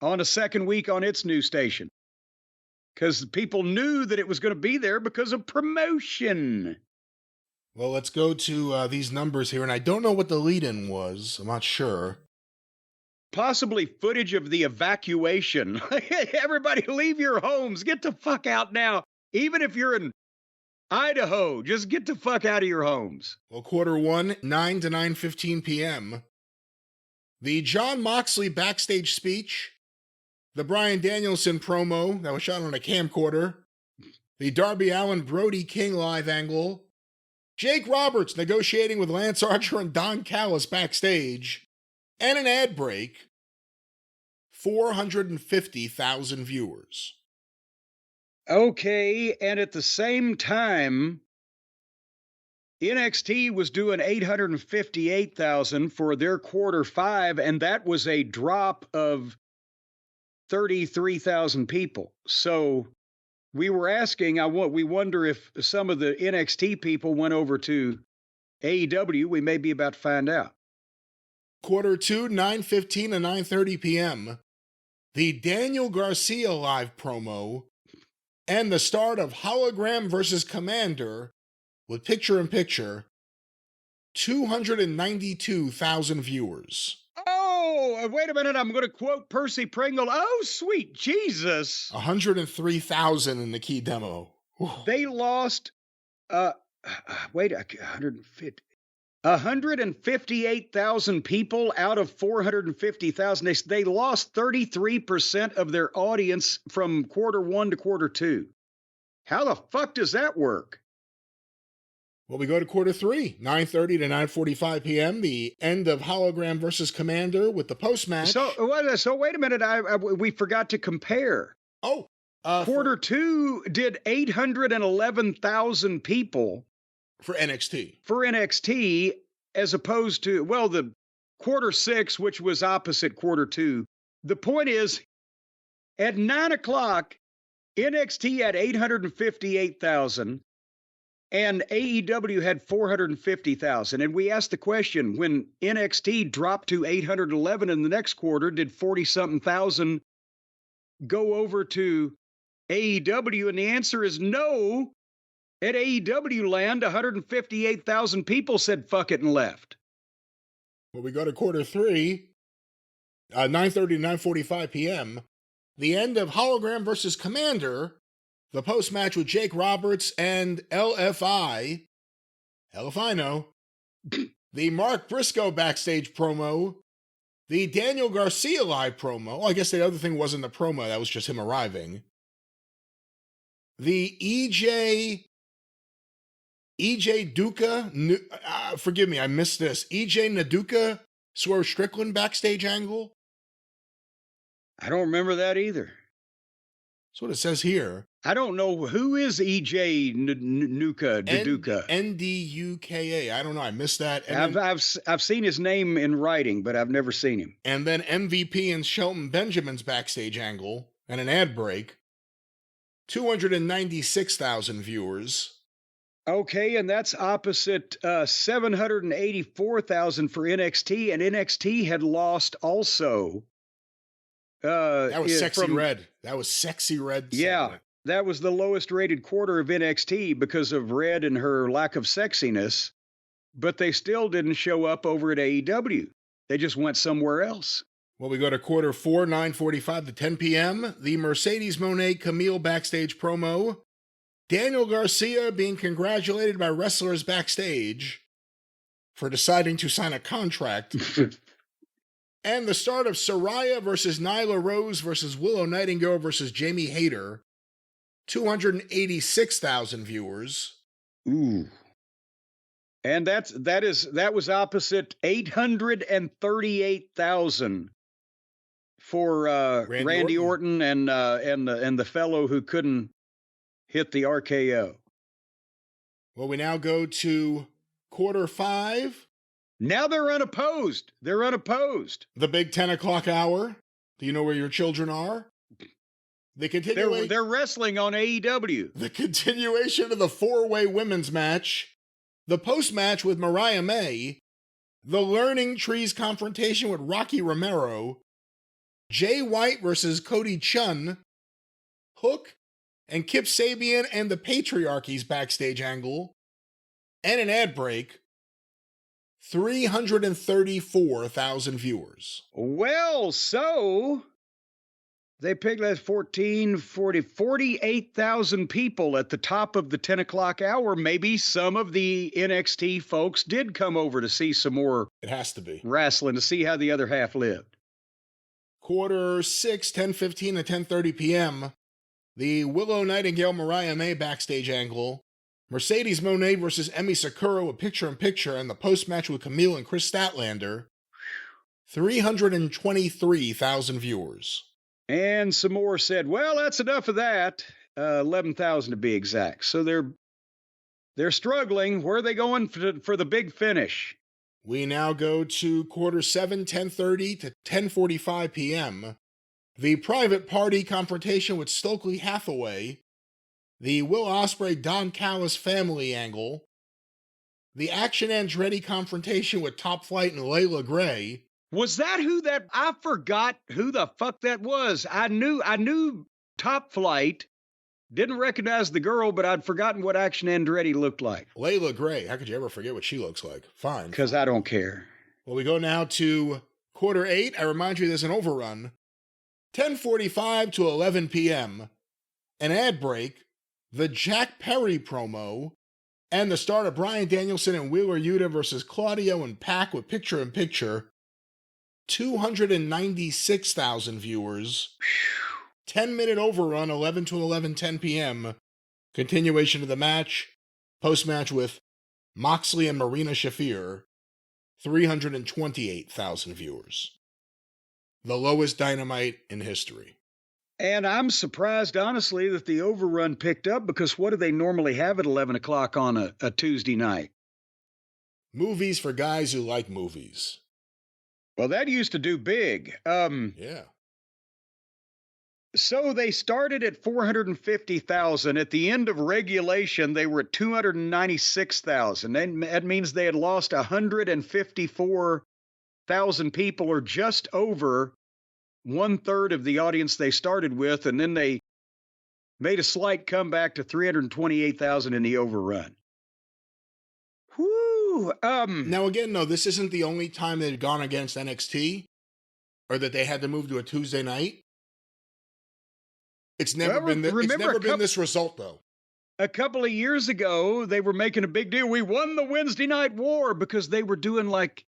on a second week on its new station, because people knew that it was going to be there because of promotion. Well, let's go to these numbers here, and I don't know what the lead-in was. I'm not sure. Possibly footage of the evacuation. Everybody leave your homes. Get the fuck out now. Even if you're in Idaho, just get the fuck out of your homes. Well, quarter one, 9 to 9:15 p.m. The Jon Moxley backstage speech, the Bryan Danielson promo that was shot on a camcorder, the Darby Allin Brody King live angle, Jake Roberts negotiating with Lance Archer and Don Callis backstage, and an ad break. 450,000 viewers. Okay, and at the same time, NXT was doing 858,000 for their quarter five, and that was a drop of 33,000 people. So we were asking, we wonder if some of the NXT people went over to AEW. We may be about to find out. Quarter two, 9:15 to 9:30 p.m. The Daniel Garcia live promo and the start of Hologram versus Commander with picture-in-picture, 292,000 viewers. Oh, wait a minute. I'm going to quote Percy Pringle. Oh, sweet Jesus. 103,000 in the key demo. They lost, 150. 158,000 people out of 450,000. They lost 33% of their audience from quarter one to quarter two. How the fuck does that work? Well, we go to quarter three, 9:30 to 9:45 p.m., the end of Hologram versus Commander with the post-match. So wait a minute, we forgot to compare. Oh. Quarter two did 811,000 people. For NXT. For NXT, as opposed to, well, the quarter six, which was opposite quarter two. The point is, at 9 o'clock, NXT had 858,000 and AEW had 450,000. And we asked the question, when NXT dropped to 811 in the next quarter, did 40-something thousand go over to AEW? And the answer is no. At AEW land, 158,000 people said fuck it and left. Well, we go to quarter three, 9:30 to 9:45 p.m., the end of Hologram versus Commander, the post-match with Jake Roberts and LFI, Elefino, the Mark Briscoe backstage promo, the Daniel Garcia live promo. Well, I guess the other thing wasn't the promo, that was just him arriving. The EJ Duca, forgive me, I missed this. EJ Naduka, Swerve Strickland backstage angle. I don't remember that either. That's what it says here. I don't know who is EJ Naduka. N-D-U-K-A. I don't know. I missed that. And I've seen his name in writing, but I've never seen him. And then MVP and Shelton Benjamin's backstage angle and an ad break. 296,000 viewers. Okay, and that's opposite 784,000 for NXT, and NXT had lost also. That was Sexy Red. That was Sexy Red. Yeah, segment. that was the lowest rated quarter of NXT because of Red and her lack of sexiness, but they still didn't show up over at AEW. They just went somewhere else. Well, we go to quarter four, 9:45 to 10 p.m. The Mercedes Moné Camille backstage promo. Daniel Garcia being congratulated by wrestlers backstage for deciding to sign a contract. And the start of Saraya versus Nyla Rose versus Willow Nightingale versus Jamie Hayter. 286,000 viewers. Ooh. And that was opposite 838,000 for Randy Orton and the fellow who couldn't hit the RKO. Well, we now go to quarter five. Now they're unopposed. The big 10 o'clock hour. Do you know where your children are? They're wrestling on AEW. The continuation of the four-way women's match. The post-match with Mariah May. The Learning Trees confrontation with Rocky Romero. Jay White versus Cody Chun. Hook and Kip Sabian and the Patriarchy's backstage angle. And an ad break. 334,000 viewers. Well, so they picked that 48,000 people at the top of the 10 o'clock hour. Maybe some of the NXT folks did come over to see some more. It has to be. Wrestling, to see how the other half lived. Quarter 6, 10:15 to 10:30 p.m. The Willow Nightingale Mariah May backstage angle. Mercedes Moné versus Emi Sakura with picture-in-picture and the post-match with Camille and Chris Statlander. 323,000 viewers. And some more said, well, that's enough of that. 11,000 to be exact. So they're struggling. Where are they going for the big finish? We now go to quarter 7, 10:30 to 10:45 p.m. The private party confrontation with Stokely Hathaway. The Will Ospreay Don Callis family angle. The Action Andretti confrontation with Top Flight and Layla Gray. Was that I forgot who the fuck that was. I knew Top Flight. Didn't recognize the girl, but I'd forgotten what Action Andretti looked like. Layla Gray. How could you ever forget what she looks like? Fine. Because I don't care. Well, we go now to quarter 8. I remind you there's an overrun. 10:45 to 11 p.m. An ad break. The Jack Perry promo, And the start of Bryan Danielson and Wheeler Yuta versus Claudio and Pac with picture-in-picture, 296,000 viewers. 10-minute overrun, 11 to 11:10 p.m. Continuation of the match. Post-match with Moxley and Marina Shafir, 328,000 viewers. The lowest Dynamite in history. And I'm surprised, honestly, that the overrun picked up, because what do they normally have at 11 o'clock on a Tuesday night? Movies for guys who like movies. Well, that used to do big. Yeah. So they started at 450,000. At the end of regulation, they were at 296,000. That means they had lost 154,000 people, or just over 1/3 of the audience they started with. And then they made a slight comeback to 328,000 in the overrun. Whoo! Now, again, no, this isn't the only time they've gone against NXT or that they had to move to a Tuesday night. It's never been this result, though. A couple of years ago, they were making a big deal. We won the Wednesday Night War, because they were doing like,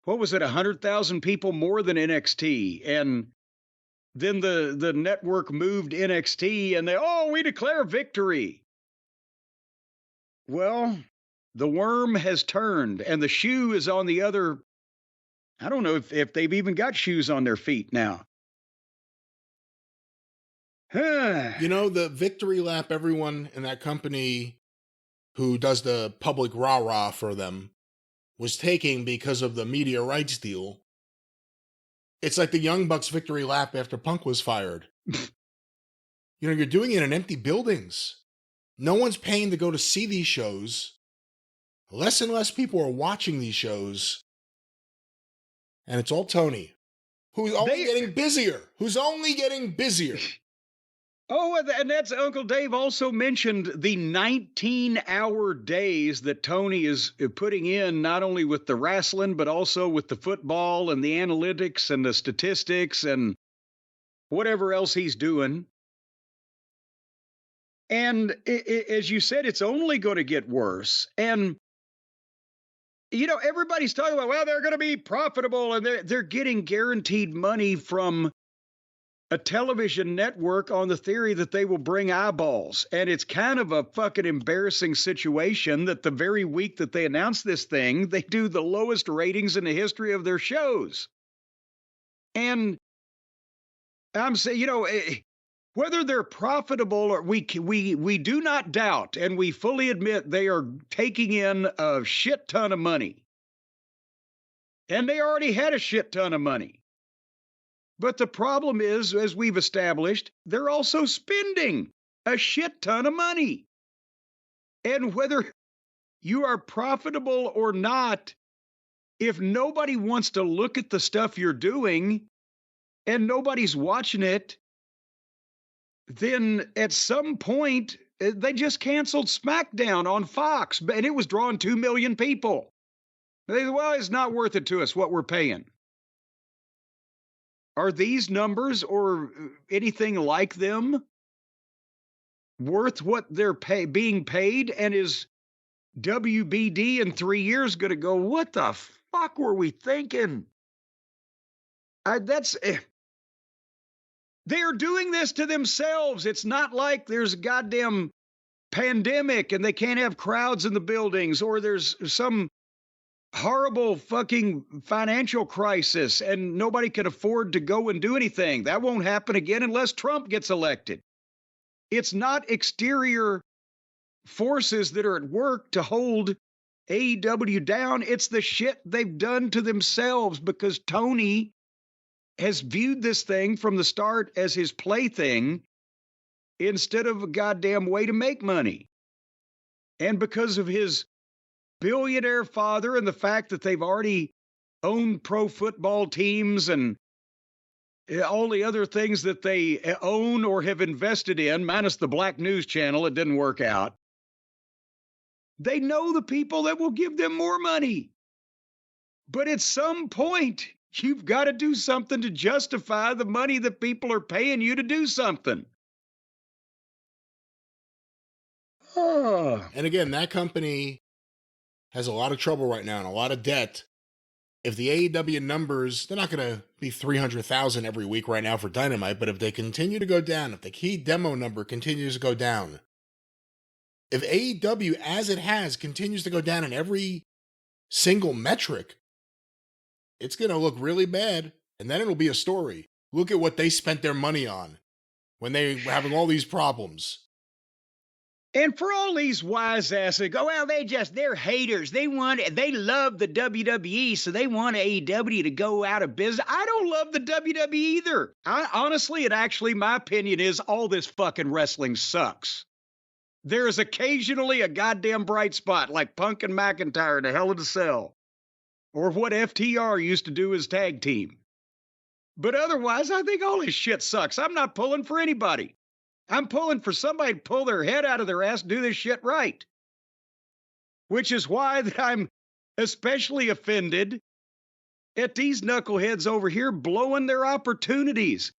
what was it, 100,000 people more than NXT. And then the network moved NXT, and we declare victory. Well, the worm has turned, and the shoe is on the other. I don't know if they've even got shoes on their feet now. You know, the victory lap everyone in that company who does the public rah-rah for them was taking because of the media rights deal. It's like the Young Bucks victory lap after Punk was fired. You're doing it in empty buildings. No one's paying to go to see these shows. Less and less people are watching these shows. And it's all Tony, who's only getting busier. Oh, and that's Uncle Dave also mentioned the 19-hour days that Tony is putting in, not only with the wrestling, but also with the football and the analytics and the statistics and whatever else he's doing. And as you said, it's only going to get worse. And, everybody's talking about, well, they're going to be profitable, and they're getting guaranteed money from a television network on the theory that they will bring eyeballs. And it's kind of a fucking embarrassing situation that the very week that they announce this thing, they do the lowest ratings in the history of their shows. And I'm saying, whether they're profitable or we do not doubt, and we fully admit they are taking in a shit ton of money. And they already had a shit ton of money. But the problem is, as we've established, they're also spending a shit ton of money. And whether you are profitable or not, if nobody wants to look at the stuff you're doing and nobody's watching it, then at some point, they just canceled SmackDown on Fox, and it was drawing 2 million people. They said, well, it's not worth it to us, what we're paying. Are these numbers or anything like them worth what they're being paid? And is WBD in 3 years going to go, what the fuck were we thinking? They are doing this to themselves. It's not like there's a goddamn pandemic and they can't have crowds in the buildings, or there's some horrible fucking financial crisis and nobody can afford to go and do anything. That won't happen again unless Trump gets elected. It's not exterior forces that are at work to hold AEW down. It's the shit they've done to themselves, because Tony has viewed this thing from the start as his plaything instead of a goddamn way to make money. And because of his billionaire father and the fact that they've already owned pro football teams and all the other things that they own or have invested in, minus the Black News Channel, it didn't work out. They know the people that will give them more money. But at some point, you've got to do something to justify the money that people are paying you to do something. Oh. And again, that company has a lot of trouble right now and a lot of debt. If the AEW numbers, they're not going to be 300,000 every week right now for Dynamite, but if they continue to go down, if the key demo number continues to go down, if AEW, as it has, continues to go down in every single metric, it's going to look really bad, and then it'll be a story. Look at what they spent their money on when they were having all these problems. And for all these wise asses go, well, they're haters. They love the WWE, so they want AEW to go out of business. I don't love the WWE either. Honestly, my opinion is all this fucking wrestling sucks. There is occasionally a goddamn bright spot like Punk and McIntyre in a Hell in a Cell, or what FTR used to do as tag team. But otherwise, I think all this shit sucks. I'm not pulling for anybody. I'm pulling for somebody to pull their head out of their ass and do this shit right. Which is why that I'm especially offended at these knuckleheads over here blowing their opportunities.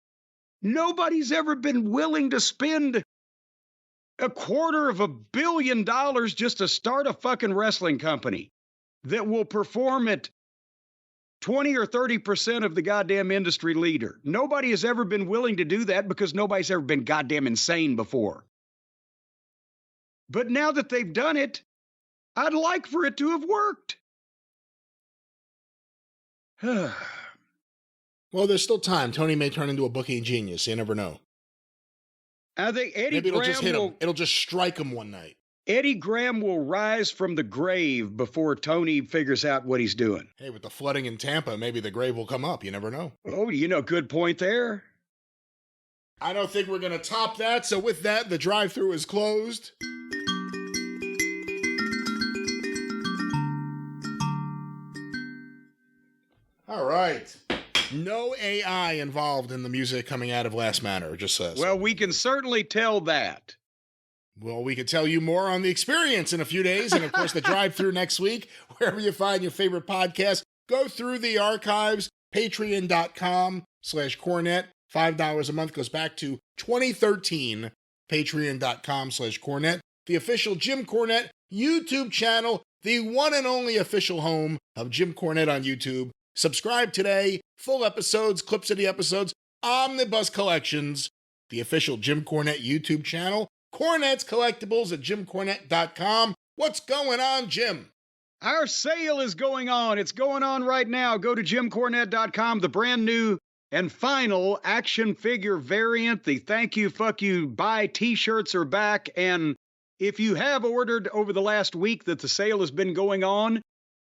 Nobody's ever been willing to spend $250 million just to start a fucking wrestling company that will perform at 20 or 30% of the goddamn industry leader. Nobody has ever been willing to do that because nobody's ever been goddamn insane before. But now that they've done it, I'd like for it to have worked. Well, there's still time. Tony may turn into a booking genius. You never know. I think Maybe it'll just hit him. It'll just strike him one night. Eddie Graham will rise from the grave before Tony figures out what he's doing. Hey, with the flooding in Tampa, maybe the grave will come up. You never know. Oh, good point there. I don't think we're going to top that. So with that, the drive-thru is closed. All right. No AI involved in the music coming out of Last Manor, just says. Well, we can certainly tell that. Well, we can tell you more on the experience in a few days. And of course, the drive-thru next week, wherever you find your favorite podcast. Go through the archives, patreon.com/Cornette. $5 a month goes back to 2013, patreon.com/Cornette. The official Jim Cornette YouTube channel, the one and only official home of Jim Cornette on YouTube. Subscribe today. Full episodes, clips of the episodes, omnibus collections. The official Jim Cornette YouTube channel. Cornette's Collectibles at JimCornette.com. What's going on, Jim? Our sale is going on. It's going on right now. Go to JimCornette.com. The brand new and final action figure variant. The thank you, fuck you, buy t-shirts are back. And if you have ordered over the last week that the sale has been going on,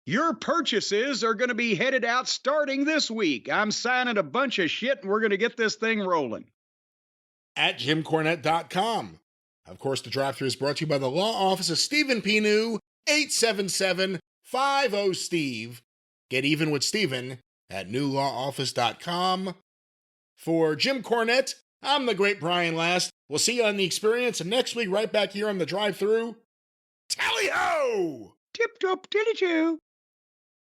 your purchases are going to be headed out starting this week. I'm signing a bunch of shit and we're going to get this thing rolling. At JimCornette.com. Of course, the drive-thru is brought to you by the law office of Stephen Pinu, 877-50-STEVE. Get even with Stephen at newlawoffice.com. For Jim Cornette, I'm the great Brian Last. We'll see you on the experience and next week right back here on the drive-thru. Tally-ho! Tip-top, dilly-choo.